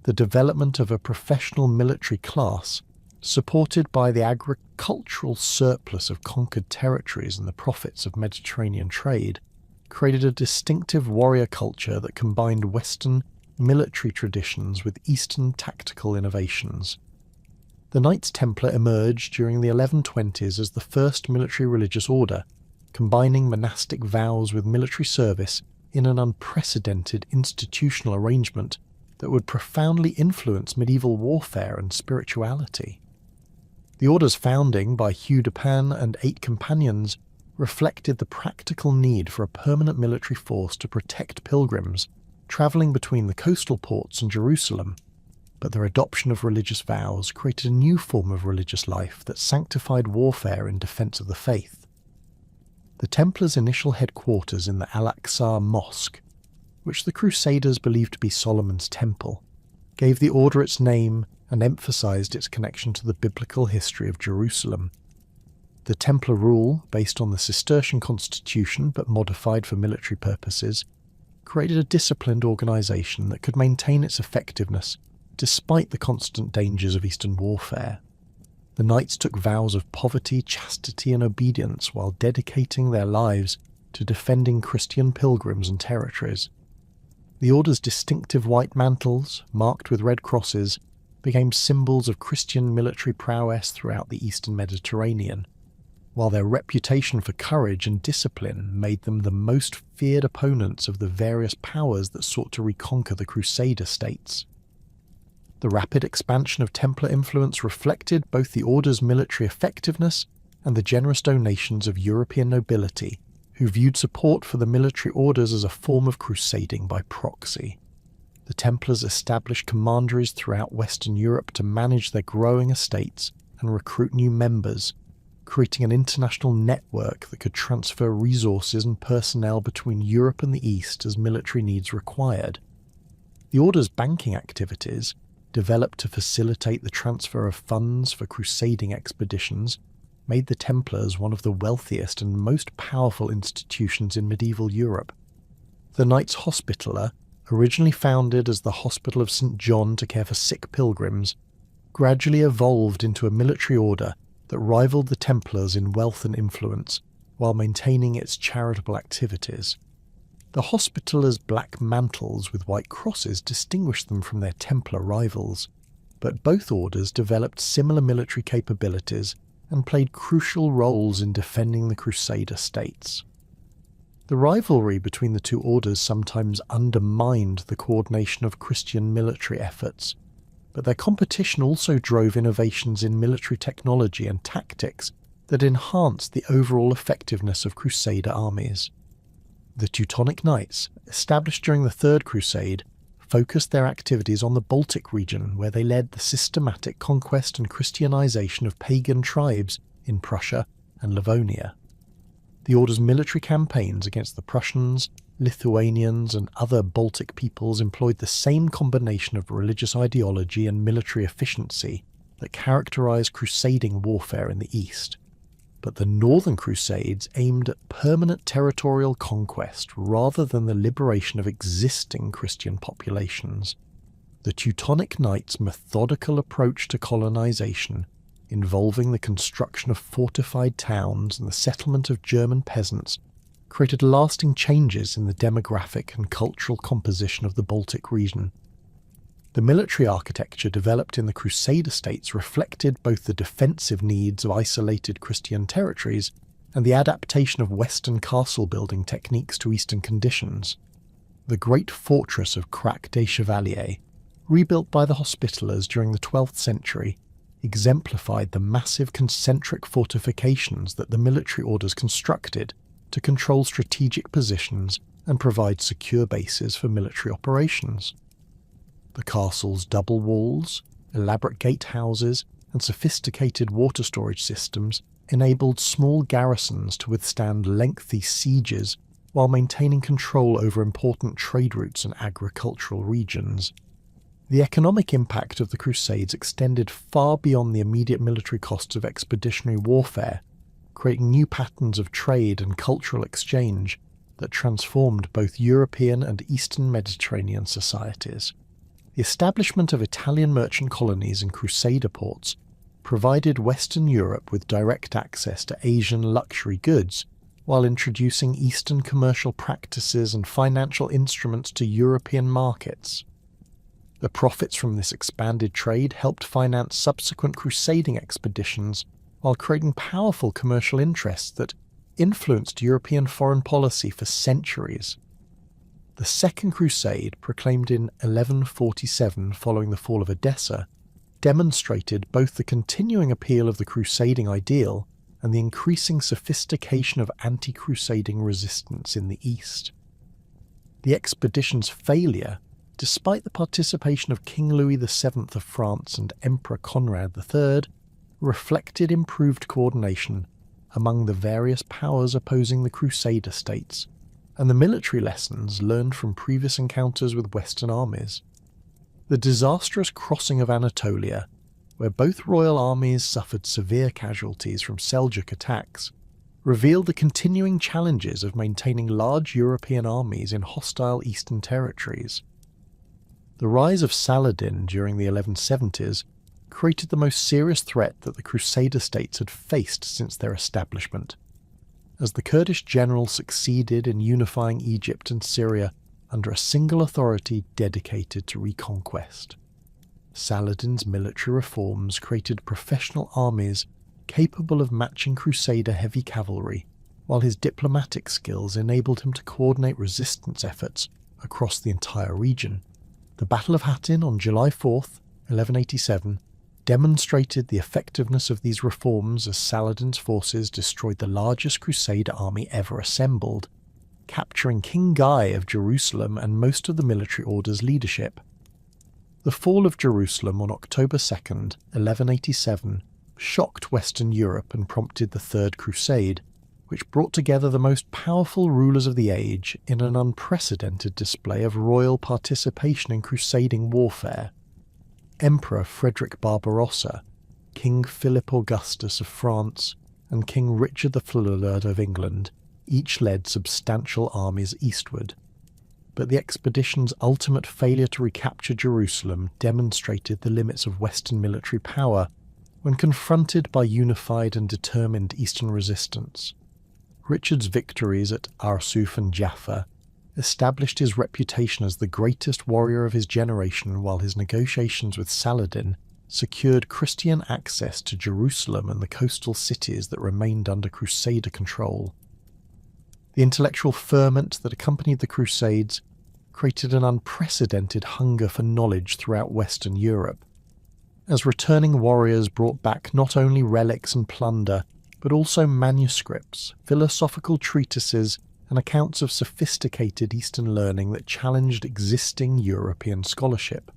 The development of a professional military class, supported by the agricultural surplus of conquered territories and the profits of Mediterranean trade, created a distinctive warrior culture that combined Western military traditions with Eastern tactical innovations. The Knights Templar emerged during the 1120s as the first military religious order, combining monastic vows with military service in an unprecedented institutional arrangement that would profoundly influence medieval warfare and spirituality. The order's founding by Hugh de Pin and 8 companions reflected the practical need for a permanent military force to protect pilgrims travelling between the coastal ports and Jerusalem, but their adoption of religious vows created a new form of religious life that sanctified warfare in defence of the faith. The Templars' initial headquarters in the Al-Aqsa Mosque, which the Crusaders believed to be Solomon's temple, gave the order its name and emphasised its connection to the biblical history of Jerusalem. The Templar rule, based on the Cistercian constitution but modified for military purposes, created a disciplined organisation that could maintain its effectiveness despite the constant dangers of Eastern warfare. The knights took vows of poverty, chastity and obedience while dedicating their lives to defending Christian pilgrims and territories. The order's distinctive white mantles, marked with red crosses, became symbols of Christian military prowess throughout the Eastern Mediterranean, while their reputation for courage and discipline made them the most feared opponents of the various powers that sought to reconquer the Crusader states. The rapid expansion of Templar influence reflected both the Order's military effectiveness and the generous donations of European nobility, who viewed support for the military orders as a form of crusading by proxy. The Templars established commanderies throughout Western Europe to manage their growing estates and recruit new members, creating an international network that could transfer resources and personnel between Europe and the East as military needs required. The Order's banking activities, developed to facilitate the transfer of funds for crusading expeditions, made the Templars one of the wealthiest and most powerful institutions in medieval Europe. The Knights Hospitaller, originally founded as the Hospital of St. John to care for sick pilgrims, gradually evolved into a military order that rivaled the Templars in wealth and influence while maintaining its charitable activities. The Hospitallers' black mantles with white crosses distinguished them from their Templar rivals, but both orders developed similar military capabilities and played crucial roles in defending the Crusader states. The rivalry between the two orders sometimes undermined the coordination of Christian military efforts, but their competition also drove innovations in military technology and tactics that enhanced the overall effectiveness of Crusader armies. The Teutonic Knights, established during the Third Crusade, focused their activities on the Baltic region, where they led the systematic conquest and Christianization of pagan tribes in Prussia and Livonia. The Order's military campaigns against the Prussians, Lithuanians, and other Baltic peoples employed the same combination of religious ideology and military efficiency that characterized crusading warfare in the East. But the Northern Crusades aimed at permanent territorial conquest rather than the liberation of existing Christian populations. The Teutonic Knights' methodical approach to colonization, involving the construction of fortified towns and the settlement of German peasants, created lasting changes in the demographic and cultural composition of the Baltic region. The military architecture developed in the Crusader states reflected both the defensive needs of isolated Christian territories and the adaptation of Western castle-building techniques to Eastern conditions. The great fortress of Crac des Chevaliers, rebuilt by the Hospitallers during the 12th century, exemplified the massive concentric fortifications that the military orders constructed to control strategic positions and provide secure bases for military operations. The castle's double walls, elaborate gatehouses, and sophisticated water storage systems enabled small garrisons to withstand lengthy sieges while maintaining control over important trade routes and agricultural regions. The economic impact of the Crusades extended far beyond the immediate military costs of expeditionary warfare, creating new patterns of trade and cultural exchange that transformed both European and Eastern Mediterranean societies. The establishment of Italian merchant colonies and Crusader ports provided Western Europe with direct access to Asian luxury goods, while introducing Eastern commercial practices and financial instruments to European markets. The profits from this expanded trade helped finance subsequent crusading expeditions, while creating powerful commercial interests that influenced European foreign policy for centuries. The Second Crusade, proclaimed in 1147 following the fall of Edessa, demonstrated both the continuing appeal of the crusading ideal and the increasing sophistication of anti-crusading resistance in the East. The expedition's failure, despite the participation of King Louis VII of France and Emperor Conrad III, reflected improved coordination among the various powers opposing the Crusader states, and the military lessons learned from previous encounters with Western armies. The disastrous crossing of Anatolia, where both royal armies suffered severe casualties from Seljuk attacks, revealed the continuing challenges of maintaining large European armies in hostile Eastern territories. The rise of Saladin during the 1170s created the most serious threat that the Crusader states had faced since their establishment, as the Kurdish general succeeded in unifying Egypt and Syria under a single authority dedicated to reconquest. Saladin's military reforms created professional armies capable of matching Crusader heavy cavalry, while his diplomatic skills enabled him to coordinate resistance efforts across the entire region. The Battle of Hattin on July 4th, 1187, demonstrated the effectiveness of these reforms as Saladin's forces destroyed the largest Crusader army ever assembled, capturing King Guy of Jerusalem and most of the military order's leadership. The fall of Jerusalem on October 2nd, 1187, shocked Western Europe and prompted the Third Crusade, which brought together the most powerful rulers of the age in an unprecedented display of royal participation in crusading warfare. Emperor Frederick Barbarossa, King Philip Augustus of France, and King Richard the Fleur of England each led substantial armies eastward. But the expedition's ultimate failure to recapture Jerusalem demonstrated the limits of Western military power when confronted by unified and determined Eastern resistance. Richard's victories at Arsuf and Jaffa established his reputation as the greatest warrior of his generation, while his negotiations with Saladin secured Christian access to Jerusalem and the coastal cities that remained under Crusader control. The intellectual ferment that accompanied the Crusades created an unprecedented hunger for knowledge throughout Western Europe, as returning warriors brought back not only relics and plunder, but also manuscripts, philosophical treatises, and accounts of sophisticated Eastern learning that challenged existing European scholarship.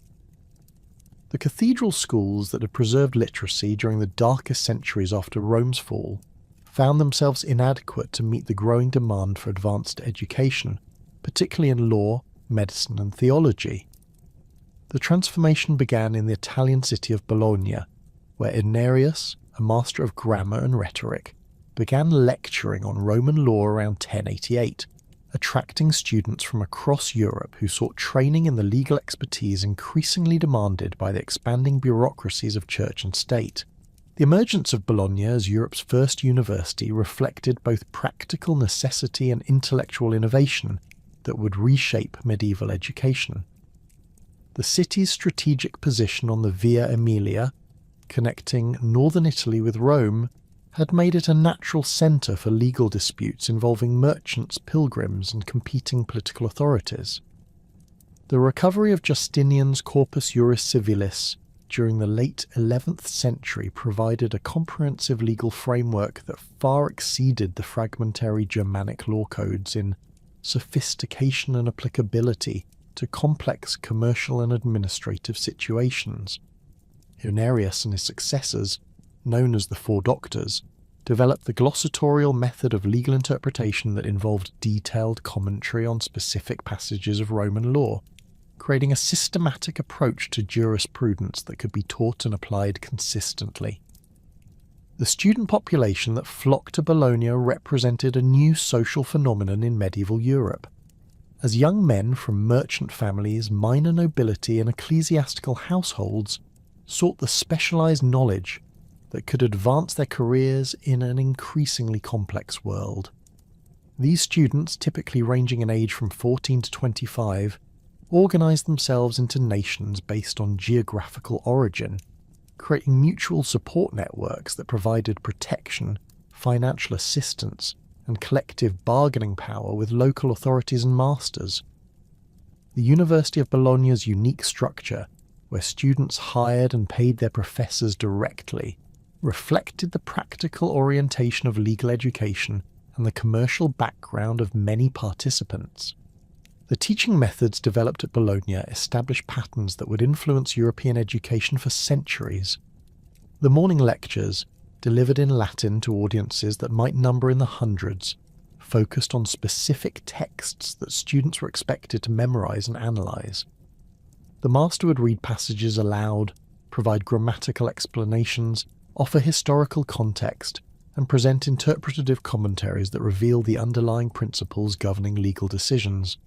The cathedral schools that had preserved literacy during the darkest centuries after Rome's fall found themselves inadequate to meet the growing demand for advanced education, particularly in law, medicine, and theology. The transformation began in the Italian city of Bologna, where Irnerius, a master of grammar and rhetoric, began lecturing on Roman law around 1088, attracting students from across Europe who sought training in the legal expertise increasingly demanded by the expanding bureaucracies of church and state. The emergence of Bologna as Europe's first university reflected both practical necessity and intellectual innovation that would reshape medieval education. The city's strategic position on the Via Emilia, connecting northern Italy with Rome, had made it a natural centre for legal disputes involving merchants, pilgrims, and competing political authorities. The recovery of Justinian's Corpus Juris Civilis during the late 11th century provided a comprehensive legal framework that far exceeded the fragmentary Germanic law codes in sophistication and applicability to complex commercial and administrative situations. Irnerius and his successors, known as the Four Doctors, developed the glossatorial method of legal interpretation that involved detailed commentary on specific passages of Roman law, creating a systematic approach to jurisprudence that could be taught and applied consistently. The student population that flocked to Bologna represented a new social phenomenon in medieval Europe, as young men from merchant families, minor nobility, and ecclesiastical households sought the specialized knowledge that could advance their careers in an increasingly complex world. These students, typically ranging in age from 14 to 25, organized themselves into nations based on geographical origin, creating mutual support networks that provided protection, financial assistance, and collective bargaining power with local authorities and masters. The University of Bologna's unique structure, where students hired and paid their professors directly, reflected the practical orientation of legal education and the commercial background of many participants. The teaching methods developed at Bologna established patterns that would influence European education for centuries. The morning lectures, delivered in Latin to audiences that might number in the hundreds, focused on specific texts that students were expected to memorize and analyze. The master would read passages aloud, provide grammatical explanations, offer historical context, and present interpretative commentaries that reveal the underlying principles governing legal decisions.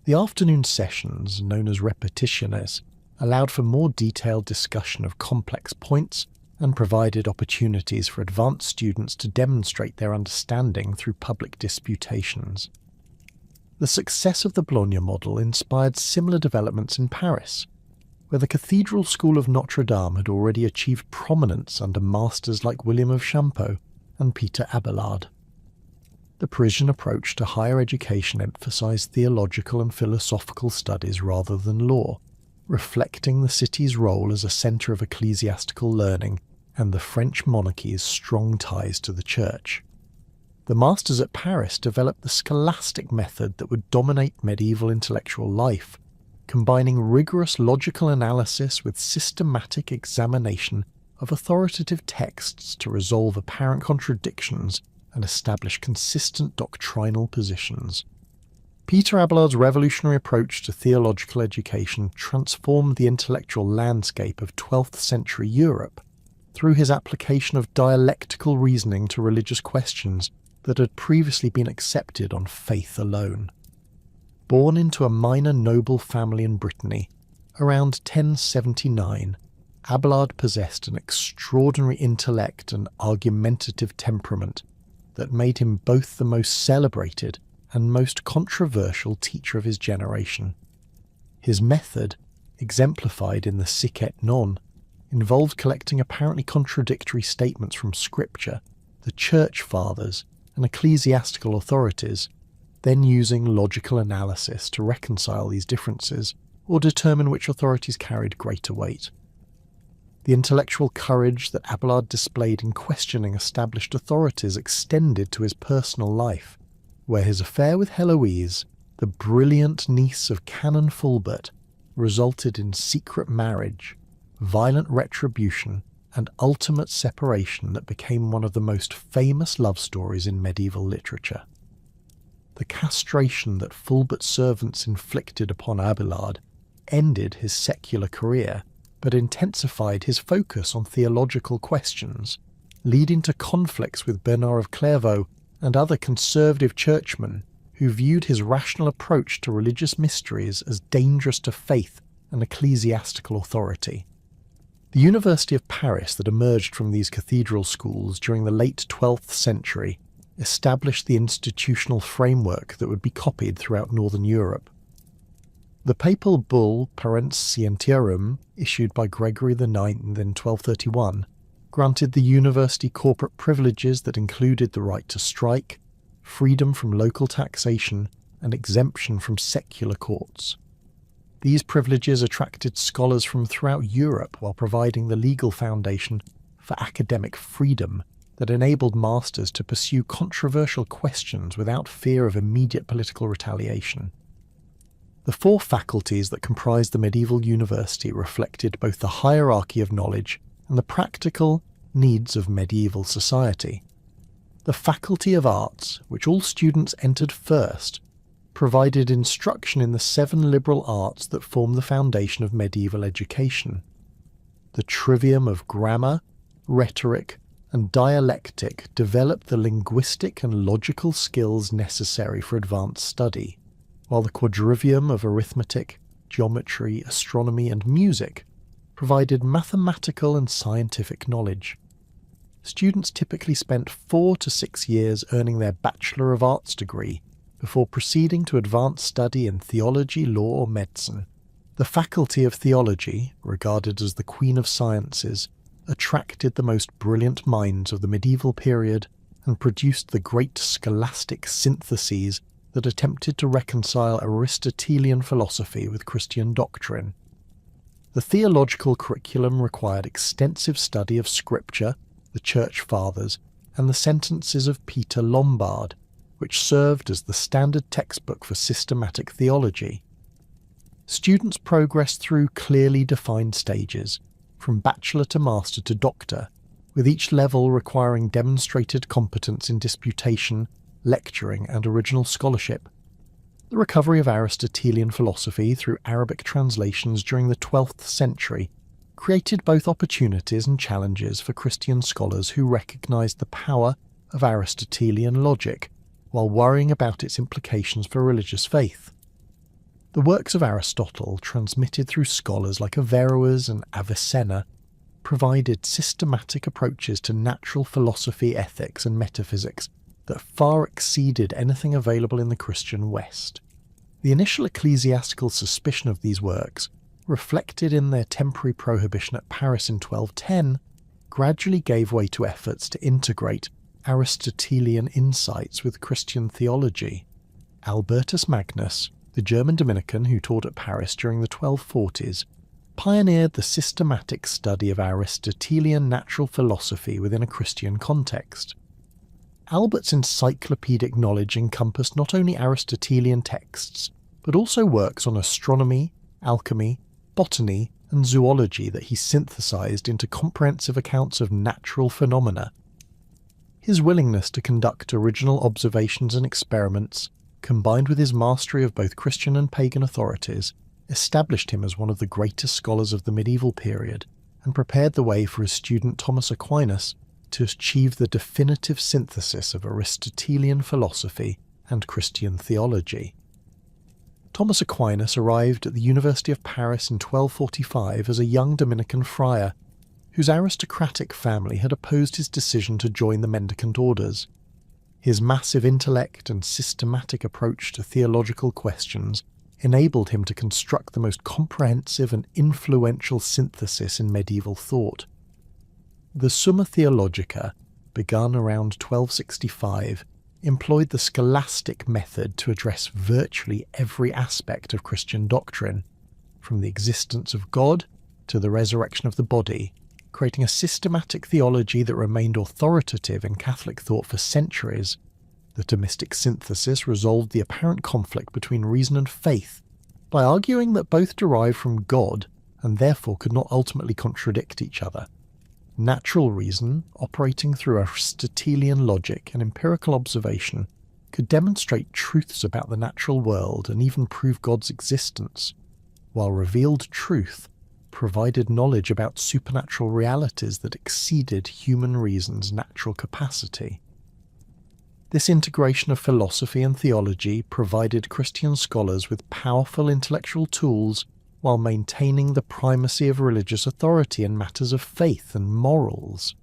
The afternoon sessions, known as repetitiones, allowed for more detailed discussion of complex points and provided opportunities for advanced students to demonstrate their understanding through public disputations. The success of the Bologna model inspired similar developments in Paris, where the Cathedral School of Notre Dame had already achieved prominence under masters like William of Champeaux and Peter Abelard. The Parisian approach to higher education emphasized theological and philosophical studies rather than law, reflecting the city's role as a centre of ecclesiastical learning and the French monarchy's strong ties to the church. The masters at Paris developed the scholastic method that would dominate medieval intellectual life, combining rigorous logical analysis with systematic examination of authoritative texts to resolve apparent contradictions and establish consistent doctrinal positions. Peter Abelard's revolutionary approach to theological education transformed the intellectual landscape of 12th century Europe through his application of dialectical reasoning to religious questions that had previously been accepted on faith alone. Born into a minor noble family in Brittany, around 1079, Abelard possessed an extraordinary intellect and argumentative temperament that made him both the most celebrated and most controversial teacher of his generation. His method, exemplified in the Sic et Non, involved collecting apparently contradictory statements from Scripture, the Church Fathers, and ecclesiastical authorities, then using logical analysis to reconcile these differences or determine which authorities carried greater weight. The intellectual courage that Abelard displayed in questioning established authorities extended to his personal life, where his affair with Heloise, the brilliant niece of Canon Fulbert, resulted in secret marriage, violent retribution, and ultimate separation that became one of the most famous love stories in medieval literature. The castration that Fulbert's servants inflicted upon Abelard ended his secular career, but intensified his focus on theological questions, leading to conflicts with Bernard of Clairvaux and other conservative churchmen who viewed his rational approach to religious mysteries as dangerous to faith and ecclesiastical authority. The University of Paris that emerged from these cathedral schools during the late 12th century established the institutional framework that would be copied throughout Northern Europe. The papal bull Parens Scientiarum, issued by Gregory IX in 1231, granted the university corporate privileges that included the right to strike, freedom from local taxation, and exemption from secular courts. These privileges attracted scholars from throughout Europe while providing the legal foundation for academic freedom that enabled masters to pursue controversial questions without fear of immediate political retaliation. The four faculties that comprised the medieval university reflected both the hierarchy of knowledge and the practical needs of medieval society. The Faculty of Arts, which all students entered first, provided instruction in the 7 liberal arts that form the foundation of medieval education. The Trivium of Grammar, Rhetoric, and Dialectic developed the linguistic and logical skills necessary for advanced study, while the Quadrivium of Arithmetic, Geometry, Astronomy, and Music provided mathematical and scientific knowledge. Students typically spent 4 to 6 years earning their Bachelor of Arts degree before proceeding to advanced study in theology, law, or medicine. The Faculty of Theology, regarded as the Queen of Sciences, attracted the most brilliant minds of the medieval period and produced the great scholastic syntheses that attempted to reconcile Aristotelian philosophy with Christian doctrine. The theological curriculum required extensive study of Scripture, the Church Fathers, and the sentences of Peter Lombard, which served as the standard textbook for systematic theology. Students progressed through clearly defined stages, from bachelor to master to doctor, with each level requiring demonstrated competence in disputation, lecturing, and original scholarship. The recovery of Aristotelian philosophy through Arabic translations during the 12th century created both opportunities and challenges for Christian scholars who recognized the power of Aristotelian logic, while worrying about its implications for religious faith. The works of Aristotle, transmitted through scholars like Averroes and Avicenna, provided systematic approaches to natural philosophy, ethics, and metaphysics that far exceeded anything available in the Christian West. The initial ecclesiastical suspicion of these works, reflected in their temporary prohibition at Paris in 1210, gradually gave way to efforts to integrate Aristotelian insights with Christian theology. Albertus Magnus, the German Dominican who taught at Paris during the 1240s, pioneered the systematic study of Aristotelian natural philosophy within a Christian context. Albert's encyclopedic knowledge encompassed not only Aristotelian texts, but also works on astronomy, alchemy, botany, and zoology that he synthesized into comprehensive accounts of natural phenomena. His willingness to conduct original observations and experiments, combined with his mastery of both Christian and pagan authorities, established him as one of the greatest scholars of the medieval period and prepared the way for his student Thomas Aquinas to achieve the definitive synthesis of Aristotelian philosophy and Christian theology. Thomas Aquinas arrived at the University of Paris in 1245 as a young Dominican friar, whose aristocratic family had opposed his decision to join the mendicant orders. His massive intellect and systematic approach to theological questions enabled him to construct the most comprehensive and influential synthesis in medieval thought. The Summa Theologica, begun around 1265, employed the scholastic method to address virtually every aspect of Christian doctrine, from the existence of God to the resurrection of the body, creating a systematic theology that remained authoritative in Catholic thought for centuries. The Thomistic synthesis resolved the apparent conflict between reason and faith by arguing that both derived from God and therefore could not ultimately contradict each other. Natural reason, operating through Aristotelian logic and empirical observation, could demonstrate truths about the natural world and even prove God's existence, while revealed truth provided knowledge about supernatural realities that exceeded human reason's natural capacity. This integration of philosophy and theology provided Christian scholars with powerful intellectual tools while maintaining the primacy of religious authority in matters of faith and morals.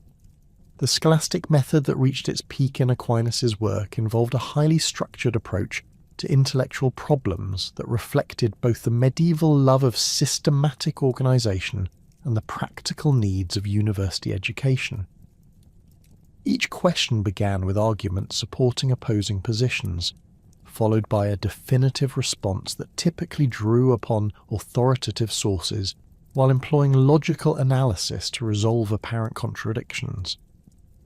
The scholastic method that reached its peak in Aquinas' work involved a highly structured approach to intellectual problems that reflected both the medieval love of systematic organization and the practical needs of university education. Each question began with arguments supporting opposing positions, followed by a definitive response that typically drew upon authoritative sources while employing logical analysis to resolve apparent contradictions.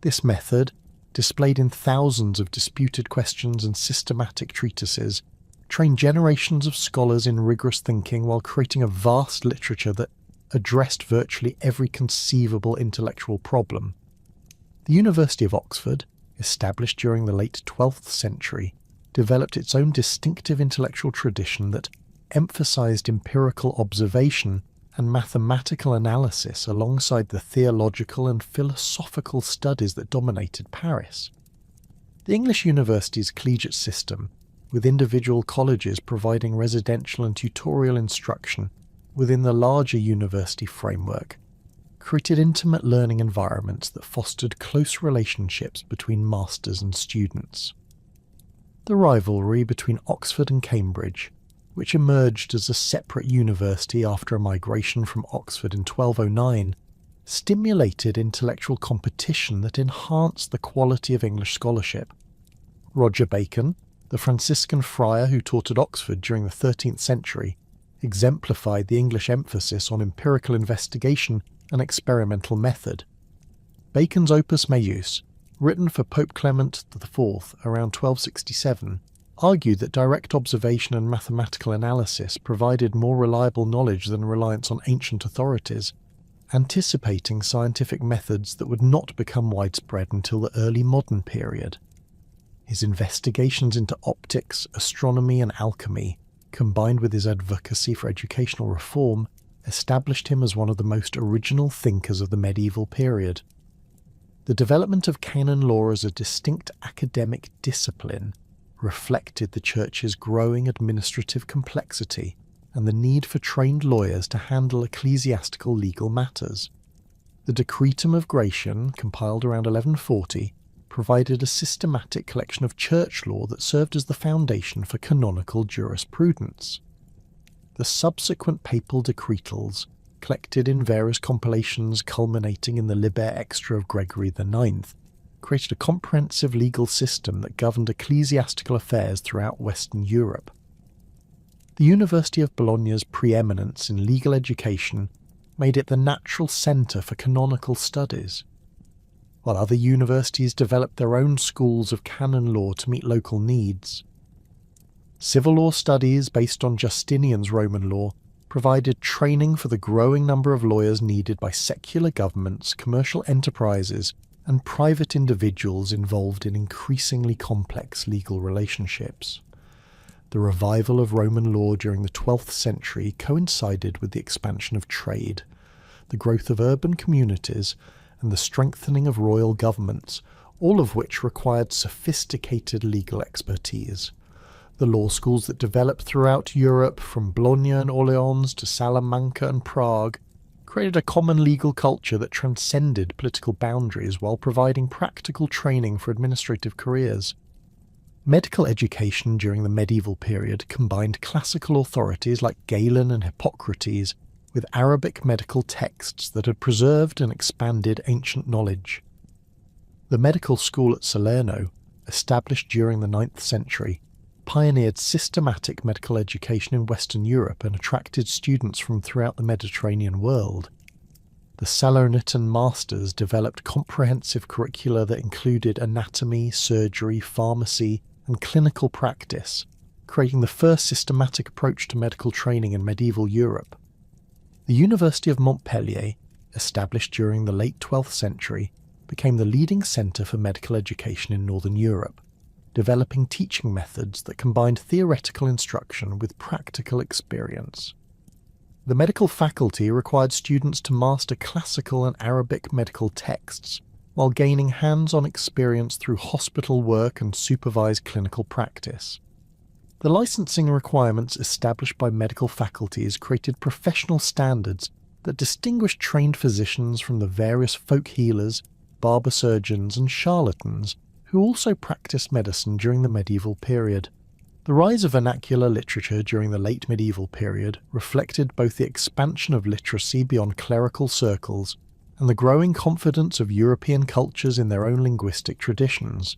This method, displayed in thousands of disputed questions and systematic treatises, trained generations of scholars in rigorous thinking while creating a vast literature that addressed virtually every conceivable intellectual problem. The University of Oxford, established during the late 12th century, developed its own distinctive intellectual tradition that emphasized empirical observation and mathematical analysis alongside the theological and philosophical studies that dominated Paris. The English university's collegiate system, with individual colleges providing residential and tutorial instruction within the larger university framework, created intimate learning environments that fostered close relationships between masters and students. The rivalry between Oxford and Cambridge, which emerged as a separate university after a migration from Oxford in 1209, stimulated intellectual competition that enhanced the quality of English scholarship. Roger Bacon, the Franciscan friar who taught at Oxford during the 13th century, exemplified the English emphasis on empirical investigation and experimental method. Bacon's Opus Meius, written for Pope Clement IV around 1267, argued that direct observation and mathematical analysis provided more reliable knowledge than reliance on ancient authorities, anticipating scientific methods that would not become widespread until the early modern period. His investigations into optics, astronomy and alchemy, combined with his advocacy for educational reform, established him as one of the most original thinkers of the medieval period. The development of canon law as a distinct academic discipline reflected the Church's growing administrative complexity and the need for trained lawyers to handle ecclesiastical legal matters. The Decretum of Gratian, compiled around 1140, provided a systematic collection of church law that served as the foundation for canonical jurisprudence. The subsequent papal decretals, collected in various compilations culminating in the Liber Extra of Gregory IX, created a comprehensive legal system that governed ecclesiastical affairs throughout Western Europe. The University of Bologna's preeminence in legal education made it the natural centre for canonical studies, while other universities developed their own schools of canon law to meet local needs. Civil law studies based on Justinian's Roman law provided training for the growing number of lawyers needed by secular governments, commercial enterprises, and private individuals involved in increasingly complex legal relationships. The revival of Roman law during the 12th century coincided with the expansion of trade, the growth of urban communities, and the strengthening of royal governments, all of which required sophisticated legal expertise. The law schools that developed throughout Europe, from Bologna and Orleans to Salamanca and Prague, created a common legal culture that transcended political boundaries while providing practical training for administrative careers. Medical education during the medieval period combined classical authorities like Galen and Hippocrates with Arabic medical texts that had preserved and expanded ancient knowledge. The medical school at Salerno, established during the 9th century, pioneered systematic medical education in Western Europe and attracted students from throughout the Mediterranean world. The Salernitan masters developed comprehensive curricula that included anatomy, surgery, pharmacy, and clinical practice, creating the first systematic approach to medical training in medieval Europe. The University of Montpellier, established during the late 12th century, became the leading centre for medical education in Northern Europe, developing teaching methods that combined theoretical instruction with practical experience. The medical faculty required students to master classical and Arabic medical texts, while gaining hands-on experience through hospital work and supervised clinical practice. The licensing requirements established by medical faculties created professional standards that distinguished trained physicians from the various folk healers, barber surgeons, and charlatans who also practiced medicine during the medieval period. The rise of vernacular literature during the late medieval period reflected both the expansion of literacy beyond clerical circles and the growing confidence of European cultures in their own linguistic traditions.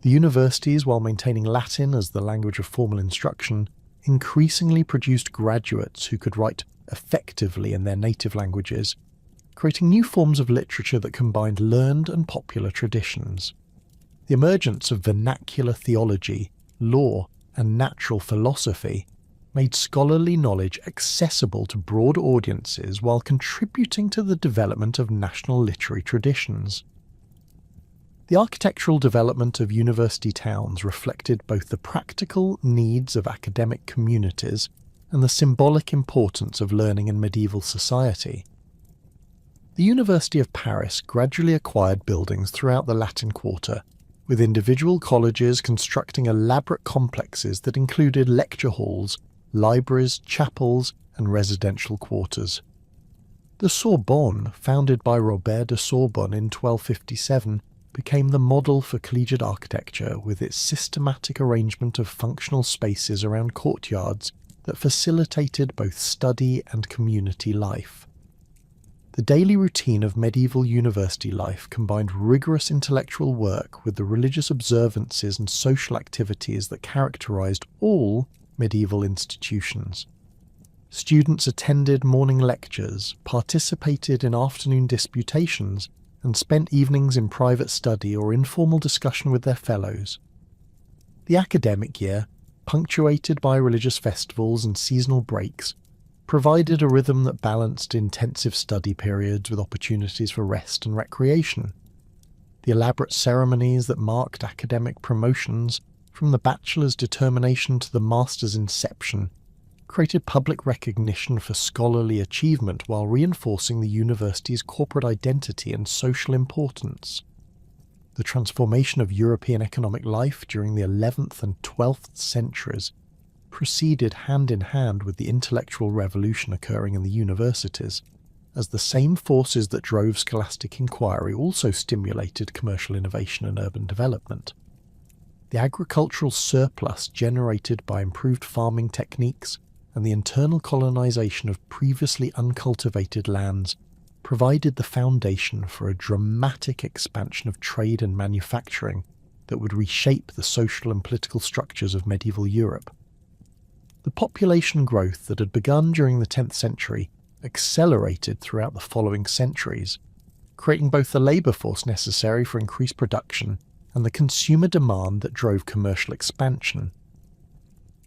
The universities, while maintaining Latin as the language of formal instruction, increasingly produced graduates who could write effectively in their native languages, creating new forms of literature that combined learned and popular traditions. The emergence of vernacular theology, law, and natural philosophy made scholarly knowledge accessible to broad audiences while contributing to the development of national literary traditions. The architectural development of university towns reflected both the practical needs of academic communities and the symbolic importance of learning in medieval society. The University of Paris gradually acquired buildings throughout the Latin Quarter, with individual colleges constructing elaborate complexes that included lecture halls, libraries, chapels, and residential quarters. The Sorbonne, founded by Robert de Sorbonne in 1257, became the model for collegiate architecture with its systematic arrangement of functional spaces around courtyards that facilitated both study and community life. The daily routine of medieval university life combined rigorous intellectual work with the religious observances and social activities that characterized all medieval institutions. Students attended morning lectures, participated in afternoon disputations, and spent evenings in private study or informal discussion with their fellows. The academic year, punctuated by religious festivals and seasonal breaks, provided a rhythm that balanced intensive study periods with opportunities for rest and recreation. The elaborate ceremonies that marked academic promotions, from the bachelor's determination to the master's inception, created public recognition for scholarly achievement while reinforcing the university's corporate identity and social importance. The transformation of European economic life during the 11th and 12th centuries proceeded hand in hand with the intellectual revolution occurring in the universities, as the same forces that drove scholastic inquiry also stimulated commercial innovation and urban development. The agricultural surplus generated by improved farming techniques and the internal colonization of previously uncultivated lands provided the foundation for a dramatic expansion of trade and manufacturing that would reshape the social and political structures of medieval Europe. The population growth that had begun during the 10th century accelerated throughout the following centuries, creating both the labour force necessary for increased production and the consumer demand that drove commercial expansion.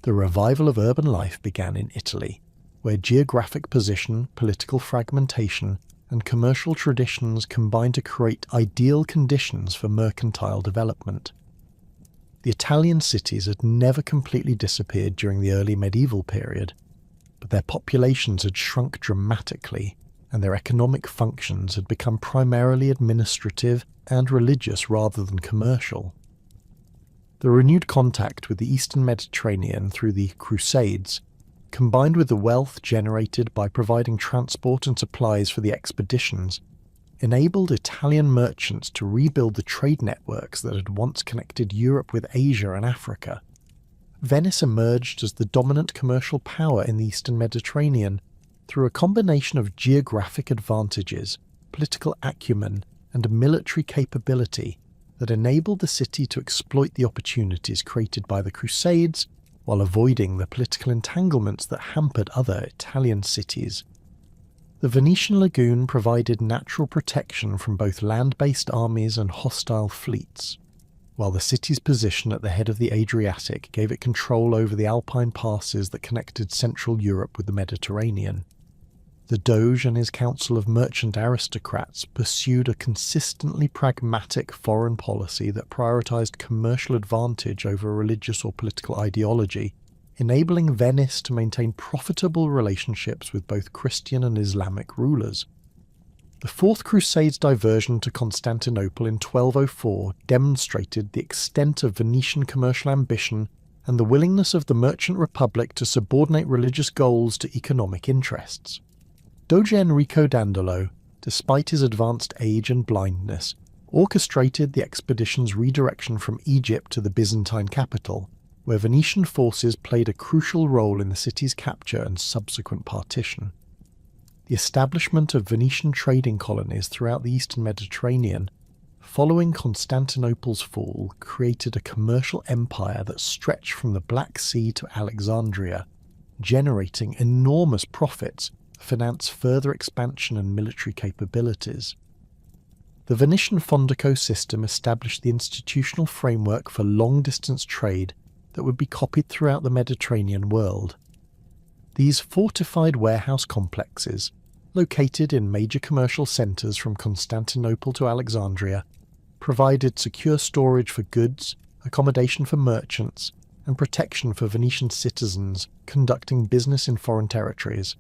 The revival of urban life began in Italy, where geographic position, political fragmentation, and commercial traditions combined to create ideal conditions for mercantile development. The Italian cities had never completely disappeared during the early medieval period, but their populations had shrunk dramatically, and their economic functions had become primarily administrative and religious rather than commercial. The renewed contact with the Eastern Mediterranean through the Crusades, combined with the wealth generated by providing transport and supplies for the expeditions, enabled Italian merchants to rebuild the trade networks that had once connected Europe with Asia and Africa. Venice emerged as the dominant commercial power in the Eastern Mediterranean through a combination of geographic advantages, political acumen, and military capability that enabled the city to exploit the opportunities created by the Crusades while avoiding the political entanglements that hampered other Italian cities. The Venetian lagoon provided natural protection from both land-based armies and hostile fleets, while the city's position at the head of the Adriatic gave it control over the Alpine passes that connected Central Europe with the Mediterranean. The Doge and his council of merchant aristocrats pursued a consistently pragmatic foreign policy that prioritized commercial advantage over religious or political ideology, enabling Venice to maintain profitable relationships with both Christian and Islamic rulers. The Fourth Crusade's diversion to Constantinople in 1204 demonstrated the extent of Venetian commercial ambition and the willingness of the merchant republic to subordinate religious goals to economic interests. Doge Enrico Dandolo, despite his advanced age and blindness, orchestrated the expedition's redirection from Egypt to the Byzantine capital, where Venetian forces played a crucial role in the city's capture and subsequent partition. The establishment of Venetian trading colonies throughout the Eastern Mediterranean, following Constantinople's fall, created a commercial empire that stretched from the Black Sea to Alexandria, generating enormous profits to finance further expansion and military capabilities. The Venetian Fondaco system established the institutional framework for long-distance trade that would be copied throughout the Mediterranean world. These fortified warehouse complexes, located in major commercial centres from Constantinople to Alexandria, provided secure storage for goods, accommodation for merchants, and protection for Venetian citizens conducting business in foreign territories.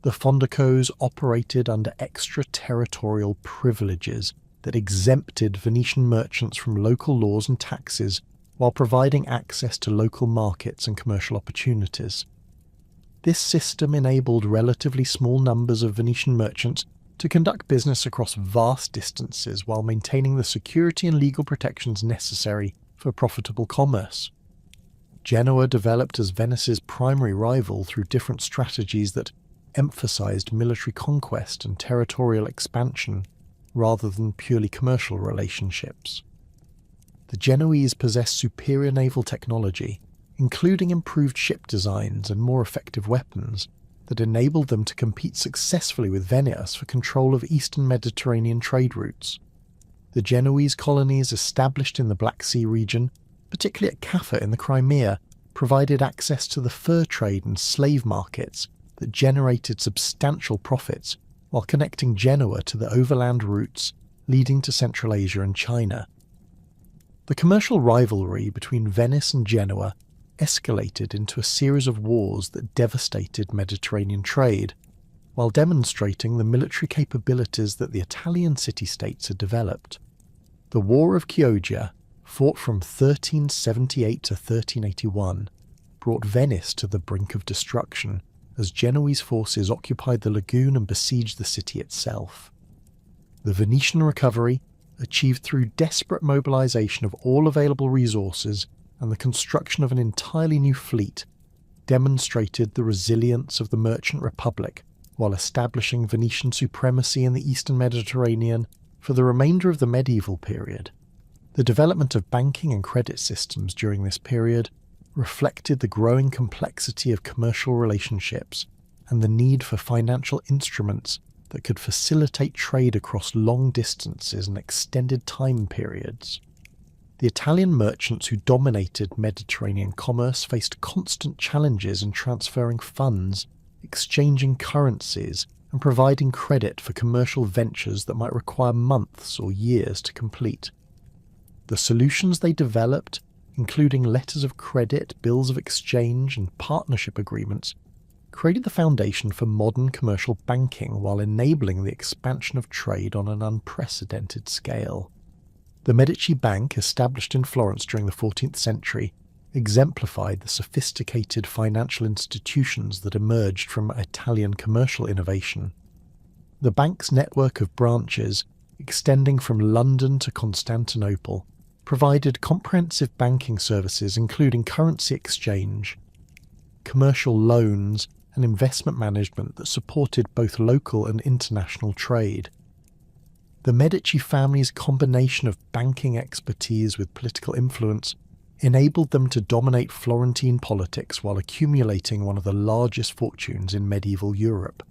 The Fondacos operated under extraterritorial privileges that exempted Venetian merchants from local laws and taxes while providing access to local markets and commercial opportunities. This system enabled relatively small numbers of Venetian merchants to conduct business across vast distances while maintaining the security and legal protections necessary for profitable commerce. Genoa developed as Venice's primary rival through different strategies that emphasized military conquest and territorial expansion rather than purely commercial relationships. The Genoese possessed superior naval technology, including improved ship designs and more effective weapons, that enabled them to compete successfully with Venice for control of eastern Mediterranean trade routes. The Genoese colonies established in the Black Sea region, particularly at Kaffa in the Crimea, provided access to the fur trade and slave markets that generated substantial profits while connecting Genoa to the overland routes leading to Central Asia and China. The commercial rivalry between Venice and Genoa escalated into a series of wars that devastated Mediterranean trade, while demonstrating the military capabilities that the Italian city-states had developed. The War of Chioggia, fought from 1378 to 1381, brought Venice to the brink of destruction as Genoese forces occupied the lagoon and besieged the city itself. The Venetian recovery, achieved through desperate mobilization of all available resources and the construction of an entirely new fleet, demonstrated the resilience of the merchant republic while establishing Venetian supremacy in the eastern Mediterranean for the remainder of the medieval period. The development of banking and credit systems during this period reflected the growing complexity of commercial relationships and the need for financial instruments that could facilitate trade across long distances and extended time periods. The Italian merchants who dominated Mediterranean commerce faced constant challenges in transferring funds, exchanging currencies, and providing credit for commercial ventures that might require months or years to complete. The solutions they developed, including letters of credit, bills of exchange, and partnership agreements, created the foundation for modern commercial banking while enabling the expansion of trade on an unprecedented scale. The Medici Bank, established in Florence during the 14th century, exemplified the sophisticated financial institutions that emerged from Italian commercial innovation. The bank's network of branches, extending from London to Constantinople, provided comprehensive banking services including currency exchange, commercial loans, and investment management that supported both local and international trade. The Medici family's combination of banking expertise with political influence enabled them to dominate Florentine politics while accumulating one of the largest fortunes in medieval Europe.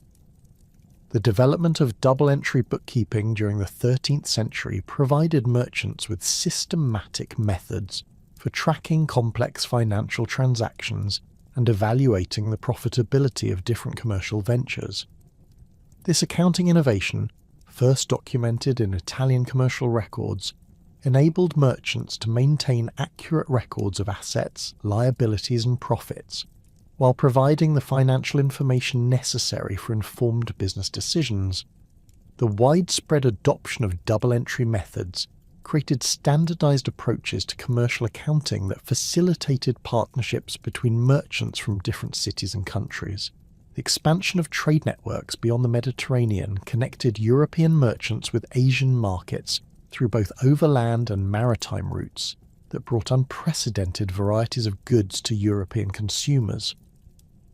The development of double-entry bookkeeping during the 13th century provided merchants with systematic methods for tracking complex financial transactions and evaluating the profitability of different commercial ventures. This accounting innovation, first documented in Italian commercial records, enabled merchants to maintain accurate records of assets, liabilities, and profits, while providing the financial information necessary for informed business decisions. The widespread adoption of double-entry methods created standardized approaches to commercial accounting that facilitated partnerships between merchants from different cities and countries. The expansion of trade networks beyond the Mediterranean connected European merchants with Asian markets through both overland and maritime routes that brought unprecedented varieties of goods to European consumers.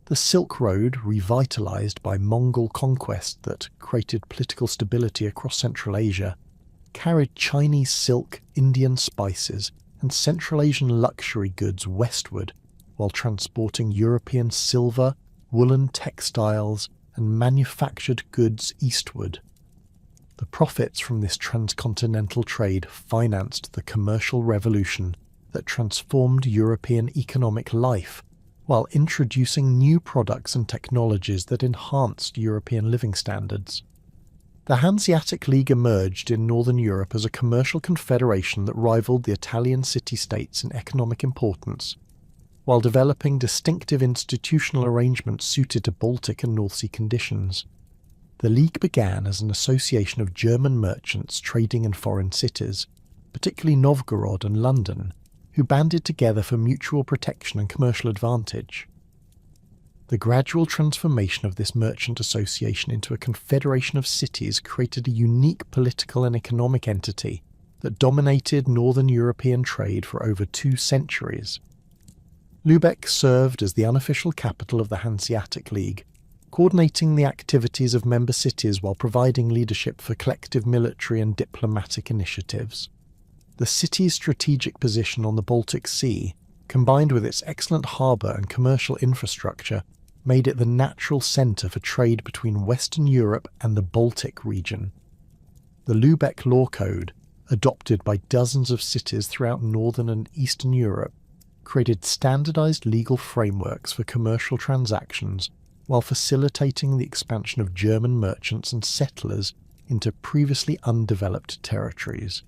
The Silk Road, revitalized by Mongol conquest that created political stability across Central Asia, carried Chinese silk, Indian spices, and Central Asian luxury goods westward while transporting European silver, woolen textiles, and manufactured goods eastward. The profits from this transcontinental trade financed the commercial revolution that transformed European economic life, while introducing new products and technologies that enhanced European living standards. The Hanseatic League emerged in Northern Europe as a commercial confederation that rivaled the Italian city-states in economic importance, while developing distinctive institutional arrangements suited to Baltic and North Sea conditions. The League began as an association of German merchants trading in foreign cities, particularly Novgorod and London, who banded together for mutual protection and commercial advantage. The gradual transformation of this merchant association into a confederation of cities created a unique political and economic entity that dominated northern European trade for over 2 centuries. Lübeck served as the unofficial capital of the Hanseatic League, coordinating the activities of member cities while providing leadership for collective military and diplomatic initiatives. The city's strategic position on the Baltic Sea, combined with its excellent harbour and commercial infrastructure, made it the natural centre for trade between Western Europe and the Baltic region. The Lübeck Law Code, adopted by dozens of cities throughout Northern and Eastern Europe, created standardized legal frameworks for commercial transactions while facilitating the expansion of German merchants and settlers into previously undeveloped territories.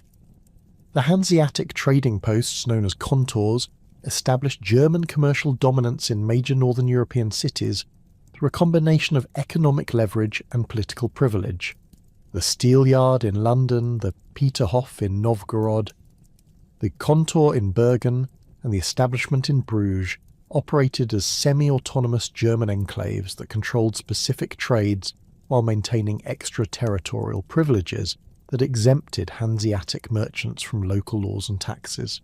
The Hanseatic trading posts, known as contours, established German commercial dominance in major northern European cities through a combination of economic leverage and political privilege. The Steelyard in London, the Peterhof in Novgorod, the Kontor in Bergen, and the establishment in Bruges operated as semi-autonomous German enclaves that controlled specific trades while maintaining extraterritorial privileges that exempted Hanseatic merchants from local laws and taxes.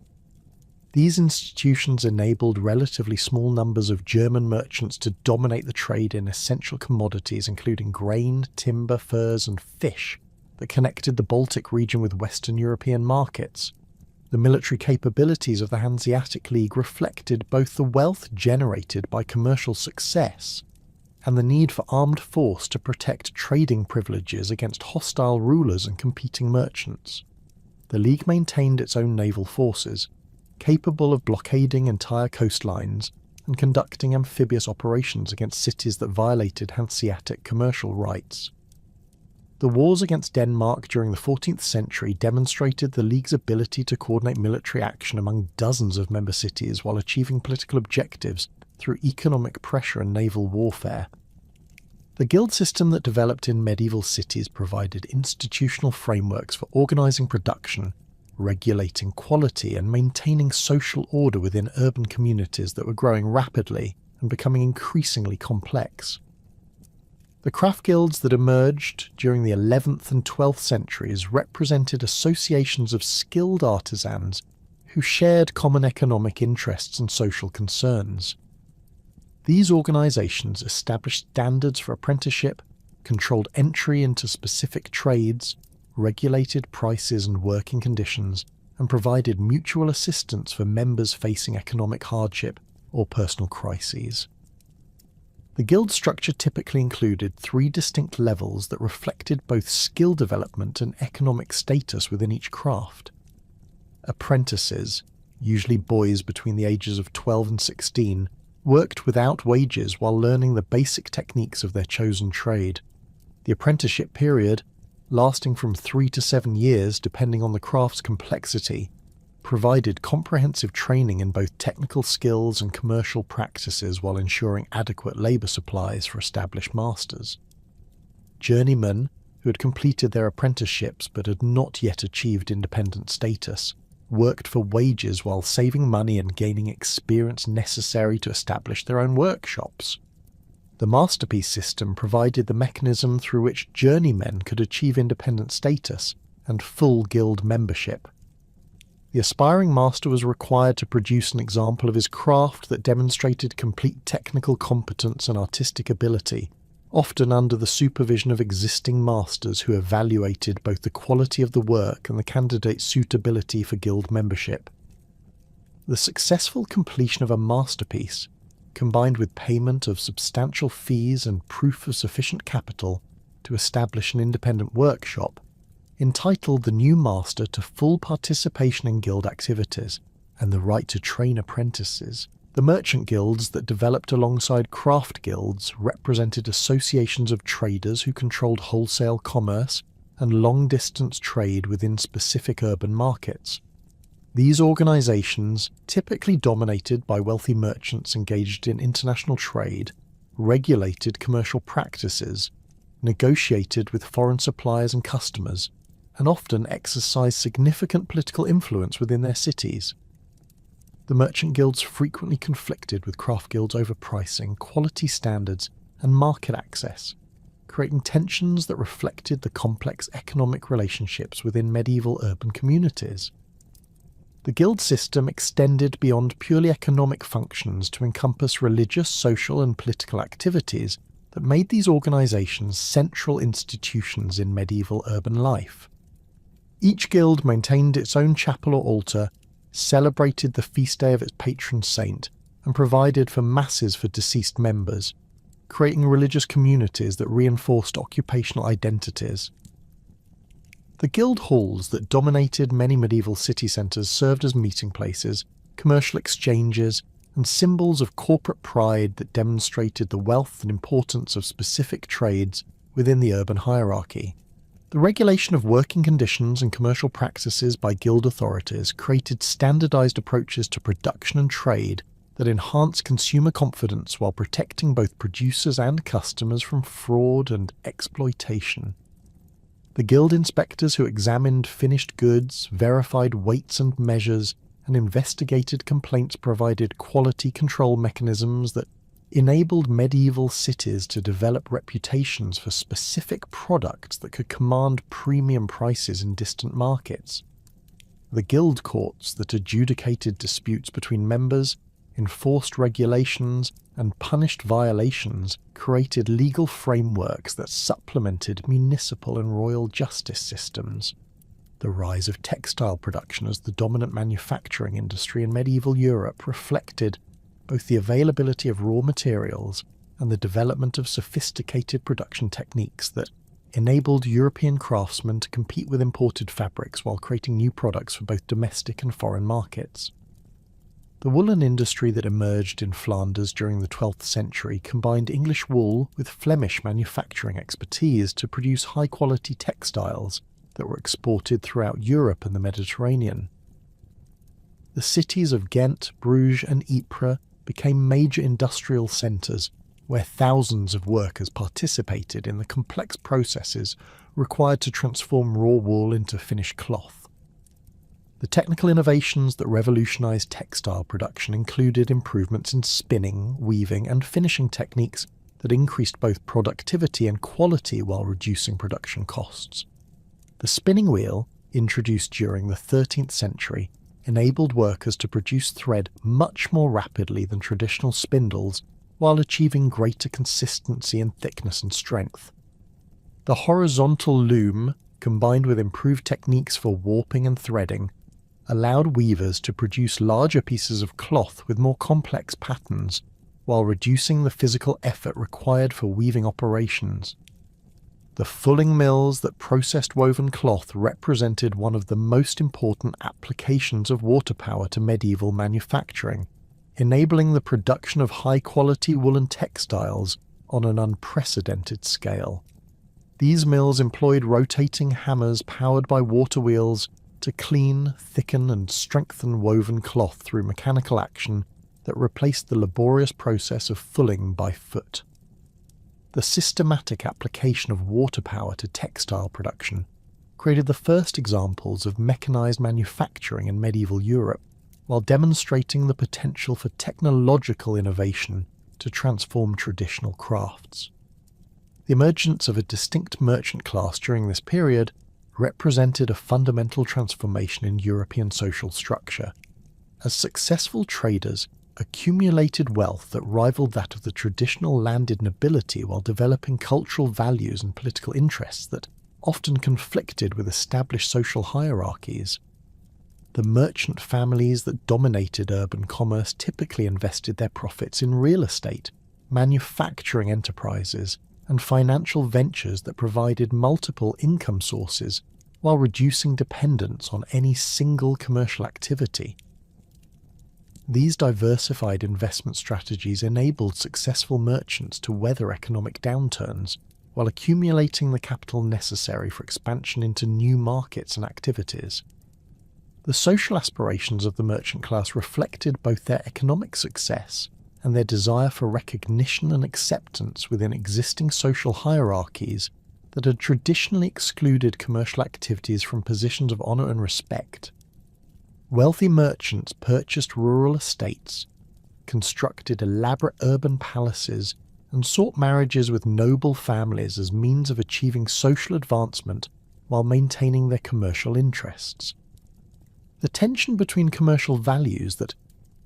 These institutions enabled relatively small numbers of German merchants to dominate the trade in essential commodities including grain, timber, furs, and fish that connected the Baltic region with Western European markets. The military capabilities of the Hanseatic League reflected both the wealth generated by commercial success and the need for armed force to protect trading privileges against hostile rulers and competing merchants. The League maintained its own naval forces, capable of blockading entire coastlines and conducting amphibious operations against cities that violated Hanseatic commercial rights. The wars against Denmark during the 14th century demonstrated the League's ability to coordinate military action among dozens of member cities while achieving political objectives through economic pressure and naval warfare. The guild system that developed in medieval cities provided institutional frameworks for organising production, regulating quality, and maintaining social order within urban communities that were growing rapidly and becoming increasingly complex. The craft guilds that emerged during the 11th and 12th centuries represented associations of skilled artisans who shared common economic interests and social concerns. These organisations established standards for apprenticeship, controlled entry into specific trades, regulated prices and working conditions, and provided mutual assistance for members facing economic hardship or personal crises. The guild structure typically included 3 distinct levels that reflected both skill development and economic status within each craft. Apprentices, usually boys between the ages of 12 and 16, worked without wages while learning the basic techniques of their chosen trade. The apprenticeship period, lasting from 3 to 7 years depending on the craft's complexity, provided comprehensive training in both technical skills and commercial practices while ensuring adequate labour supplies for established masters. Journeymen, who had completed their apprenticeships but had not yet achieved independent status, worked for wages while saving money and gaining experience necessary to establish their own workshops. The masterpiece system provided the mechanism through which journeymen could achieve independent status and full guild membership. The aspiring master was required to produce an example of his craft that demonstrated complete technical competence and artistic ability, often under the supervision of existing masters who evaluated both the quality of the work and the candidate's suitability for guild membership. The successful completion of a masterpiece, combined with payment of substantial fees and proof of sufficient capital to establish an independent workshop, entitled the new master to full participation in guild activities and the right to train apprentices. The merchant guilds that developed alongside craft guilds represented associations of traders who controlled wholesale commerce and long-distance trade within specific urban markets. These organisations, typically dominated by wealthy merchants engaged in international trade, regulated commercial practices, negotiated with foreign suppliers and customers, and often exercised significant political influence within their cities. The merchant guilds frequently conflicted with craft guilds over pricing, quality standards, and market access, creating tensions that reflected the complex economic relationships within medieval urban communities. The guild system extended beyond purely economic functions to encompass religious, social, and political activities that made these organisations central institutions in medieval urban life. Each guild maintained its own chapel or altar, celebrated the feast day of its patron saint, and provided for masses for deceased members, creating religious communities that reinforced occupational identities. The guild halls that dominated many medieval city centres served as meeting places, commercial exchanges, and symbols of corporate pride that demonstrated the wealth and importance of specific trades within the urban hierarchy. The regulation of working conditions and commercial practices by guild authorities created standardised approaches to production and trade that enhanced consumer confidence while protecting both producers and customers from fraud and exploitation. The guild inspectors who examined finished goods, verified weights and measures, and investigated complaints provided quality control mechanisms that enabled medieval cities to develop reputations for specific products that could command premium prices in distant markets. The guild courts that adjudicated disputes between members, enforced regulations, and punished violations created legal frameworks that supplemented municipal and royal justice systems. The rise of textile production as the dominant manufacturing industry in medieval Europe reflected both the availability of raw materials and the development of sophisticated production techniques that enabled European craftsmen to compete with imported fabrics while creating new products for both domestic and foreign markets. The woolen industry that emerged in Flanders during the 12th century combined English wool with Flemish manufacturing expertise to produce high-quality textiles that were exported throughout Europe and the Mediterranean. The cities of Ghent, Bruges and Ypres became major industrial centres where thousands of workers participated in the complex processes required to transform raw wool into finished cloth. The technical innovations that revolutionised textile production included improvements in spinning, weaving and finishing techniques that increased both productivity and quality while reducing production costs. The spinning wheel, introduced during the 13th century, enabled workers to produce thread much more rapidly than traditional spindles while achieving greater consistency in thickness and strength. The horizontal loom, combined with improved techniques for warping and threading, allowed weavers to produce larger pieces of cloth with more complex patterns while reducing the physical effort required for weaving operations. The fulling mills that processed woven cloth represented one of the most important applications of water power to medieval manufacturing, enabling the production of high-quality woolen textiles on an unprecedented scale. These mills employed rotating hammers powered by water wheels to clean, thicken and strengthen woven cloth through mechanical action that replaced the laborious process of fulling by foot. The systematic application of water power to textile production created the first examples of mechanised manufacturing in medieval Europe, while demonstrating the potential for technological innovation to transform traditional crafts. The emergence of a distinct merchant class during this period represented a fundamental transformation in European social structure, as successful traders accumulated wealth that rivaled that of the traditional landed nobility while developing cultural values and political interests that often conflicted with established social hierarchies. The merchant families that dominated urban commerce typically invested their profits in real estate, manufacturing enterprises, and financial ventures that provided multiple income sources while reducing dependence on any single commercial activity. These diversified investment strategies enabled successful merchants to weather economic downturns while accumulating the capital necessary for expansion into new markets and activities. The social aspirations of the merchant class reflected both their economic success and their desire for recognition and acceptance within existing social hierarchies that had traditionally excluded commercial activities from positions of honour and respect. Wealthy merchants purchased rural estates, constructed elaborate urban palaces, and sought marriages with noble families as means of achieving social advancement while maintaining their commercial interests. The tension between commercial values that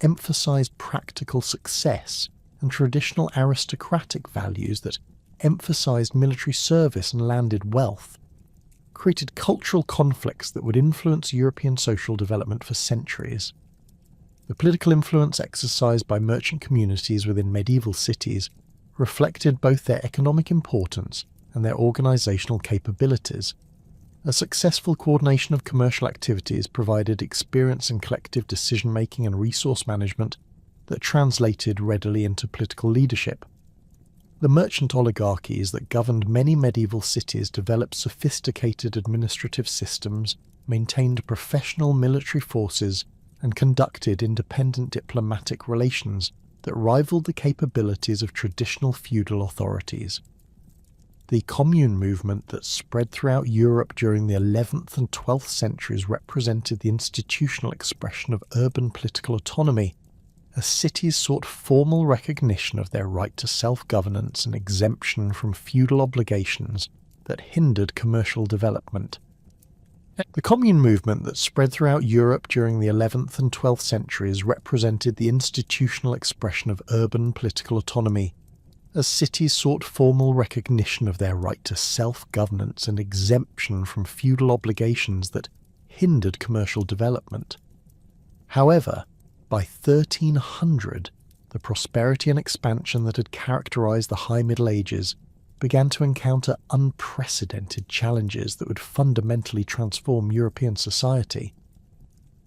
emphasised practical success and traditional aristocratic values that emphasised military service and landed wealth created cultural conflicts that would influence European social development for centuries. The political influence exercised by merchant communities within medieval cities reflected both their economic importance and their organisational capabilities. A successful coordination of commercial activities provided experience in collective decision-making and resource management that translated readily into political leadership. The merchant oligarchies that governed many medieval cities developed sophisticated administrative systems, maintained professional military forces, and conducted independent diplomatic relations that rivaled the capabilities of traditional feudal authorities. The commune movement that spread throughout Europe during the 11th and 12th centuries represented the institutional expression of urban political autonomy, as cities sought formal recognition of their right to self-governance and exemption from feudal obligations that hindered commercial development. The commune movement that spread throughout Europe during the 11th and 12th centuries represented the institutional expression of urban political autonomy, as cities sought formal recognition of their right to self-governance and exemption from feudal obligations that hindered commercial development. However, by 1300, the prosperity and expansion that had characterized the High Middle Ages began to encounter unprecedented challenges that would fundamentally transform European society.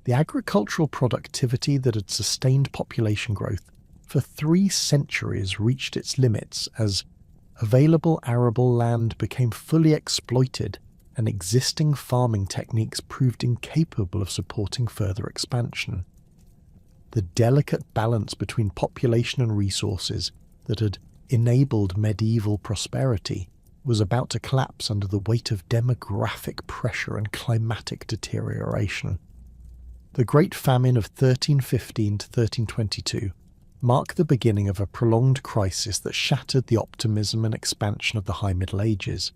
The agricultural productivity that had sustained population growth for 3 centuries reached its limits as available arable land became fully exploited and existing farming techniques proved incapable of supporting further expansion. The delicate balance between population and resources that had enabled medieval prosperity was about to collapse under the weight of demographic pressure and climatic deterioration. The Great Famine of 1315 to 1322 marked the beginning of a prolonged crisis that shattered the optimism and expansion of the High Middle Ages.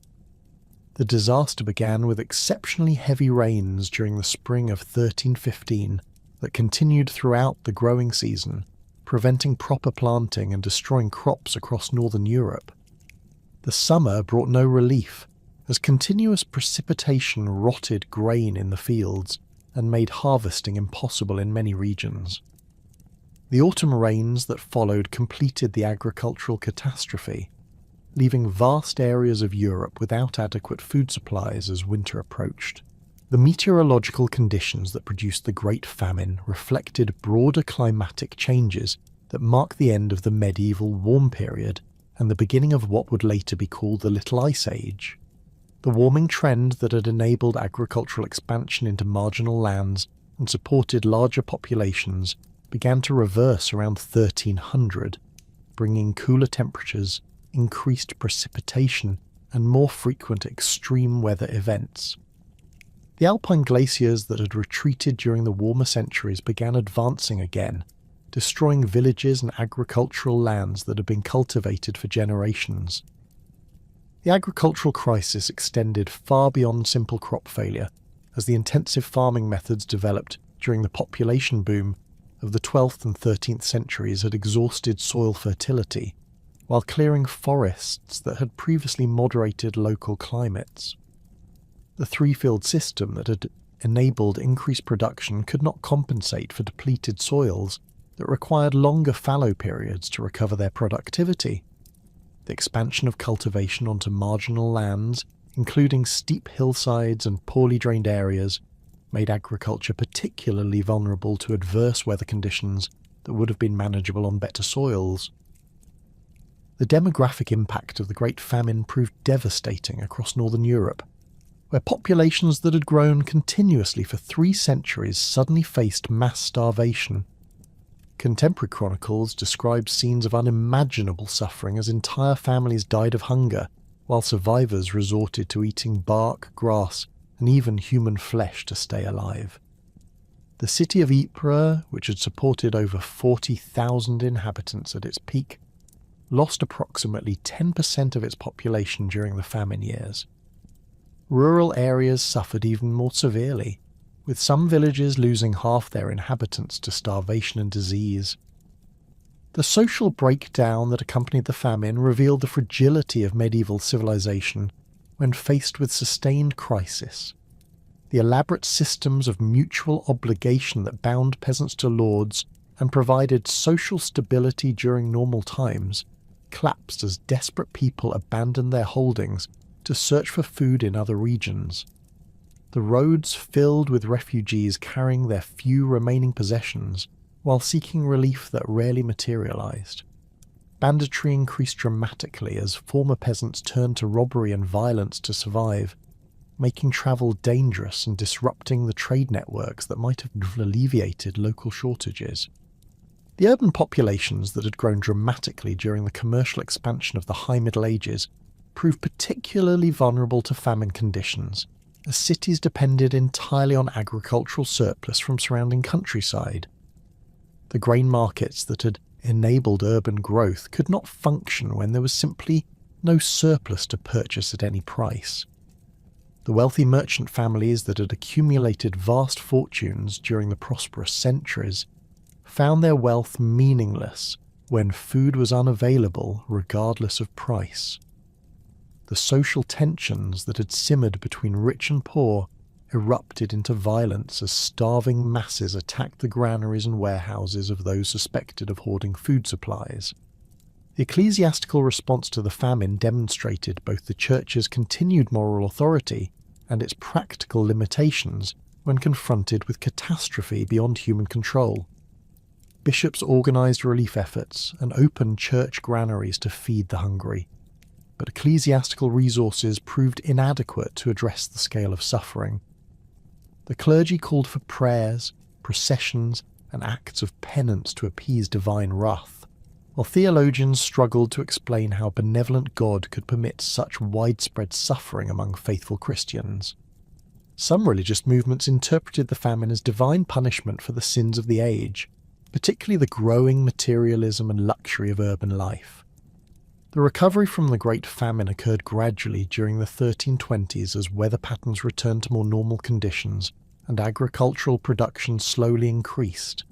The disaster began with exceptionally heavy rains during the spring of 1315 that continued throughout the growing season, preventing proper planting and destroying crops across northern Europe. The summer brought no relief, as continuous precipitation rotted grain in the fields and made harvesting impossible in many regions. The autumn rains that followed completed the agricultural catastrophe, leaving vast areas of Europe without adequate food supplies as winter approached. The meteorological conditions that produced the Great Famine reflected broader climatic changes that marked the end of the medieval warm period and the beginning of what would later be called the Little Ice Age. The warming trend that had enabled agricultural expansion into marginal lands and supported larger populations began to reverse around 1300, bringing cooler temperatures, increased precipitation, and more frequent extreme weather events. The alpine glaciers that had retreated during the warmer centuries began advancing again, destroying villages and agricultural lands that had been cultivated for generations. The agricultural crisis extended far beyond simple crop failure, as the intensive farming methods developed during the population boom of the 12th and 13th centuries had exhausted soil fertility, while clearing forests that had previously moderated local climates. The three-field system that had enabled increased production could not compensate for depleted soils that required longer fallow periods to recover their productivity. The expansion of cultivation onto marginal lands, including steep hillsides and poorly drained areas, made agriculture particularly vulnerable to adverse weather conditions that would have been manageable on better soils. The demographic impact of the Great Famine proved devastating across northern Europe, where populations that had grown continuously for 3 centuries suddenly faced mass starvation. Contemporary chronicles describe scenes of unimaginable suffering as entire families died of hunger, while survivors resorted to eating bark, grass, and even human flesh to stay alive. The city of Ypres, which had supported over 40,000 inhabitants at its peak, lost approximately 10% of its population during the famine years. Rural areas suffered even more severely, with some villages losing half their inhabitants to starvation and disease. The social breakdown that accompanied the famine revealed the fragility of medieval civilization when faced with sustained crisis. The elaborate systems of mutual obligation that bound peasants to lords and provided social stability during normal times collapsed as desperate people abandoned their holdings to search for food in other regions. The roads filled with refugees carrying their few remaining possessions while seeking relief that rarely materialized. Banditry increased dramatically as former peasants turned to robbery and violence to survive, making travel dangerous and disrupting the trade networks that might have alleviated local shortages. The urban populations that had grown dramatically during the commercial expansion of the High Middle Ages proved particularly vulnerable to famine conditions, as cities depended entirely on agricultural surplus from surrounding countryside. The grain markets that had enabled urban growth could not function when there was simply no surplus to purchase at any price. The wealthy merchant families that had accumulated vast fortunes during the prosperous centuries found their wealth meaningless when food was unavailable regardless of price. The social tensions that had simmered between rich and poor erupted into violence as starving masses attacked the granaries and warehouses of those suspected of hoarding food supplies. The ecclesiastical response to the famine demonstrated both the Church's continued moral authority and its practical limitations when confronted with catastrophe beyond human control. Bishops organised relief efforts and opened church granaries to feed the hungry, but ecclesiastical resources proved inadequate to address the scale of suffering. The clergy called for prayers, processions, and acts of penance to appease divine wrath, while theologians struggled to explain how benevolent God could permit such widespread suffering among faithful Christians. Some religious movements interpreted the famine as divine punishment for the sins of the age, particularly the growing materialism and luxury of urban life. The recovery from the Great Famine occurred gradually during the 1320s as weather patterns returned to more normal conditions and agricultural production slowly increased.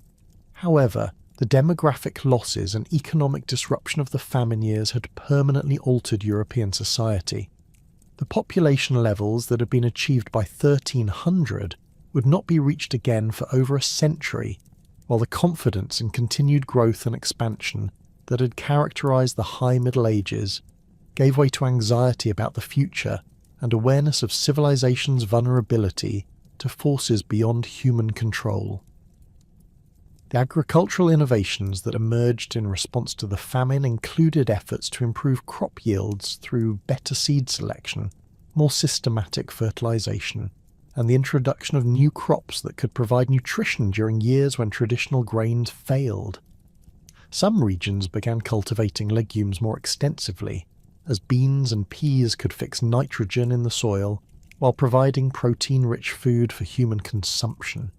However, the demographic losses and economic disruption of the famine years had permanently altered European society. The population levels that had been achieved by 1300 would not be reached again for over a century, while the confidence in continued growth and expansion that had characterized the High Middle Ages gave way to anxiety about the future and awareness of civilization's vulnerability to forces beyond human control. The agricultural innovations that emerged in response to the famine included efforts to improve crop yields through better seed selection, more systematic fertilization, and the introduction of new crops that could provide nutrition during years when traditional grains failed. Some regions began cultivating legumes more extensively, as beans and peas could fix nitrogen in the soil while providing protein-rich food for human consumption.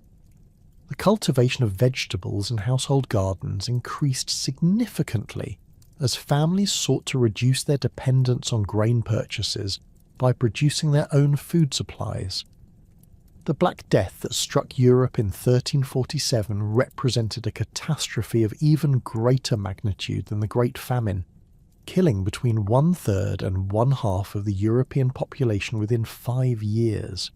The cultivation of vegetables in household gardens increased significantly as families sought to reduce their dependence on grain purchases by producing their own food supplies. The Black Death that struck Europe in 1347 represented a catastrophe of even greater magnitude than the Great Famine, killing between 1/3 and 1/2 of the European population within 5 years.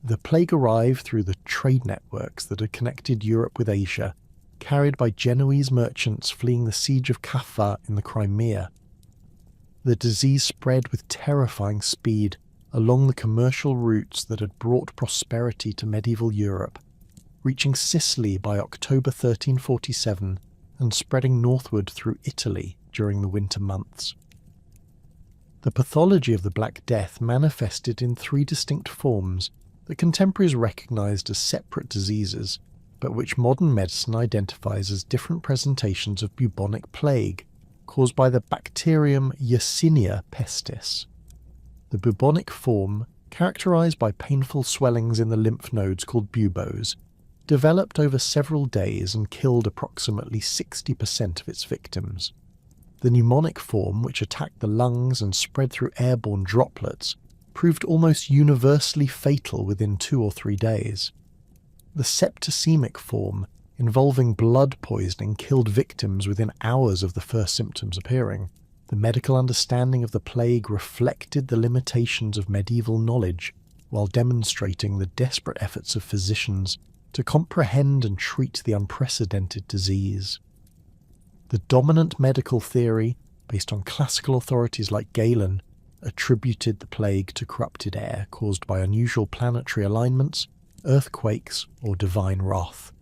The plague arrived through the trade networks that had connected Europe with Asia, carried by Genoese merchants fleeing the siege of Kaffa in the Crimea. The disease spread with terrifying speed along the commercial routes that had brought prosperity to medieval Europe, reaching Sicily by October 1347 and spreading northward through Italy during the winter months. The pathology of the Black Death manifested in 3 distinct forms that contemporaries recognized as separate diseases, but which modern medicine identifies as different presentations of bubonic plague, caused by the bacterium Yersinia pestis. The bubonic form, characterized by painful swellings in the lymph nodes called buboes, developed over several days and killed approximately 60% of its victims. The pneumonic form, which attacked the lungs and spread through airborne droplets, proved almost universally fatal within 2 or 3 days. The septicemic form, involving blood poisoning, killed victims within hours of the first symptoms appearing. The medical understanding of the plague reflected the limitations of medieval knowledge, while demonstrating the desperate efforts of physicians to comprehend and treat the unprecedented disease. The dominant medical theory, based on classical authorities like Galen, attributed the plague to corrupted air caused by unusual planetary alignments, earthquakes, or divine wrath.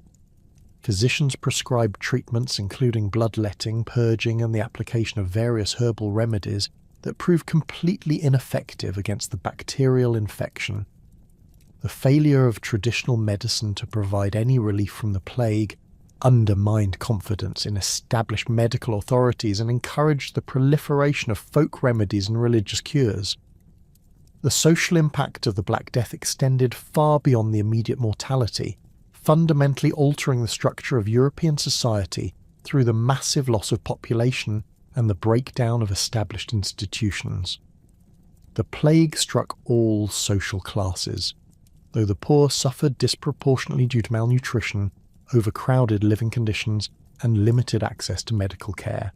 Physicians prescribed treatments including bloodletting, purging, and the application of various herbal remedies that proved completely ineffective against the bacterial infection. The failure of traditional medicine to provide any relief from the plague undermined confidence in established medical authorities and encouraged the proliferation of folk remedies and religious cures. The social impact of the Black Death extended far beyond the immediate mortality, fundamentally altering the structure of European society through the massive loss of population and the breakdown of established institutions. The plague struck all social classes, though the poor suffered disproportionately due to malnutrition, overcrowded living conditions, and limited access to medical care.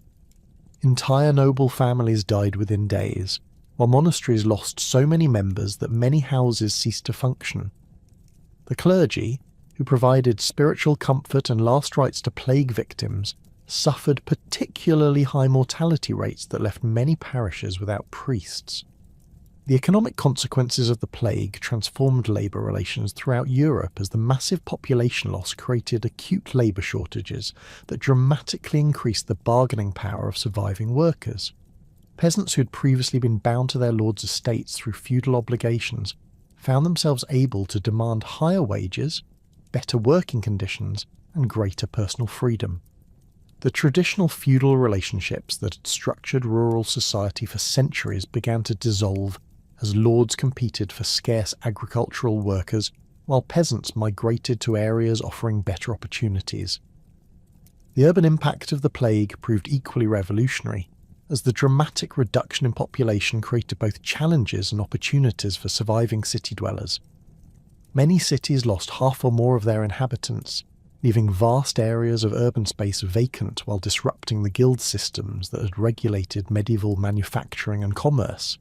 Entire noble families died within days, while monasteries lost so many members that many houses ceased to function, The clergy, who provided spiritual comfort and last rites to plague victims, suffered particularly high mortality rates that left many parishes without priests. The economic consequences of the plague transformed labour relations throughout Europe as the massive population loss created acute labour shortages that dramatically increased the bargaining power of surviving workers. Peasants who had previously been bound to their lords' estates through feudal obligations found themselves able to demand higher wages, better working conditions, and greater personal freedom. The traditional feudal relationships that had structured rural society for centuries began to dissolve as lords competed for scarce agricultural workers while peasants migrated to areas offering better opportunities. The urban impact of the plague proved equally revolutionary, as the dramatic reduction in population created both challenges and opportunities for surviving city dwellers. Many cities lost half or more of their inhabitants, leaving vast areas of urban space vacant while disrupting the guild systems that had regulated medieval manufacturing and commerce.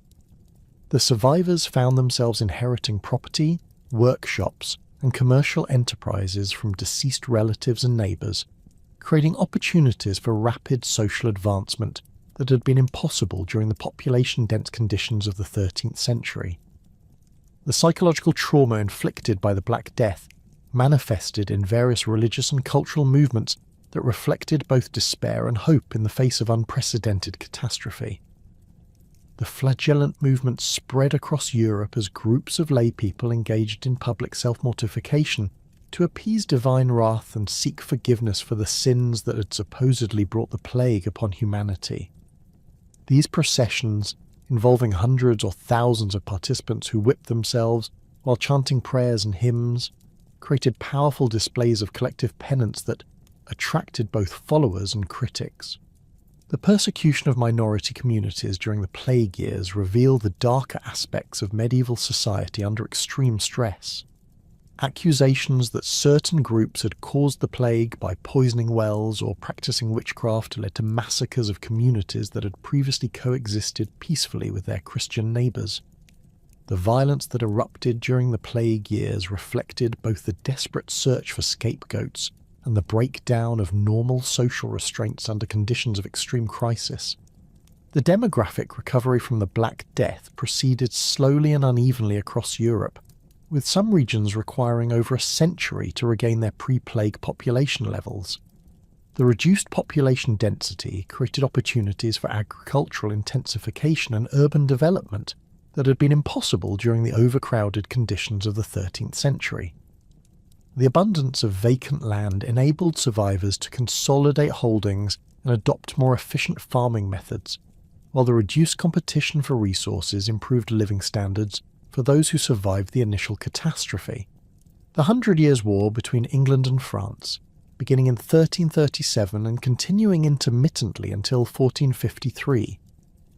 The survivors found themselves inheriting property, workshops, and commercial enterprises from deceased relatives and neighbours, creating opportunities for rapid social advancement that had been impossible during the population-dense conditions of the 13th century. The psychological trauma inflicted by the Black Death manifested in various religious and cultural movements that reflected both despair and hope in the face of unprecedented catastrophe. The flagellant movement spread across Europe as groups of lay people engaged in public self-mortification to appease divine wrath and seek forgiveness for the sins that had supposedly brought the plague upon humanity. These processions, involving hundreds or thousands of participants who whipped themselves while chanting prayers and hymns, created powerful displays of collective penance that attracted both followers and critics. The persecution of minority communities during the plague years revealed the darker aspects of medieval society under extreme stress. Accusations that certain groups had caused the plague by poisoning wells or practicing witchcraft led to massacres of communities that had previously coexisted peacefully with their Christian neighbours. The violence that erupted during the plague years reflected both the desperate search for scapegoats and the breakdown of normal social restraints under conditions of extreme crisis. The demographic recovery from the Black Death proceeded slowly and unevenly across Europe, with some regions requiring over a century to regain their pre-plague population levels. The reduced population density created opportunities for agricultural intensification and urban development that had been impossible during the overcrowded conditions of the 13th century. The abundance of vacant land enabled survivors to consolidate holdings and adopt more efficient farming methods, while the reduced competition for resources improved living standards for those who survived the initial catastrophe. The 100 Years' War between England and France, beginning in 1337 and continuing intermittently until 1453,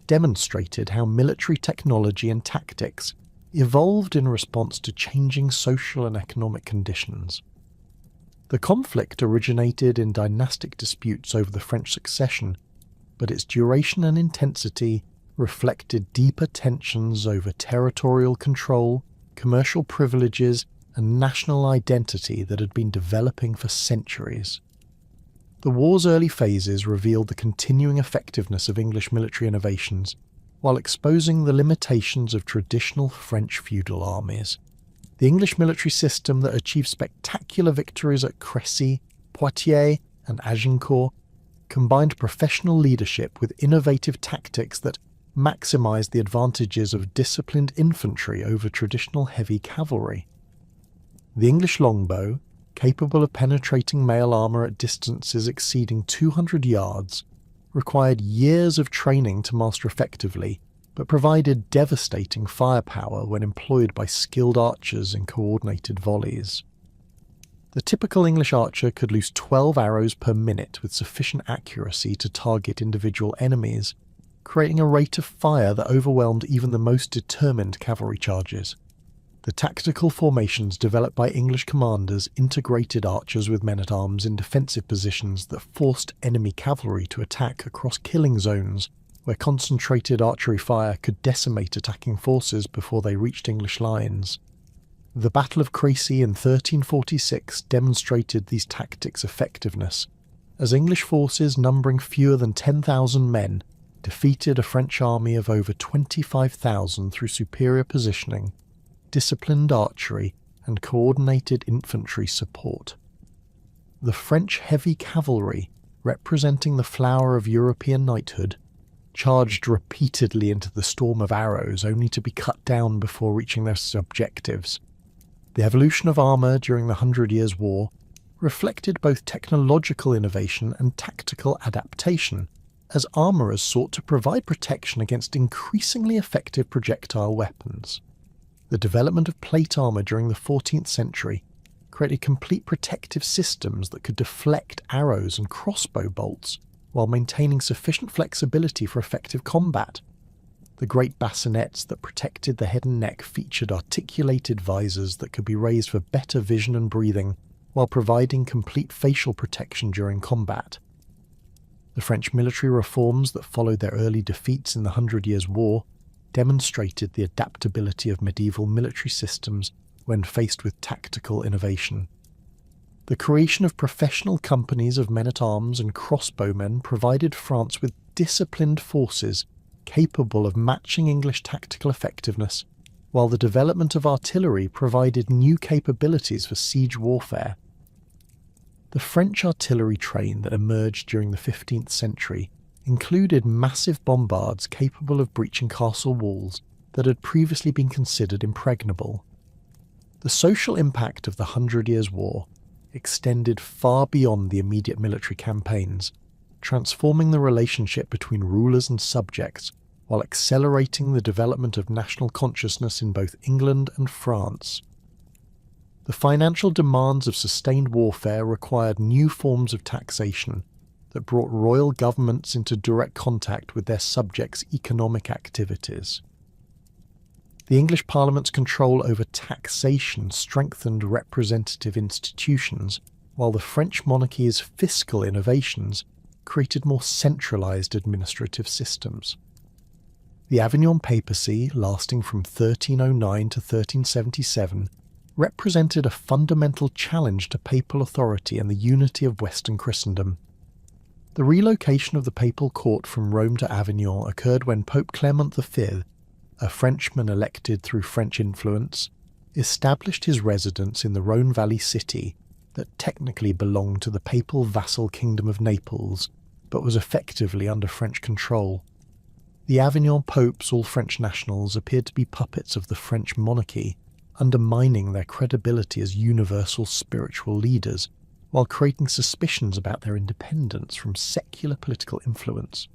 demonstrated how military technology and tactics evolved in response to changing social and economic conditions. The conflict originated in dynastic disputes over the French succession, but its duration and intensity reflected deeper tensions over territorial control, commercial privileges, and national identity that had been developing for centuries. The war's early phases revealed the continuing effectiveness of English military innovations, while exposing the limitations of traditional French feudal armies. The English military system that achieved spectacular victories at Crécy, Poitiers, and Agincourt combined professional leadership with innovative tactics that maximised the advantages of disciplined infantry over traditional heavy cavalry. The English longbow, capable of penetrating mail armour at distances exceeding 200 yards, required years of training to master effectively, but provided devastating firepower when employed by skilled archers in coordinated volleys. The typical English archer could loose 12 arrows per minute with sufficient accuracy to target individual enemies, creating a rate of fire that overwhelmed even the most determined cavalry charges. The tactical formations developed by English commanders integrated archers with men-at-arms in defensive positions that forced enemy cavalry to attack across killing zones, where concentrated archery fire could decimate attacking forces before they reached English lines. The Battle of Crécy in 1346 demonstrated these tactics' effectiveness, as English forces numbering fewer than 10,000 men defeated a French army of over 25,000 through superior positioning, disciplined archery, and coordinated infantry support. The French heavy cavalry, representing the flower of European knighthood, charged repeatedly into the storm of arrows only to be cut down before reaching their objectives. The evolution of armour during the 100 Years' War reflected both technological innovation and tactical adaptation, as armourers sought to provide protection against increasingly effective projectile weapons. The development of plate armour during the 14th century created complete protective systems that could deflect arrows and crossbow bolts while maintaining sufficient flexibility for effective combat. The great bassinets that protected the head and neck featured articulated visors that could be raised for better vision and breathing, while providing complete facial protection during combat. The French military reforms that followed their early defeats in the 100 Years' War demonstrated the adaptability of medieval military systems when faced with tactical innovation. The creation of professional companies of men-at-arms and crossbowmen provided France with disciplined forces capable of matching English tactical effectiveness, while the development of artillery provided new capabilities for siege warfare. The French artillery train that emerged during the 15th century included massive bombards capable of breaching castle walls that had previously been considered impregnable. The social impact of the 100 Years' War extended far beyond the immediate military campaigns, transforming the relationship between rulers and subjects while accelerating the development of national consciousness in both England and France. The financial demands of sustained warfare required new forms of taxation that brought royal governments into direct contact with their subjects' economic activities. The English Parliament's control over taxation strengthened representative institutions, while the French monarchy's fiscal innovations created more centralised administrative systems. The Avignon papacy, lasting from 1309 to 1377, represented a fundamental challenge to papal authority and the unity of Western Christendom. The relocation of the papal court from Rome to Avignon occurred when Pope Clement V, a Frenchman elected through French influence, established his residence in the Rhone Valley city that technically belonged to the papal vassal kingdom of Naples, but was effectively under French control. The Avignon popes, all French nationals, appeared to be puppets of the French monarchy, undermining their credibility as universal spiritual leaders, while creating suspicions about their independence from secular political influence.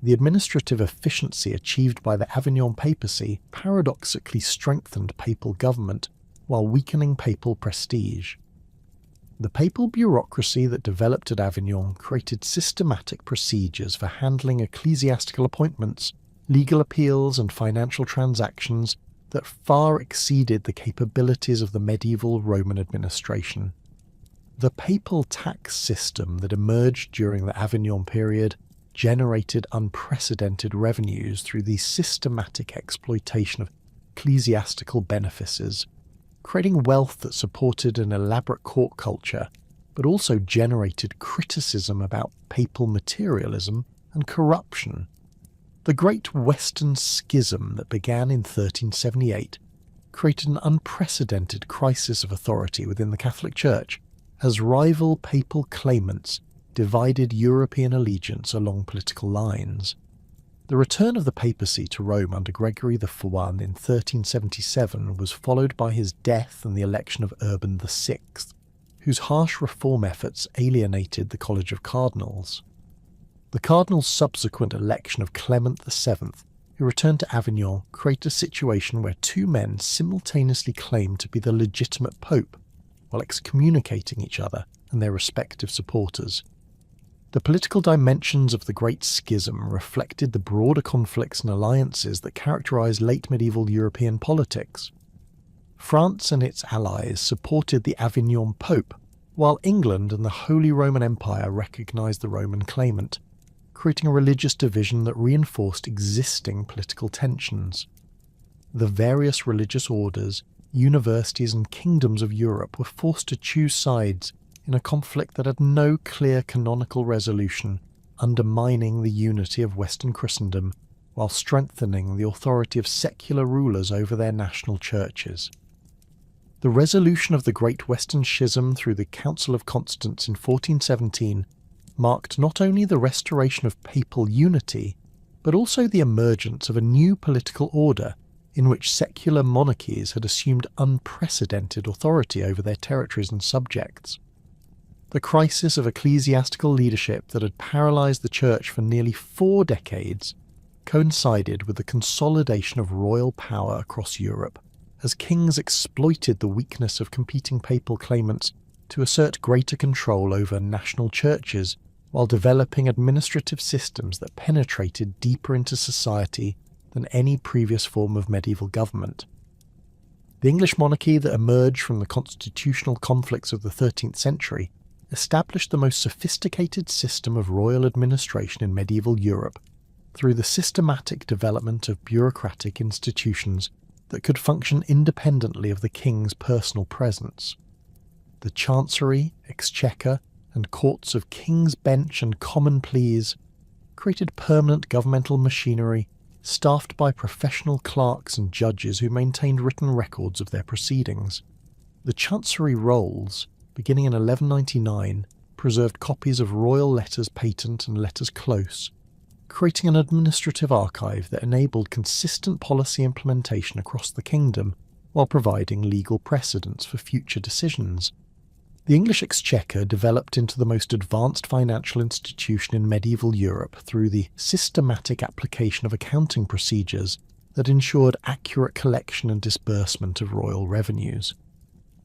The administrative efficiency achieved by the Avignon papacy paradoxically strengthened papal government while weakening papal prestige. The papal bureaucracy that developed at Avignon created systematic procedures for handling ecclesiastical appointments, legal appeals, and financial transactions that far exceeded the capabilities of the medieval Roman administration. The papal tax system that emerged during the Avignon period generated unprecedented revenues through the systematic exploitation of ecclesiastical benefices, creating wealth that supported an elaborate court culture, but also generated criticism about papal materialism and corruption. The Great Western Schism that began in 1378 created an unprecedented crisis of authority within the Catholic Church, as rival papal claimants divided European allegiance along political lines. The return of the papacy to Rome under Gregory I in 1377 was followed by his death and the election of Urban VI, whose harsh reform efforts alienated the College of Cardinals. The cardinal's subsequent election of Clement VII, who returned to Avignon, created a situation where two men simultaneously claimed to be the legitimate pope, while excommunicating each other and their respective supporters. The political dimensions of the Great Schism reflected the broader conflicts and alliances that characterized late medieval European politics. France and its allies supported the Avignon Pope, while England and the Holy Roman Empire recognized the Roman claimant, creating a religious division that reinforced existing political tensions. The various religious orders universities and kingdoms of Europe were forced to choose sides in a conflict that had no clear canonical resolution, undermining the unity of Western Christendom while strengthening the authority of secular rulers over their national churches. The resolution of the Great Western Schism through the Council of Constance in 1417 marked not only the restoration of papal unity, but also the emergence of a new political order in which secular monarchies had assumed unprecedented authority over their territories and subjects. The crisis of ecclesiastical leadership that had paralysed the Church for nearly 4 decades coincided with the consolidation of royal power across Europe, as kings exploited the weakness of competing papal claimants to assert greater control over national churches while developing administrative systems that penetrated deeper into society than any previous form of medieval government. The English monarchy that emerged from the constitutional conflicts of the 13th century established the most sophisticated system of royal administration in medieval Europe through the systematic development of bureaucratic institutions that could function independently of the king's personal presence. The Chancery, Exchequer, and courts of King's Bench and Common Pleas created permanent governmental machinery staffed by professional clerks and judges who maintained written records of their proceedings. The Chancery rolls, beginning in 1199, preserved copies of royal letters patent and letters close, creating an administrative archive that enabled consistent policy implementation across the kingdom while providing legal precedents for future decisions. The English Exchequer developed into the most advanced financial institution in medieval Europe through the systematic application of accounting procedures that ensured accurate collection and disbursement of royal revenues.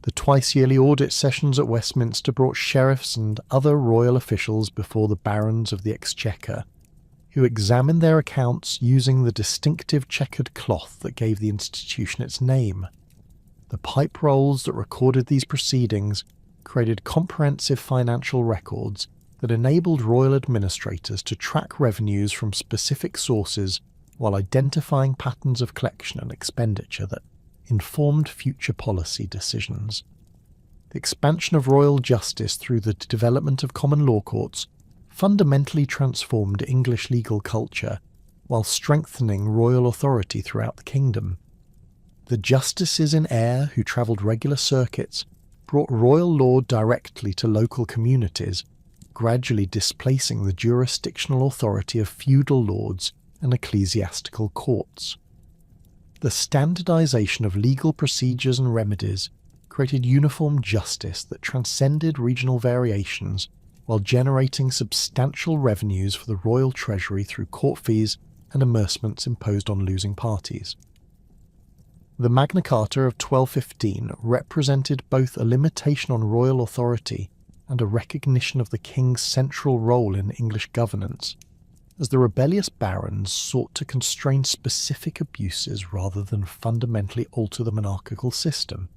The twice-yearly audit sessions at Westminster brought sheriffs and other royal officials before the barons of the Exchequer, who examined their accounts using the distinctive checkered cloth that gave the institution its name. The pipe rolls that recorded these proceedings created comprehensive financial records that enabled royal administrators to track revenues from specific sources while identifying patterns of collection and expenditure that informed future policy decisions. The expansion of royal justice through the development of common law courts fundamentally transformed English legal culture while strengthening royal authority throughout the kingdom. The justices in Eyre, who travelled regular circuits, brought royal law directly to local communities, gradually displacing the jurisdictional authority of feudal lords and ecclesiastical courts. The standardization of legal procedures and remedies created uniform justice that transcended regional variations while generating substantial revenues for the royal treasury through court fees and amercements imposed on losing parties. The Magna Carta of 1215 represented both a limitation on royal authority and a recognition of the king's central role in English governance, as the rebellious barons sought to constrain specific abuses rather than fundamentally alter the monarchical system.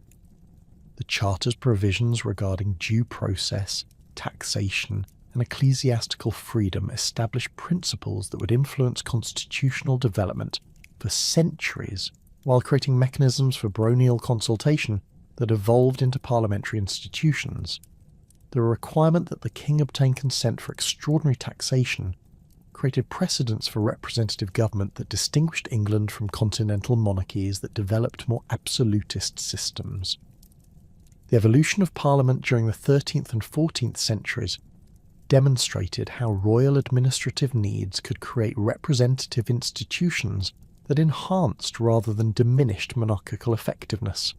The Charter's provisions regarding due process, taxation, and ecclesiastical freedom established principles that would influence constitutional development for centuries, while creating mechanisms for baronial consultation that evolved into parliamentary institutions. The requirement that the king obtain consent for extraordinary taxation created precedents for representative government that distinguished England from continental monarchies that developed more absolutist systems. The evolution of Parliament during the 13th and 14th centuries demonstrated how royal administrative needs could create representative institutions that enhanced rather than diminished monarchical effectiveness.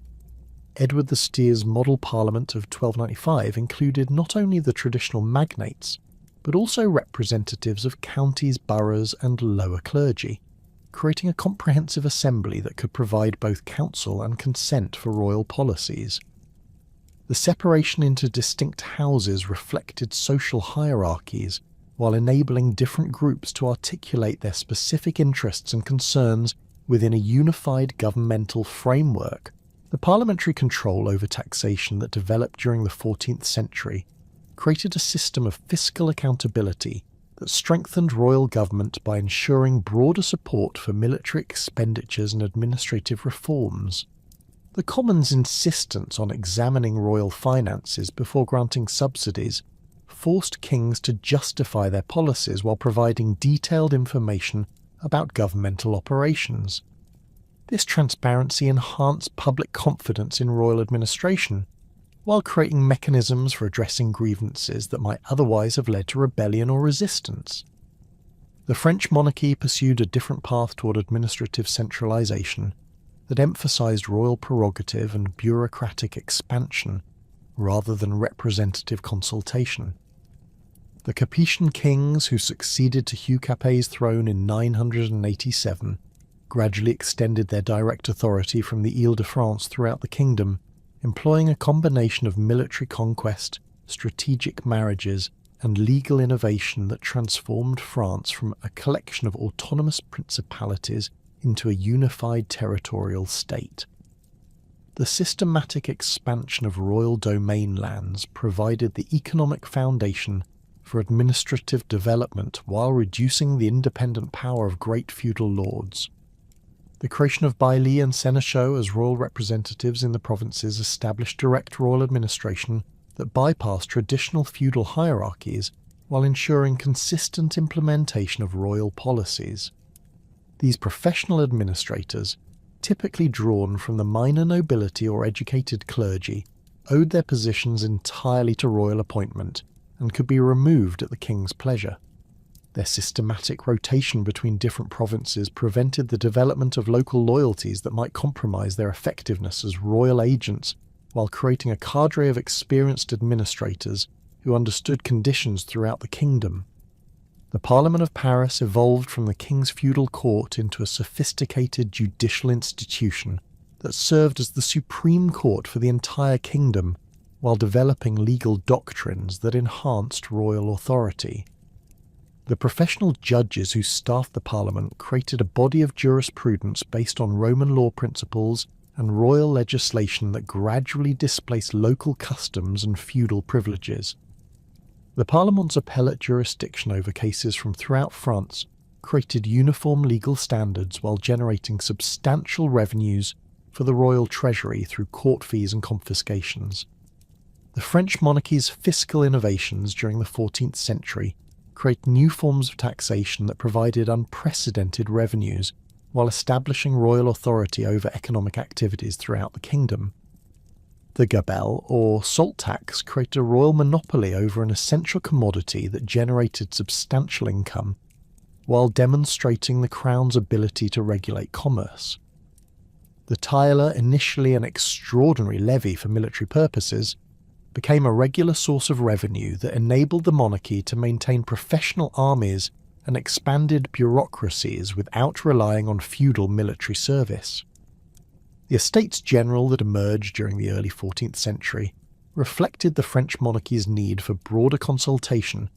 Edward the Steer's model parliament of 1295 included not only the traditional magnates, but also representatives of counties, boroughs, and lower clergy, creating a comprehensive assembly that could provide both counsel and consent for royal policies. The separation into distinct houses reflected social hierarchies, while enabling different groups to articulate their specific interests and concerns within a unified governmental framework. The parliamentary control over taxation that developed during the 14th century created a system of fiscal accountability that strengthened royal government by ensuring broader support for military expenditures and administrative reforms. The Commons' insistence on examining royal finances before granting subsidies forced kings to justify their policies while providing detailed information about governmental operations. This transparency enhanced public confidence in royal administration, while creating mechanisms for addressing grievances that might otherwise have led to rebellion or resistance. The French monarchy pursued a different path toward administrative centralisation that emphasised royal prerogative and bureaucratic expansion rather than representative consultation. The Capetian kings who succeeded to Hugh Capet's throne in 987 gradually extended their direct authority from the Ile-de-France throughout the kingdom, employing a combination of military conquest, strategic marriages, and legal innovation that transformed France from a collection of autonomous principalities into a unified territorial state. The systematic expansion of royal domain lands provided the economic foundation for administrative development while reducing the independent power of great feudal lords. The creation of baillis and sénéchaux as royal representatives in the provinces established direct royal administration that bypassed traditional feudal hierarchies while ensuring consistent implementation of royal policies. These professional administrators, typically drawn from the minor nobility or educated clergy, owed their positions entirely to royal appointment and could be removed at the king's pleasure. Their systematic rotation between different provinces prevented the development of local loyalties that might compromise their effectiveness as royal agents, while creating a cadre of experienced administrators who understood conditions throughout the kingdom. The Parliament of Paris evolved from the king's feudal court into a sophisticated judicial institution that served as the supreme court for the entire kingdom, while developing legal doctrines that enhanced royal authority. The professional judges who staffed the Parliament created a body of jurisprudence based on Roman law principles and royal legislation that gradually displaced local customs and feudal privileges. The Parliament's appellate jurisdiction over cases from throughout France created uniform legal standards while generating substantial revenues for the royal treasury through court fees and confiscations. The French monarchy's fiscal innovations during the 14th century created new forms of taxation that provided unprecedented revenues while establishing royal authority over economic activities throughout the kingdom. The gabelle, or salt tax, created a royal monopoly over an essential commodity that generated substantial income, while demonstrating the crown's ability to regulate commerce. The taille, initially an extraordinary levy for military purposes, became a regular source of revenue that enabled the monarchy to maintain professional armies and expanded bureaucracies without relying on feudal military service. The Estates General that emerged during the early 14th century reflected the French monarchy's need for broader consultation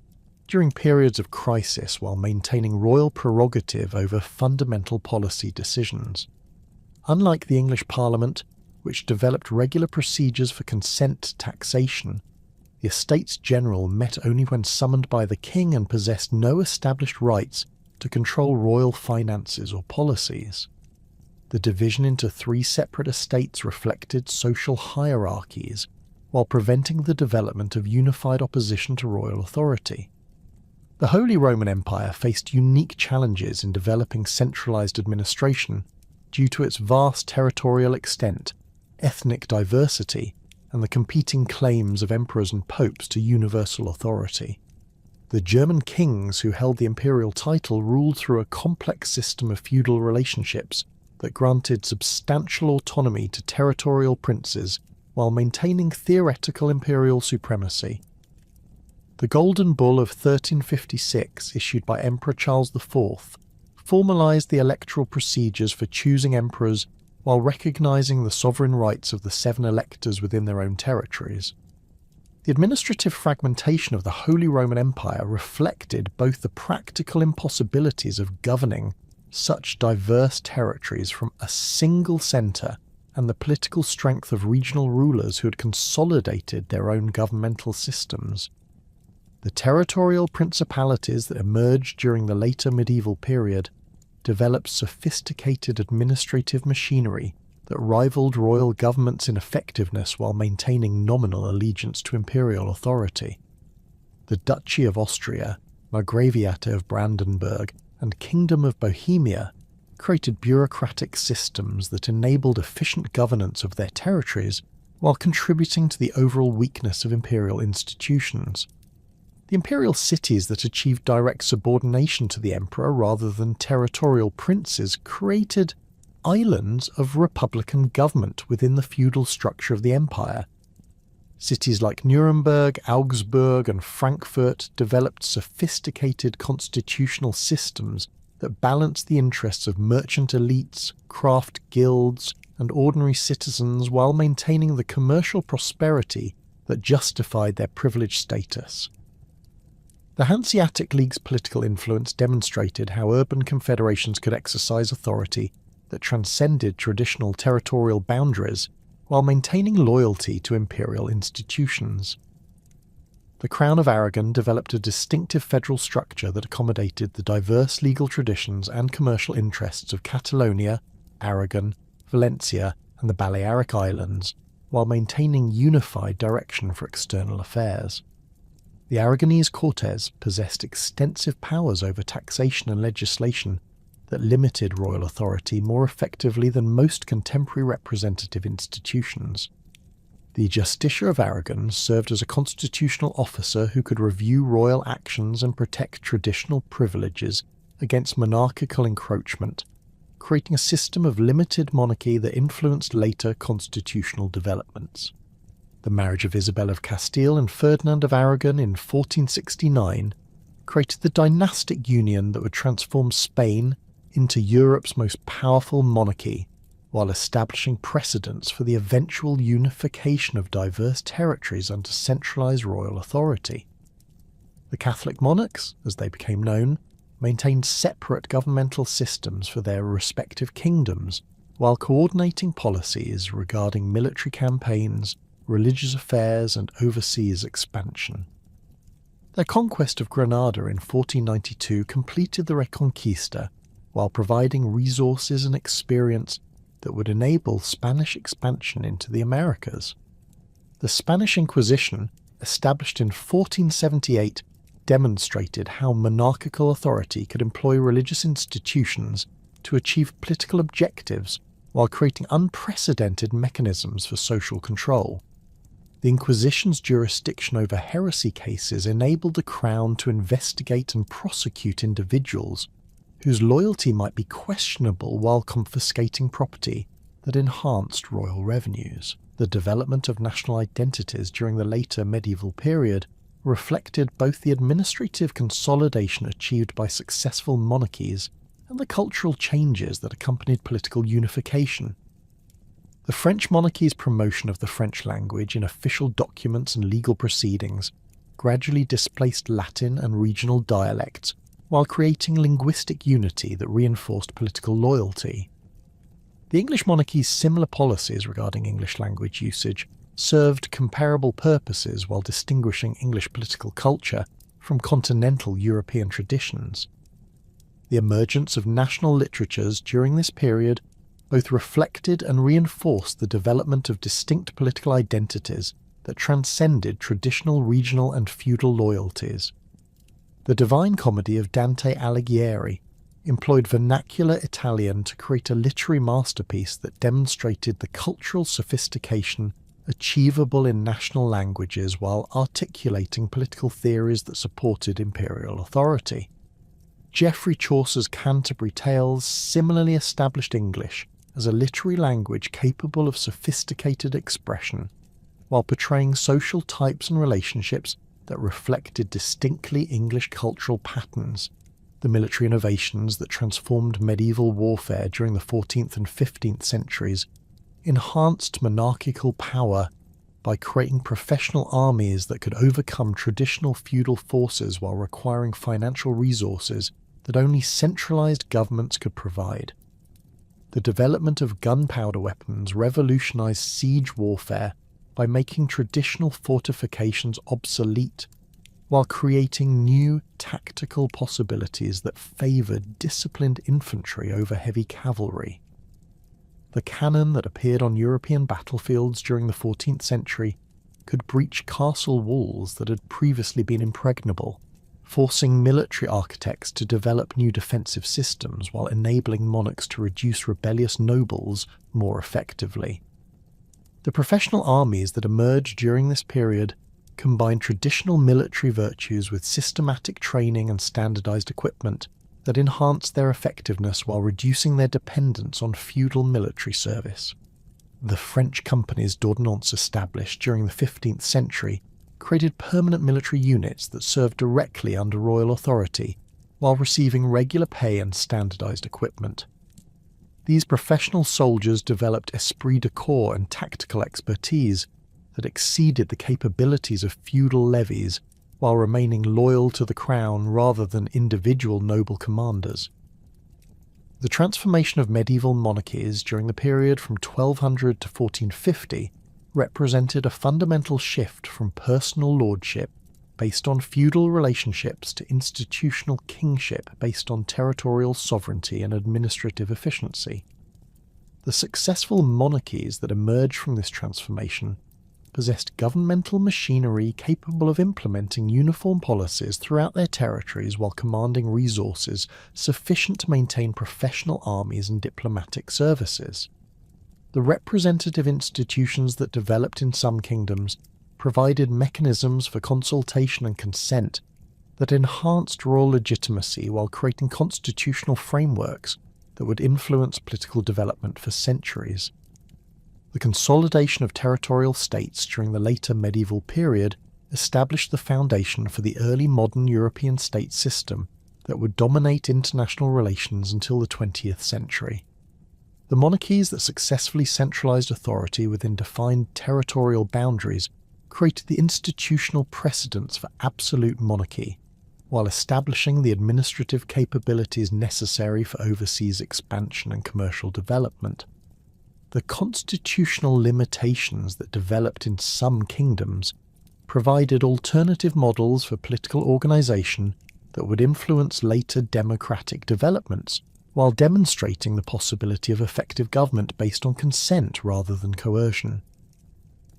during periods of crisis while maintaining royal prerogative over fundamental policy decisions. Unlike the English Parliament, which developed regular procedures for consent taxation, the Estates General met only when summoned by the king and possessed no established rights to control royal finances or policies. The division into 3 separate estates reflected social hierarchies, while preventing the development of unified opposition to royal authority. The Holy Roman Empire faced unique challenges in developing centralized administration due to its vast territorial extent, ethnic diversity, and the competing claims of emperors and popes to universal authority. The German kings who held the imperial title ruled through a complex system of feudal relationships that granted substantial autonomy to territorial princes while maintaining theoretical imperial supremacy. The Golden Bull of 1356, issued by Emperor Charles IV, formalised the electoral procedures for choosing emperors while recognising the sovereign rights of the 7 electors within their own territories. The administrative fragmentation of the Holy Roman Empire reflected both the practical impossibilities of governing such diverse territories from a single centre and the political strength of regional rulers who had consolidated their own governmental systems. The territorial principalities that emerged during the later medieval period developed sophisticated administrative machinery that rivaled royal governments in effectiveness while maintaining nominal allegiance to imperial authority. The Duchy of Austria, Margraviate of Brandenburg, and Kingdom of Bohemia created bureaucratic systems that enabled efficient governance of their territories while contributing to the overall weakness of imperial institutions. The imperial cities that achieved direct subordination to the emperor rather than territorial princes created islands of republican government within the feudal structure of the empire. Cities like Nuremberg, Augsburg, and Frankfurt developed sophisticated constitutional systems that balanced the interests of merchant elites, craft guilds, and ordinary citizens while maintaining the commercial prosperity that justified their privileged status. The Hanseatic League's political influence demonstrated how urban confederations could exercise authority that transcended traditional territorial boundaries while maintaining loyalty to imperial institutions. The Crown of Aragon developed a distinctive federal structure that accommodated the diverse legal traditions and commercial interests of Catalonia, Aragon, Valencia, and the Balearic Islands, while maintaining unified direction for external affairs. The Aragonese Cortes possessed extensive powers over taxation and legislation that limited royal authority more effectively than most contemporary representative institutions. The Justicia of Aragon served as a constitutional officer who could review royal actions and protect traditional privileges against monarchical encroachment, creating a system of limited monarchy that influenced later constitutional developments. The marriage of Isabel of Castile and Ferdinand of Aragon in 1469 created the dynastic union that would transform Spain into Europe's most powerful monarchy, while establishing precedents for the eventual unification of diverse territories under centralised royal authority. The Catholic monarchs, as they became known, maintained separate governmental systems for their respective kingdoms, while coordinating policies regarding military campaigns, religious affairs, and overseas expansion. Their conquest of Granada in 1492 completed the Reconquista, while providing resources and experience that would enable Spanish expansion into the Americas. The Spanish Inquisition, established in 1478, demonstrated how monarchical authority could employ religious institutions to achieve political objectives while creating unprecedented mechanisms for social control. The Inquisition's jurisdiction over heresy cases enabled the Crown to investigate and prosecute individuals whose loyalty might be questionable while confiscating property that enhanced royal revenues. The development of national identities during the later medieval period reflected both the administrative consolidation achieved by successful monarchies and the cultural changes that accompanied political unification. The French monarchy's promotion of the French language in official documents and legal proceedings gradually displaced Latin and regional dialects, while creating linguistic unity that reinforced political loyalty. The English monarchy's similar policies regarding English language usage served comparable purposes while distinguishing English political culture from continental European traditions. The emergence of national literatures during this period both reflected and reinforced the development of distinct political identities that transcended traditional regional and feudal loyalties. The Divine Comedy of Dante Alighieri employed vernacular Italian to create a literary masterpiece that demonstrated the cultural sophistication achievable in national languages while articulating political theories that supported imperial authority. Geoffrey Chaucer's Canterbury Tales similarly established English as a literary language capable of sophisticated expression, while portraying social types and relationships that reflected distinctly English cultural patterns. The military innovations that transformed medieval warfare during the 14th and 15th centuries enhanced monarchical power by creating professional armies that could overcome traditional feudal forces while requiring financial resources that only centralized governments could provide. The development of gunpowder weapons revolutionized siege warfare by making traditional fortifications obsolete, while creating new tactical possibilities that favoured disciplined infantry over heavy cavalry. the cannon that appeared on European battlefields during the 14th century could breach castle walls that had previously been impregnable, forcing military architects to develop new defensive systems while enabling monarchs to reduce rebellious nobles more effectively. The professional armies that emerged during this period combined traditional military virtues with systematic training and standardized equipment that enhanced their effectiveness while reducing their dependence on feudal military service. The French companies d'ordonnance established during the 15th century created permanent military units that served directly under royal authority while receiving regular pay and standardized equipment. These professional soldiers developed esprit de corps and tactical expertise that exceeded the capabilities of feudal levies while remaining loyal to the crown rather than individual noble commanders. The transformation of medieval monarchies during the period from 1200 to 1450 represented a fundamental shift from personal lordship based on feudal relationships to institutional kingship based on territorial sovereignty and administrative efficiency. The successful monarchies that emerged from this transformation possessed governmental machinery capable of implementing uniform policies throughout their territories while commanding resources sufficient to maintain professional armies and diplomatic services. The representative institutions that developed in some kingdoms provided mechanisms for consultation and consent that enhanced royal legitimacy while creating constitutional frameworks that would influence political development for centuries. The consolidation of territorial states during the later medieval period established the foundation for the early modern European state system that would dominate international relations until the 20th century. The monarchies that successfully centralized authority within defined territorial boundaries created the institutional precedents for absolute monarchy, while establishing the administrative capabilities necessary for overseas expansion and commercial development. The constitutional limitations that developed in some kingdoms provided alternative models for political organization that would influence later democratic developments, while demonstrating the possibility of effective government based on consent rather than coercion.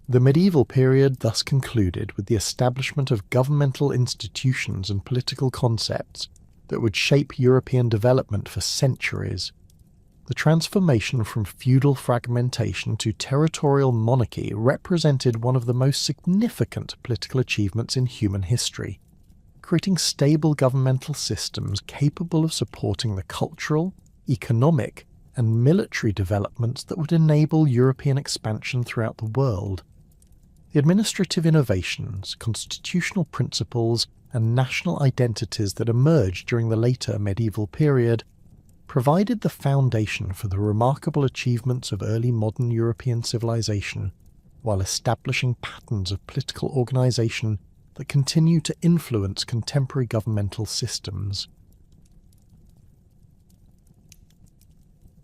The medieval period thus concluded with the establishment of governmental institutions and political concepts that would shape European development for centuries. The transformation from feudal fragmentation to territorial monarchy represented one of the most significant political achievements in human history, creating stable governmental systems capable of supporting the cultural, economic, and military developments that would enable European expansion throughout the world. The administrative innovations, constitutional principles, and national identities that emerged during the later medieval period provided the foundation for the remarkable achievements of early modern European civilization, while establishing patterns of political organization that continue to influence contemporary governmental systems.